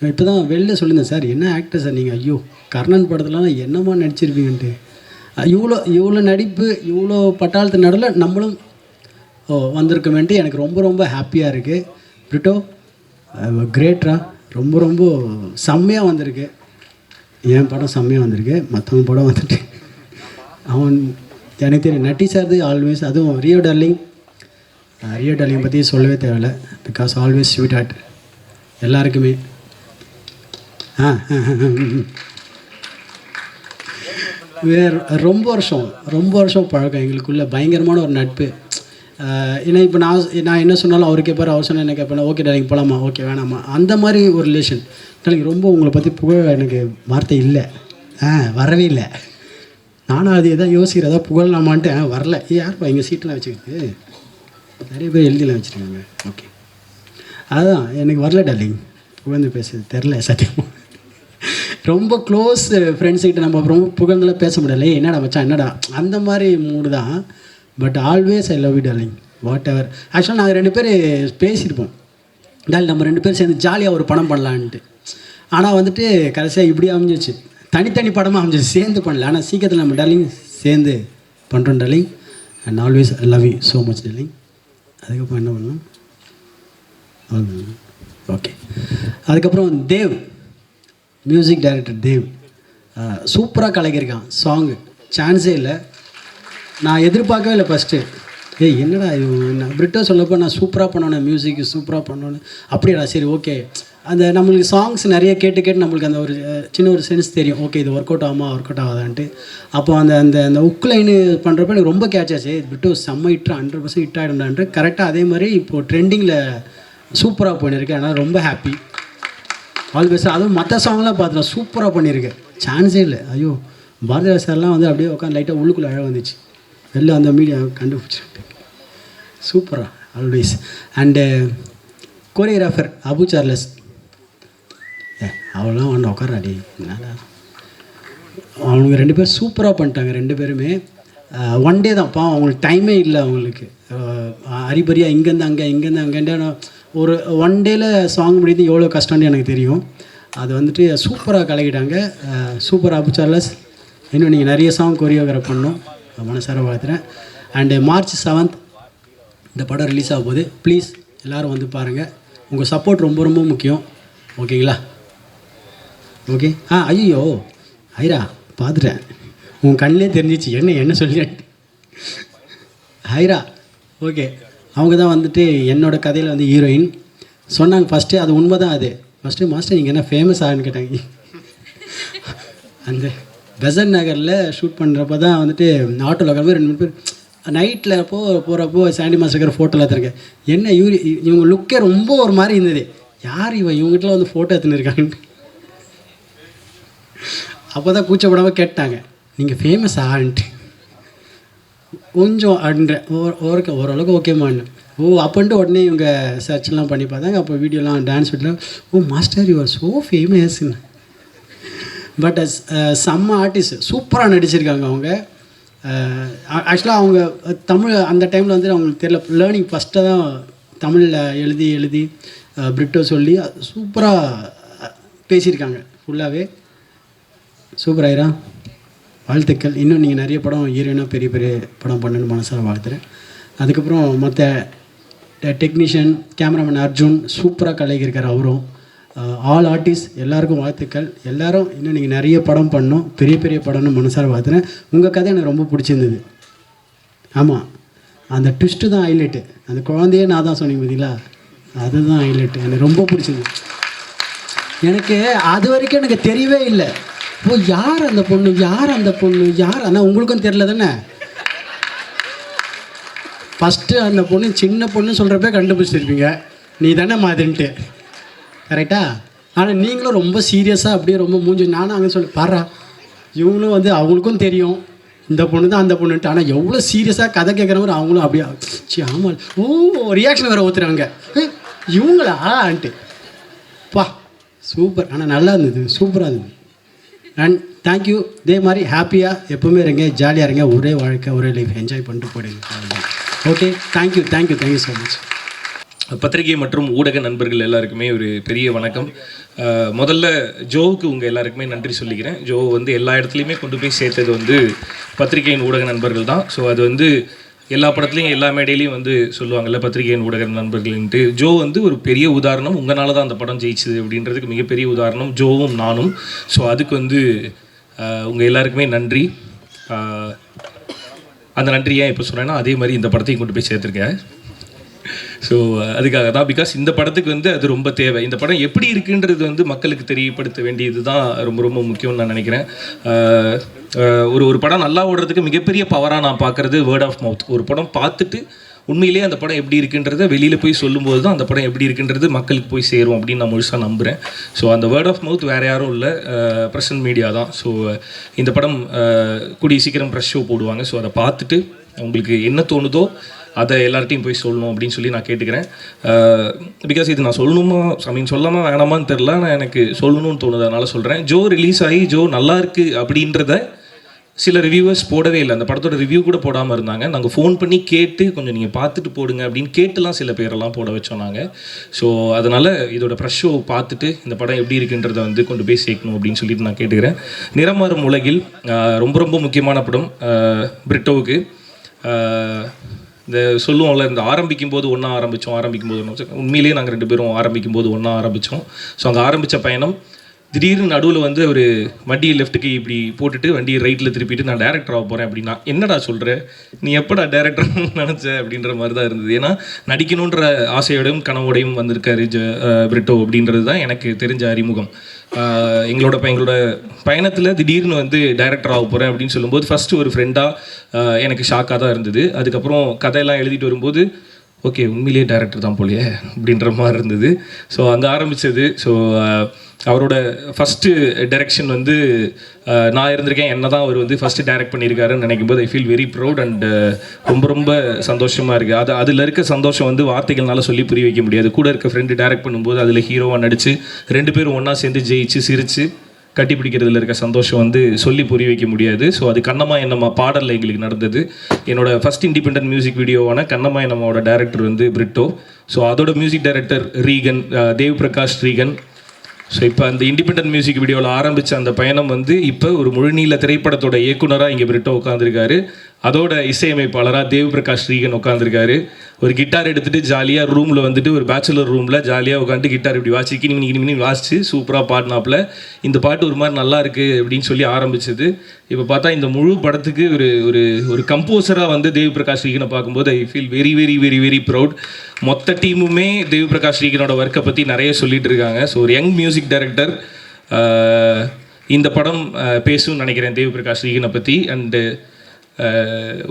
இப்போ தான் வெளில சொல்லியிருந்தேன், சார் என்ன ஆக்டர் சார் நீங்கள், ஐயோ கர்ணன் படத்துலலாம் என்னம்மா நடிச்சிருப்பீங்கன்ட்டு. இவ்வளோ நடிப்பு, இவ்வளோ பட்டாளத்து நடுவில் நம்மளும் வந்திருக்கோமேன்ட்டு எனக்கு ரொம்ப ரொம்ப ஹாப்பியாக இருக்குது. பிரிட்டோ கிரேட்ரா, ரொம்ப செம்மையாக வந்திருக்கு. என் படம் செம்மையாக வந்திருக்கு. மற்றவங்க படம் வந்துட்டு அவன் எனக்கு தெரியும். நட்டி சார்து ஆல்வேஸ், அதுவும் ரியோ டார்லிங் பற்றி சொல்லவே தேவையில்லை. பிகாஸ் ஆல்வேஸ் ஸ்வீட் ஹார்ட் எல்லாருக்குமே. ரொம்ப வருஷம் பழக்கம் எங்களுக்குள்ள, பயங்கரமான ஒரு நட்பு. ஏன்னா இப்போ நான் என்ன சொன்னாலும் அவர் கேட்பார், அவர் சொன்னால் என்ன கேட்பேன். ஓகே டார்லிங் போகலாமா, ஓகே வேணாமா, அந்த மாதிரி ஒரு ரிலேஷன். டார்லிங் ரொம்ப உங்களை பற்றி புகழ் எனக்கு வார்த்தை இல்லை, வரவே இல்லை. நானும் அது எதாவது யோசிக்கிறதா புகழலாமான்ட்டு வரல. யாருப்பா எங்கள் சீட்டெலாம் வச்சுக்கிட்டு நிறைய பேர் எழுதிலாம் வச்சுருக்காங்க. ஓகே, அதுதான் எனக்கு வரல டார்லிங், புகழ்ந்து பேசுறது தெரில சத்தியமாக. ரொம்ப க்ளோஸ் ஃப்ரெண்ட்ஸுக்கிட்ட நம்ம ரொம்ப புகழ்ந்தெல்லாம் பேச முடியல. என்னடா மச்சான் என்னடா அந்த மாதிரி மூடு தான். But always I love you darling, whatever. ஆக்சுவலாக நாங்கள் 2 பேர் பேசியிருப்போம், டார்லிங் நம்ம 2 பேர் சேர்ந்து ஜாலியாக ஒரு படம் பண்ணலான்ட்டு. ஆனால் வந்துட்டு கடைசியாக இப்படி அமைஞ்சிச்சு, தனித்தனி படமாக அமைஞ்சிச்சு, சேர்ந்து பண்ணல. ஆனால் சீக்கிரத்தில் நம்ம டார்லிங் சேர்ந்து பண்ணுறோம் darling. And always I love you so much darling. அதுக்கப்புறம் என்ன பண்ணலாம், ஓகே. அதுக்கப்புறம் தேவ், மியூசிக் டைரக்டர் தேவ் சூப்பராக கலக்கியிருக்கான். சாங்கு சான்ஸே இல்லை. நான் எதிர்பார்க்கவே இல்லை ஃபஸ்ட்டு. என்னடா நான் பிரிட்டோ சொல்லப்போ நான் சூப்பராக பண்ணோன்னே, மியூசிக் சூப்பராக பண்ணோன்னு. அப்படியாடா சரி ஓகே அந்த நம்மளுக்கு சாங்ஸ் நிறைய கேட்டு கேட்டு நம்மளுக்கு அந்த ஒரு சின்ன ஒரு சென்ஸ் தெரியும், ஓகே இது ஒர்க் அவுட் ஆகுமா ஒர்க் அவுட் ஆகாதான்ட்டு. அப்போ அந்த அந்த அந்த உக் லைனு பண்ணுறப்ப எனக்கு ரொம்ப கேட்ச் ஆச்சு, பிரிட்டோ செம்ம ஹிட் 100% ஹிட் ஆகிடும்டான்ட்டு. கரெக்டாக அதே மாதிரி இப்போது ட்ரெண்டிங்கில் சூப்பராக பண்ணியிருக்கேன். அதனால் ரொம்ப ஹாப்பி. All best. அதுவும் மற்ற சாங்லாம் பார்த்தேன் சூப்பராக பண்ணியிருக்கேன், சான்ஸே இல்லை. ஐயோ பாரதிராஜ் சார்லாம் வந்து அப்படியே உட்காந்து லைட்டாக உள்ளுக்குள்ளே அழகாக வந்துச்சு, வெளில அந்த மீடியா கண்டுபிடிச்சிருக்கு. சூப்பராக always. And choreographer Abu Charles, அவெல்லாம் வந்து உட்காராடி, அவனுங்க 2 பேர் சூப்பராக பண்ணிட்டாங்க. 2 பேருமே ஒன் டே தான் பாவம், அவங்களுக்கு டைமே இல்லை. அவங்களுக்கு அரிபரியாக இங்கேருந்து அங்கே இங்கேருந்து அங்கேன்னு ஒரு ஒன் டேயில் சாங் முடியுது எவ்வளோ கஷ்டம்னு எனக்கு தெரியும். அது வந்துட்டு சூப்பராக கலக்கிட்டாங்க. Super Abu Charles. இன்னும் நீங்கள் நிறைய சாங் கொரியோகிராஃப் பண்ணணும், மனசார வாழ்த்துறேன். அண்டு March 7th இந்த படம் ரிலீஸ் ஆக போகுது. ப்ளீஸ் எல்லோரும் வந்து பாருங்கள். உங்கள் சப்போர்ட் ரொம்ப ரொம்ப முக்கியம், ஓகேங்களா? ஓகே. ஐயோ ஐரா பார்த்துட்டேன், உன் கண்ணிலே தெரிஞ்சிச்சு என்ன சொல்லிட்டேன். ஐரா ஓகே, அவங்க தான் வந்துட்டு என்னோடய கதையில் வந்து ஹீரோயின் சொன்னாங்க ஃபஸ்ட்டு. அது உண்மை தான். அது ஃபஸ்ட்டு மாஸ்டர் நீங்கள் என்ன ஃபேமஸ் ஆகுன்னு கேட்டாங்க. அந்த பெசன் நகரில் ஷூட் பண்ணுறப்ப தான் வந்துட்டு ஆட்டோவில் உட்காந்து 2-3 பேர் நைட்டில் போகிறப்போ சாண்டி மாஸ்டர் ஃபோட்டோவில் எடுத்துருக்கேன். என்ன இவங்க லுக்கே ரொம்ப ஒரு மாதிரி இருந்தது, யார் இவங்ககிட்டலாம் வந்து ஃபோட்டோ எடுத்துன்னு இருக்காங்கன்ட்டு. அப்போ தான் கூச்சப்படாமல் கேட்டாங்க, நீங்கள் ஃபேமஸ் ஆன்ட்டு கொஞ்சம் அப்படின்றேன். ஓரளவுக்கு ஓகேமான்னு. அப்போன்ட்டு உடனே இவங்க சர்ச்லாம் பண்ணி பார்த்தாங்க. அப்போ வீடியோலாம் டான்ஸ் வீடியோலாம், மாஸ்டர் யூ ஆர் ஸோ ஃபேமஸ்ன்னு. பட் செம்ம ஆர்டிஸ்ட், சூப்பராக நடிச்சிருக்காங்க அவங்க. ஆக்சுவலாக அவங்க தமிழ் அந்த டைமில் வந்து அவங்களுக்கு தெரியல, லேர்னிங் ஃபஸ்ட்டாக தான் தமிழில் எழுதி பிரிட்டோ சொல்லி சூப்பராக பேசியிருக்காங்க ஃபுல்லாகவே. சூப்பர் ஆயிரா, வாழ்த்துக்கள். இன்னும் நீங்கள் நிறைய படம் ஹீரோயினாக பெரிய பெரிய படம் பண்ணணும்னு மனசாக வாழ்த்துறேன். அதுக்கப்புறம் மற்ற டெக்னீஷியன் கேமராமேன் அர்ஜுன் சூப்பராக கலைக்கிருக்கார் அவரும். ஆல் ஆர்டிஸ்ட் எல்லாருக்கும் வாழ்த்துக்கள். எல்லோரும் இன்னும் நீங்கள் நிறைய படம் பண்ணணும், பெரிய பெரிய படம்னு மனசார வாழ்த்துறேன். உங்கள் கதை எனக்கு ரொம்ப பிடிச்சிருந்தது. ஆமாம், அந்த ட்விஸ்ட்டு தான் ஹைலைட்டு. அந்த குழந்தையே நான் தான் சொன்னீங்க பார்த்தீங்களா, அதுதான் ஹைலைட்டு. எனக்கு ரொம்ப பிடிச்சிருந்தது. எனக்கு அது வரைக்கும் எனக்கு தெரியவே இல்லை, யார் அந்த பொண்ணு யார். ஆனால் உங்களுக்கும் தெரியல தானே. ஃபஸ்ட்டு அந்த பொண்ணு சின்ன பொண்ணு சொல்கிறப்ப கண்டுபிடிச்சிருப்பீங்க, நீ தானே மாதிரின்ட்டு, கரெக்டா? ஆனால் நீங்களும் ரொம்ப சீரியஸாக அப்படியே ரொம்ப மூஞ்சி, நானும் அங்கே சொல்லி பாடுறா, இவங்களும் வந்து அவங்களுக்கும் தெரியும் இந்த பொண்ணு தான் அந்த பொண்ணுன்ட்டு. ஆனால் எவ்வளோ சீரியஸாக கதை கேட்குறவங்க அவங்களும் அப்படியே ஆமாம் ரியாக்ஷன் வேறு ஊற்றுறாங்க, இவங்களான்ட்டு. பா சூப்பர். ஆனால் நல்லா இருந்தது, சூப்பராக இருந்தது. And thank you. இதே மாதிரி ஹாப்பியாக எப்போவுமே இருங்க, ஜாலியாக இருங்க, ஒரே வாழ்க்கை ஒரே லைஃப் என்ஜாய் பண்ணிட்டு போயிடுங்க. Okay, thank you so much. பத்திரிகை மற்றும் ஊடக நண்பர்கள் எல்லாருக்குமே ஒரு பெரிய வணக்கம். முதல்ல ஜோவுக்கு உங்கள் எல்லாருக்குமே நன்றி சொல்லிக்கிறேன். ஜோ வந்து எல்லா இடத்துலையுமே கொண்டு போய் சேர்த்தது வந்து பத்திரிகையின் ஊடக நண்பர்கள் தான். ஸோ அது வந்து எல்லா படத்துலையும் எல்லா மேடையிலையும் வந்து சொல்லுவாங்கள்ல பத்திரிகையின் ஊடக நண்பர்கள்ன்ட்டு. ஜோ வந்து ஒரு பெரிய உதாரணம், உங்களால் தான் அந்த படம் ஜெயிச்சுது அப்படின்றதுக்கு மிகப்பெரிய உதாரணம் ஜோவும் நானும். ஸோ அதுக்கு வந்து உங்கள் எல்லாருக்குமே நன்றி. அந்த நன்றி ஏன் இப்போ சொன்னேன்னா அதே மாதிரி இந்த படத்தையும் கொண்டு போய் சேர்த்துருக்கேன். ஸோ அதுக்காக தான், பிகாஸ் இந்த படத்துக்கு வந்து அது ரொம்ப தேவை. இந்த படம் எப்படி இருக்குன்றது வந்து மக்களுக்கு தெரியப்படுத்த வேண்டியது தான் ரொம்ப ரொம்ப முக்கியம்னு நான் நினைக்கிறேன். ஒரு படம் நல்லா ஓடுறதுக்கு மிகப்பெரிய பவராக நான் பார்க்குறது வேர்ட் ஆஃப் மவுத். ஒரு படம் பார்த்துட்டு உண்மையிலேயே அந்த படம் எப்படி இருக்குன்றதை வெளியில் போய் சொல்லும்போது தான் அந்த படம் எப்படி இருக்குன்றது மக்களுக்கு போய் சேரும் அப்படின்னு நான் முழுசாக நம்புகிறேன். ஸோ அந்த வேர்ட் ஆஃப் மவுத் வேறு யாரும் இல்லை, பிரசன்ட் மீடியா தான். ஸோ இந்த படம் கூடிய சீக்கிரம் ப்ரெஷ் ஷோ போடுவாங்க. ஸோ அதை பார்த்துட்டு உங்களுக்கு என்ன தோணுதோ அதை எல்லார்ட்டையும் போய் சொல்லணும் அப்படின்னு சொல்லி நான் கேட்டுக்கிறேன். பிகாஸ் இது நான் சொல்லணுமா சொல்லாமல் வேணாமான்னு தெரில, நான் எனக்கு சொல்லணும்னு தோணுது, அதனால் சொல்கிறேன். ஜோ ரிலீஸ் ஆகி ஜோ நல்லா இருக்குது அப்படின்றத சில ரிவ்யூவர்ஸ் போடவே இல்லை, அந்த படத்தோட ரிவ்யூ கூட போடாமல் இருந்தாங்க. நாங்கள் ஃபோன் பண்ணி கேட்டு கொஞ்சம் நீங்கள் பார்த்துட்டு போடுங்க அப்படின்னு கேட்டுலாம் சில பேரெல்லாம் போட வச்சோம் நாங்கள். ஸோ அதனால் இதோட ப்ரெஷ் ஷோ பார்த்துட்டு இந்த படம் எப்படி இருக்குன்றதை வந்து கொண்டு போய் சேர்க்கணும் அப்படின்னு சொல்லிட்டு நான் கேட்டுக்கிறேன். நிறமாறும் உலகில் ரொம்ப ரொம்ப முக்கியமான படம் பிரிட்டோவுக்கு. இந்த சொல்லுவோம்ல, இந்த ஆரம்பிக்கும் போது ஒன்றா ஆரம்பித்தோம், உண்மையிலேயே நாங்கள் 2 பேரும் ஆரம்பிக்கும் போது ஒன்றா ஆரம்பித்தோம். ஸோ அங்கே ஆரம்பித்த பயணம் திடீர்னு நடுவில் வந்து ஒரு வண்டியை லெஃப்ட்டுக்கு இப்படி போட்டுட்டு வண்டியை ரைட்டில் திருப்பிட்டு நான் டேரக்டர் ஆக போகிறேன் அப்படின்னா, என்னடா சொல்கிற, நீ எப்படா டேரக்டர் நினச்ச அப்படின்ற மாதிரி தான் இருந்தது. ஏன்னா நடிக்கணுன்ற ஆசையோடையும் கனவோடையும் வந்திருக்காரு பிரிட்டோ அப்படின்றது தான் எனக்கு தெரிஞ்ச அறிமுகம். எங்களோட பயணத்தில் திடீர்னு வந்து டைரக்டர் ஆக போகிறேன் அப்படின்னு சொல்லும்போது ஃபஸ்ட்டு ஒரு ஃப்ரெண்டாக எனக்கு ஷாக்காக தான் இருந்தது. அதுக்கப்புறம் கதையெல்லாம் எழுதிட்டு வரும்போது ஓகே உண்மையிலேயே டைரக்டர் தான் போலையே அப்படின்ற மாதிரி இருந்தது. ஸோ அங்கே ஆரம்பித்தது. ஸோ அவரோட ஃபஸ்ட்டு டைரக்ஷன் வந்து நான் இருந்திருக்கேன், என்ன தான் அவர் வந்து ஃபஸ்ட்டு டைரக்ட் பண்ணியிருக்காருன்னு நினைக்கும்போது ஐ ஃபீல் வெரி ப்ரௌட் அண்ட் ரொம்ப ரொம்ப சந்தோஷமாக இருக்குது. அதில் இருக்க சந்தோஷம் வந்து வார்த்தைகள்னால சொல்லி புரிய வைக்க முடியாது. கூட இருக்க ஃப்ரெண்டு டைரக்ட் பண்ணும்போது அதில் ஹீரோவாக நடித்து 2 பேரும் ஒன்றா சேர்ந்து ஜெயிச்சு சிரித்து கட்டிப்பிடிக்கிறதுல இருக்க சந்தோஷம் வந்து சொல்லி புரிய வைக்க முடியாது. ஸோ அது கண்ணம்மா என்னம்மா பாடலில் எங்களுக்கு நடந்தது. என்னோட ஃபஸ்ட் இண்டிபெண்டன்ட் மியூசிக் வீடியோவான கண்ணம்மா என்னம்மாவோட டைரக்டர் வந்து பிரிட்டோ. ஸோ அதோட music director Regan, Dev Prakash Regan. So இப்போ அந்த இண்டிபெண்டன்ட் மியூசிக் வீடியோவில் ஆரம்பித்த அந்த பயணம் வந்து இப்போ ஒரு முழுநீள திரைப்படத்தோட இயக்குனராக இங்கே பிரிட்டோ உட்காந்துருக்காரு. அதோட இசையமைப்பாளராக தேவ் பிரகாஷ் ரீகன் உட்காந்துருக்காரு. ஒரு கிட்டார் எடுத்துகிட்டு ஜாலியாக ரூமில் வந்துட்டு ஒரு பேச்சுலர் ரூமில் ஜாலியாக உட்காந்துட்டு கிட்டார் இப்படி வாசி கிணி வாசிச்சு சூப்பராக பாடினாப்புல. இந்த பாட்டு ஒரு மாதிரி நல்லா இருக்குது அப்படின்னு சொல்லி ஆரம்பிச்சது. இப்போ பார்த்தா இந்த முழு படத்துக்கு ஒரு ஒரு ஒரு கம்போசராக வந்து தேவ் பிரகாஷ் ரீகனை பார்க்கும்போது ஐ feel very very very very proud. மொத்த டீமுமே தேவ் பிரகாஷ் ரீகனோட ஒர்க்கை பற்றி நிறைய சொல்லிட்டு இருக்காங்க. ஸோ ஒரு யங் மியூசிக் டைரக்டர் இந்த படம் பேசும்னு நினைக்கிறேன் தேவ் பிரகாஷ் ரீகனை பற்றி. அண்டு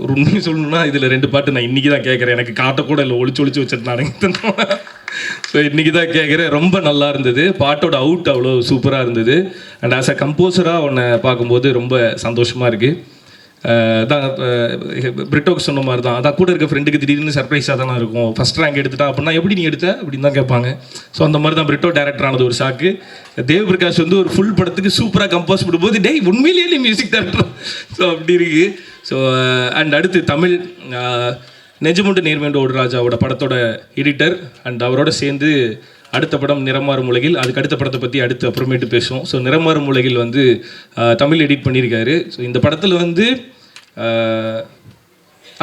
ஒரு உண்மையை சொல்லணும்னா இதில் 2 பாட்டு நான் இன்றைக்கி தான் கேட்குறேன். எனக்கு காட்டக்கூட இல்லை, ஒளிச்சு வச்சுருந்தானுங்க. ஸோ இன்றைக்கி தான் கேட்குறேன். ரொம்ப நல்லா இருந்தது. பாட்டோட அவுட் அவ்வளோ சூப்பராக இருந்தது. அண்ட் ஆஸ் அ கம்போசராக உன்னை பார்க்கும்போது ரொம்ப சந்தோஷமாக இருக்குது. தான் பிரிட்டோக்கு சொன்ன மாதிரி தான், அதான் கூட இருக்க ஃப்ரெண்டுக்கு திடீர்னு சர்ப்ரைஸாக தானே இருக்கும். ஃபஸ்ட் ரேங்க் எடுத்துட்டா அப்படின்னா எப்படி நீ எடுத்த அப்படின்னு தான் கேட்பாங்க. ஸோ அந்த மாதிரி தான் பிரிட்டோ டேரக்டர் ஆனது ஒரு ஷாக்கு. தேவ் பிரகாஷ் வந்து ஒரு ஃபுல் படத்துக்கு சூப்பராக கம்போஸ் பண்ணும்போது டேய் உண்மையிலேயே நீ மியூசிக் டேரக்டர். ஸோ அப்படி இருக்குது. ஸோ அண்ட் அடுத்து தமிழ் நெஞ்சமுண்டு நேர்வேண்டு ஓடு ராஜாவோட படத்தோட எடிட்டர் அண்ட் அவரோட சேர்ந்து அடுத்த படம் நிறமாறும் உலகில். அதுக்கு அடுத்த படத்தை பற்றி அடுத்து அப்புறமேட்டு பேசுவோம். ஸோ நிறமாறும் உலகில் வந்து தமிழ் எடிட் பண்ணியிருக்காரு. ஸோ இந்த படத்தில் வந்து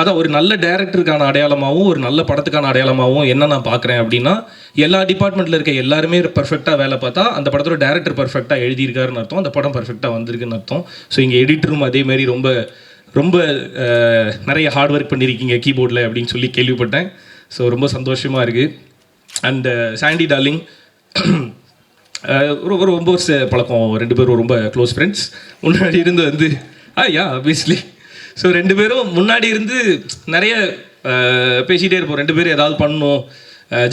அதான் ஒரு நல்ல டைரக்டருக்கான அடையாளமாகவும் ஒரு நல்ல படத்துக்கான அடையாளமாகவும் என்ன நான் பார்க்குறேன் அப்படின்னா, எல்லா டிபார்ட்மெண்ட்டில் இருக்க எல்லாருமே பர்ஃபெக்டாக வேலை பார்த்தா அந்த படத்தோட டேரக்டர் பர்ஃபெக்டாக எழுதியிருக்காருன்னு அர்த்தம், அந்த படம் பர்ஃபெக்டாக வந்திருக்குன்னு அர்த்தம். ஸோ இங்கே எடிட்டரும் அதேமாரி ரொம்ப ரொம்ப நிறைய ஹார்ட் ஒர்க் பண்ணியிருக்கீங்க கீபோர்டில் அப்படின்னு சொல்லி கேள்விப்பட்டேன். ஸோ ரொம்ப சந்தோஷமாக இருக்குது. அண்டு சாண்டி டார்லிங் ஒரு 9 வருஷ பழக்கம், 2 பேரும் ரொம்ப க்ளோஸ் ஃப்ரெண்ட்ஸ். முன்னாடி இருந்து வந்து யா ஆப்வியஸ்லி. ஸோ 2 பேரும் முன்னாடி இருந்து நிறைய பேசிகிட்டே இருப்போம். 2 பேரும் ஏதாவது பண்ணணும்,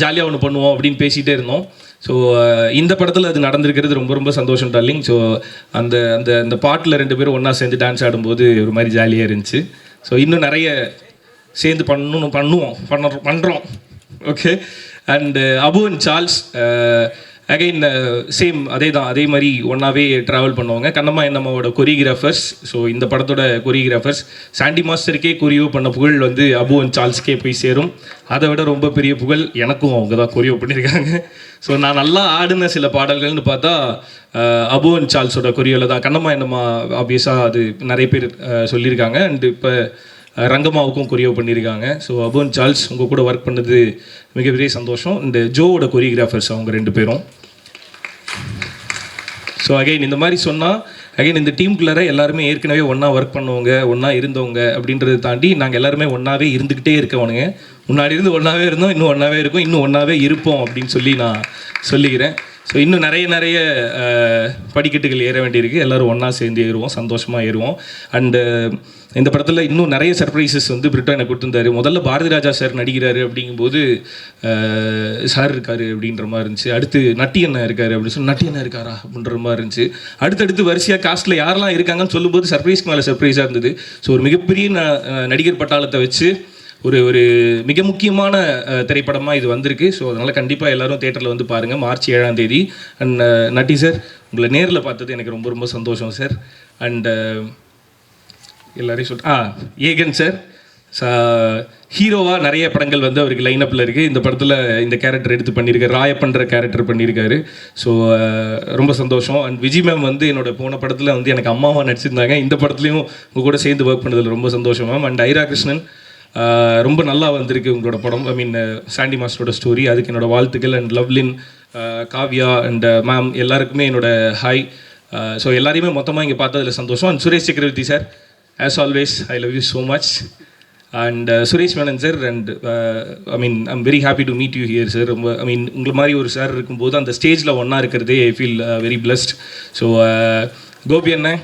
ஜாலியாக ஒன்று பண்ணுவோம் அப்படின்னு பேசிகிட்டே இருந்தோம். ஸோ இந்த படத்தில் அது நடந்திருக்கிறது ரொம்ப ரொம்ப சந்தோஷம் டார்லிங். ஸோ அந்த அந்த அந்த பாட்டில் 2 பேரும் ஒன்றா சேர்ந்து டான்ஸ் ஆடும்போது ஒரு மாதிரி ஜாலியாக இருந்துச்சு. ஸோ இன்னும் நிறைய சேர்ந்து பண்ணுறோம். Okay. And Abu and Charles again same அதே மாதிரி ஒன்றாவே ட்ராவல் பண்ணுவாங்க. கண்ணம்மா என்னம்மாவோட கொரியோகிராஃபர்ஸ். ஸோ இந்த படத்தோட கொரியோகிராஃபர்ஸ் சாண்டி மாஸ்டருக்கே கொரியோ பண்ண புகழ் வந்து அபு அண்ட் சார்ல்ஸ்க்கே போய் சேரும். அதை விட ரொம்ப பெரிய புகழ் எனக்கும் அவங்க தான் கொரியோ பண்ணியிருக்காங்க. ஸோ நான் நல்லா ஆடின சில பாடல்கள்னு பார்த்தா அபு அண்ட் சார்ல்ஸோட கொரியோவில் தான். கண்ணம்மா என்னம்மா ஆப்வியஸாக அது நிறைய பேர் சொல்லியிருக்காங்க. அண்டு இப்போ ரங்கம்மாவுக்கும் கொரியோ பண்ணியிருக்காங்க. ஸோ அபு அண்ட் சார்ல்ஸ் உங்கள் கூட ஒர்க் பண்ணது மிகப்பெரிய சந்தோஷம். இந்த ஜோவோட கொரியோகிராஃபர்ஸ் அவங்க 2 பேரும். ஸோ அகைன் இந்த மாதிரி சொன்னால் அகைன் இந்த டீமுக்குள்ளார எல்லாருமே ஏற்கனவே ஒன்றா ஒர்க் பண்ணுவவங்க, ஒன்றா இருந்தவங்க அப்படின்றத தாண்டி நாங்கள் எல்லாருமே ஒன்றாவே இருந்துக்கிட்டே இருக்கவனுங்க. முன்னாடி இருந்து ஒன்றாவே இருந்தோம், இன்னும் ஒன்றாவே இருக்கும், இன்னும் ஒன்றாவே இருப்போம் அப்படின்னு சொல்லி நான் சொல்லிக்கிறேன். ஸோ இன்னும் நிறைய படிக்கட்டுகள் ஏற வேண்டியிருக்கு. எல்லோரும் ஒன்றா சேர்ந்து ஏறுவோம், சந்தோஷமாக ஏறுவோம். அண்டு இந்த படத்தில் இன்னும் நிறைய சர்ப்ரைசஸ் வந்து பிரிட்டோ எனக்கு கொடுத்துருந்தாரு. முதல்ல பாரதி ராஜா சார் நடிக்கிறாரு அப்படிங்கும்போது சார் இருக்கார் அப்படின்ற மாதிரி இருந்துச்சு. அடுத்து நட்டி அண்ணா இருக்கார் அப்படின்னு சொல்லி நட்டி அண்ணா இருக்காரா அப்படின்ற மாதிரி இருந்துச்சு. அடுத்தடுத்து வரிசையாக காஸ்ட்டில் யாரெல்லாம் இருக்காங்கன்னு சொல்லும்போது சர்ப்ரைஸ்க்கு மேலே சர்ப்ரைஸாக இருந்தது. ஸோ ஒரு மிகப்பெரிய நடிகர் பட்டாளத்தை வச்சு ஒரு மிக முக்கியமான திரைப்படமாக இது வந்திருக்கு. ஸோ அதனால் கண்டிப்பாக எல்லோரும் தேட்டரில் வந்து பாருங்கள். மார்ச் 7ஆம் தேதி. அண்ட் நட்டி சார் உங்களை நேரில் பார்த்தது எனக்கு ரொம்ப ரொம்ப சந்தோஷம் சார். அண்டு எல்லாரையும் ஏகன் சார் ஹீரோவாக நிறைய படங்கள் வந்து அவருக்கு லைனப்பில் இருக்குது. இந்த படத்தில் இந்த கேரக்டர் எடுத்து பண்ணியிருக்காரு, ராயப்பன்ற கேரக்டர் பண்ணியிருக்காரு. ஸோ ரொம்ப சந்தோஷம். அண்ட் விஜய் மேம் வந்து என்னோடய போன படத்தில் வந்து எனக்கு அம்மாவாக நடிச்சிருந்தாங்க. இந்த படத்துலையும் உங்கள் கூட சேர்ந்து ஒர்க் பண்ணதில் ரொம்ப சந்தோஷம் மேம். அண்ட் ஐரா கிருஷ்ணன் ரொம்ப நல்லா வந்திருக்கு உங்களோட படம். ஐ மீன் சாண்டி மாஸ்டரோட ஸ்டோரி, அதுக்கு என்னோடய வாழ்த்துக்கள். And Lovelin Kavya and ma'am எல்லாருக்குமே என்னோட ஹாய். ஸோ எல்லாரையுமே மொத்தமாக இங்கே பார்த்ததில் சந்தோஷம். And Suresh Chakravarthy sir, as always I love you so much. And Suresh Menon sir, and I mean I'm very happy to meet you here sir. ரொம்ப ஐ மீன் உங்களை மாதிரி ஒரு சார் இருக்கும்போது அந்த ஸ்டேஜில் ஒன்றா இருக்கிறதே I feel very blessed. So Gopi அண்ணன்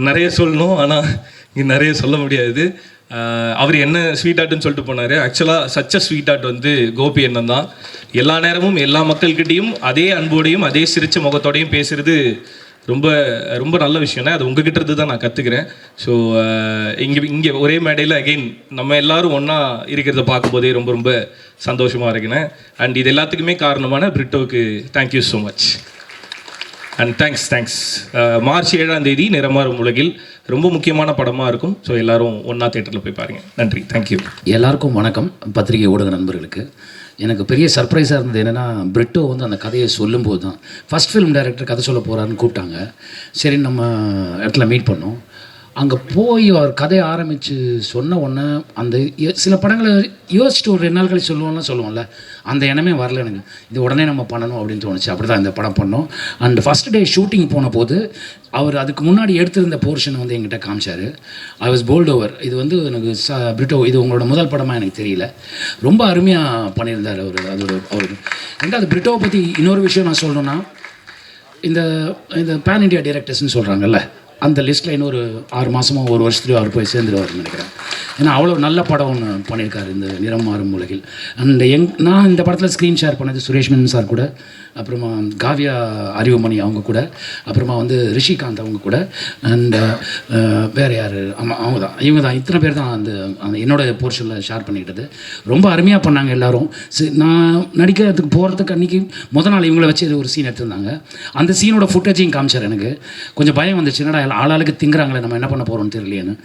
நிறைய சொல்லணும், ஆனால் இங்கே நிறைய சொல்ல முடியாது. அவர் என்ன ஸ்வீட் ஆர்ட்னு சொல்லிட்டு போனார். ஆக்சுவலாக சச்ச ஸ்வீட் ஆர்ட் வந்து கோபி அண்ணன் தான். எல்லா நேரமும் எல்லா மக்கள்கிட்டையும் அதே அன்போடையும் அதே சிரிச்ச முகத்தோடையும் பேசுகிறது ரொம்ப ரொம்ப நல்ல விஷயம்னா அது உங்ககிட்ட இருந்து தான் நான் கற்றுக்கிறேன். ஸோ இங்கே ஒரே மேடையில் அகெயின் நம்ம எல்லாரும் ஒன்றா இருக்கிறத பார்க்கும்போதே ரொம்ப ரொம்ப சந்தோஷமாக இருக்குண்ணே. அண்ட் இது எல்லாத்துக்குமே காரணமான பிரிட்டோவுக்கு thank you so much. And thanks. March 7ஆம் தேதி நிறமாறும் உலகில் ரொம்ப முக்கியமான படமாக இருக்கும். ஸோ எல்லோரும் ஒன்றா தேட்டரில் போய் பாருங்கள். நன்றி, தேங்க்யூ. எல்லாருக்கும் வணக்கம். பத்திரிகை ஊடக நண்பர்களுக்கு எனக்கு பெரிய சர்ப்ரைஸாக இருந்தது என்னென்னா, பிரிட்டோ வந்து அந்த கதையை சொல்லும்போது தான் ஃபஸ்ட் ஃபிலிம் டைரக்டர் கதை சொல்ல போகிறாருன்னு கூப்பிட்டாங்க. சரி நம்ம இடத்துல மீட் பண்ணோம். அங்கே போய் அவர் கதையை ஆரம்பித்து சொன்ன உடனே அந்த சில படங்களை யோசிச்சுட்டு ஒரு 2 நாள் கழிச்சு சொல்லுவோம்ல, அந்த எண்ணமே வரல எனக்கு. இது உடனே நம்ம பண்ணணும் அப்படின்னு தோணுச்சு. அப்படி தான் இந்த படம் பண்ணோம். அண்ட் ஃபஸ்ட் டே ஷூட்டிங் போன போது அவர் அதுக்கு முன்னாடி எடுத்திருந்த போர்ஷனை வந்து எங்கிட்ட காமிச்சார். I was bowled over. இது வந்து எனக்கு பிரிட்டோ இது உங்களோட முதல் படமாக எனக்கு தெரியல, ரொம்ப அருமையாக பண்ணியிருந்தார் அவர். அவருக்கு ரெண்டாவது பிரிட்டோவை பற்றி இன்னொரு விஷயம் நான் சொல்லணுன்னா, இந்த பேன் இண்டியா டைரக்டர்ஸ்னு சொல்கிறாங்கல்ல, அந்த லிஸ்ட்டில் இன்னொரு 6 மாதமோ 1 வருஷத்துலையோ அவர் போய் சேர்ந்துருவார்னு நினைக்கிறேன். ஏன்னா அவ்வளோ நல்ல படம் ஒன்று பண்ணியிருக்காரு இந்த நிறம் மாறும் உலகில். அண்ட் நான் இந்த படத்தில் ஸ்க்ரீன் ஷேர் பண்ணது சுரேஷ் மேனன் சார் கூட, அப்புறமா காவ்யா அறிவுமணி அவங்க கூட, அப்புறமா வந்து ரிஷிகாந்த் அவங்க கூட, அண்ட் வேறு யார் இவங்க தான் இத்தனை பேர் தான் அந்த என்னோட போர்ஷனில் ஷேர் பண்ணிக்கிட்டது. ரொம்ப அருமையாக பண்ணாங்க எல்லோரும். நான் நடிக்கிறதுக்கு போகிறதுக்கு அன்றைக்கி முதல் நாள் இவங்கள வச்சு ஒரு சீன் எடுத்திருந்தாங்க. அந்த சீனோட ஃபுட்டேஜையும் காமிச்சார். எனக்கு கொஞ்சம் பயம் வந்துச்சு, என்னடா ஆளாளுக்கு திங்குறாங்களே நம்ம என்ன பண்ண போகிறோம்னு தெரியலையேன்னு.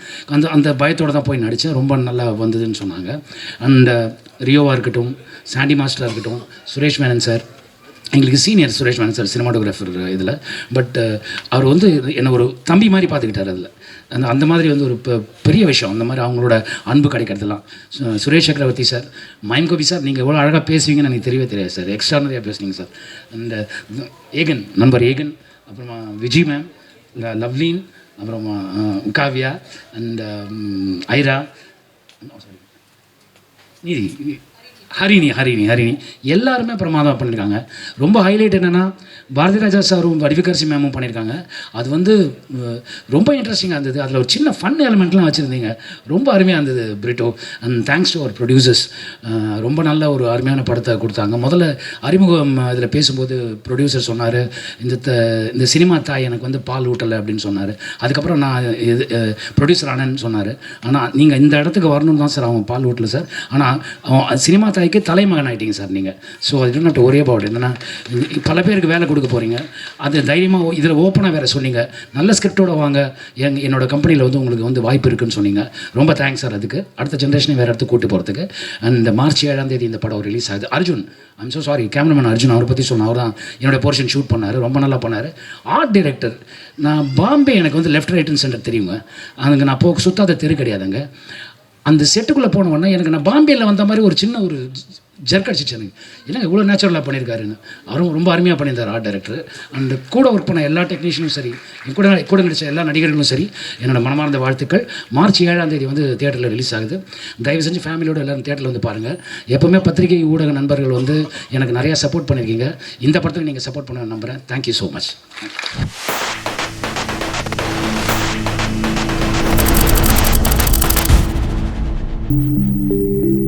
அந்த பயத்தோடு தான் போய் நடித்தேன். ரொம்ப நல்லா வந்ததுன்னு சொன்னாங்க. அண்ட் ரியோவாக இருக்கட்டும், சாண்டி மாஸ்டராக இருக்கட்டும், சுரேஷ் மேனன் சார், எங்களுக்கு senior Suresh Menon sir cinematographer இதில். பட் அவர் வந்து என்னை ஒரு தம்பி மாதிரி பார்த்துக்கிட்டார் அதில். அந்த மாதிரி வந்து ஒரு பெரிய விஷயம், அந்த மாதிரி அவங்களோட அன்பு கிடைக்கிறதுலாம். Suresh Chakravarthy sir, mime Gopi sir, நீங்கள் எவ்வளோ அழகாக பேசுவீங்கன்னு எனக்கு தெரியவே தெரியாது சார். எக்ஸ்ட்ரானரியாக பேசுனீங்க சார். அண்ட் ஏகன், நண்பர் ஏகன், அப்புறமா விஜய் மேம், லவ்லீன், அப்புறமா காவ்யா அண்ட் ஐரா, ஹரிணி எல்லாருமே பிரமாதமாக பண்ணியிருக்காங்க. ரொம்ப ஹைலைட் என்னென்னா, பாரதி ராஜா சாரும் வடிவகரசி மேமும் பண்ணியிருக்காங்க. அது வந்து ரொம்ப இன்ட்ரெஸ்டிங்காக இருந்தது. அதில் ஒரு சின்ன ஃபன் எலிமெண்ட்லாம் வச்சுருந்தீங்க. ரொம்ப அருமையாக இருந்தது Britto. And thanks to our producers. ரொம்ப நல்ல ஒரு அருமையான படத்தை கொடுத்தாங்க. முதல்ல அறிமுகம் இதில் பேசும்போது ப்ரொடியூசர் சொன்னார், இந்த சினிமா தாய் எனக்கு வந்து பால் ஊட்டலை அப்படின்னு சொன்னார். அதுக்கப்புறம் நான் ப்ரொடியூசர் ஆனேன்னு சொன்னார். ஆனால் நீங்கள் இந்த இடத்துக்கு வரணும் தான் சார், அவன் பால் ஊட்டலை சார், ஆனால் அவன் சினிமா தாய்க்கு தலைமகன் ஆகிட்டீங்க சார் நீங்கள். ஸோ அது நாட் ஒரே அபவுட். என்னென்னா பல பேருக்கு வேலை கொடுக்க போகிறீங்க, அது தைரியமாக இதில் ஓப்பனாக வேறு சொன்னீங்க. நல்ல ஸ்கிரிப்டோட வாங்க, என்னோட கம்பெனியில் வந்து உங்களுக்கு வந்து வாய்ப்பு இருக்குதுன்னு சொன்னீங்க. ரொம்ப தேங்க்ஸ் சார். அதுக்கு அடுத்த ஜென்ரேஷனை வேறு இடத்துக்கு கூட்டு போகிறதுக்கு. அண்ட் மார்ச் 7ஆம் தேதி இந்த படம் ரிலீஸ் ஆகுது. Arjun, I'm so sorry, cameraman Arjun, அவரை பற்றி சொன்னேன். அவர் தான் என்னோடய போர்ஷன் ஷூட் பண்ணார். ரொம்ப நல்லா பண்ணார். ஆர்ட் டைரக்டர், நான் பாம்பே, எனக்கு வந்து லெஃப்ட் ரைட் சென்டர் தெரியுங்க. அதுங்க நான் சுத்தாத தெரு கிடையாதுங்க. அந்த செட்டுக்குள்ளே போன உடனே எனக்கு நான் பாம்பேயில் வந்த மாதிரி ஒரு சின்ன ஒரு ஜர்க் அடிச்சிச்சு எனக்கு. இல்லைங்க இவ்வளோ நேச்சுரலாக பண்ணியிருக்காருன்னு. அவரும் ரொம்ப அருமையாக பண்ணியிருந்தார் ஆர்ட் டைரக்டர். அண்ட் கூட ஒர்க் பண்ண எல்லா டெக்னீஷியனும் சரி, கூட நடித்த எல்லா நடிகர்களும் சரி, என்னோட மனமார்ந்த வாழ்த்துக்கள். மார்ச் 7ஆம் தேதி வந்து தியேட்டரில் ரிலீஸ் ஆகுது. தயவு செஞ்சு ஃபேமிலியோட எல்லோரும் தியேட்டரில் வந்து பாருங்கள். எப்போவுமே பத்திரிகை ஊடக நண்பர்கள் வந்து எனக்கு நிறையா சப்போர்ட் பண்ணியிருக்கீங்க. இந்த படத்தில் நீங்கள் சப்போர்ட் பண்ண நம்புகிறேன். Thank you so much. Thank you.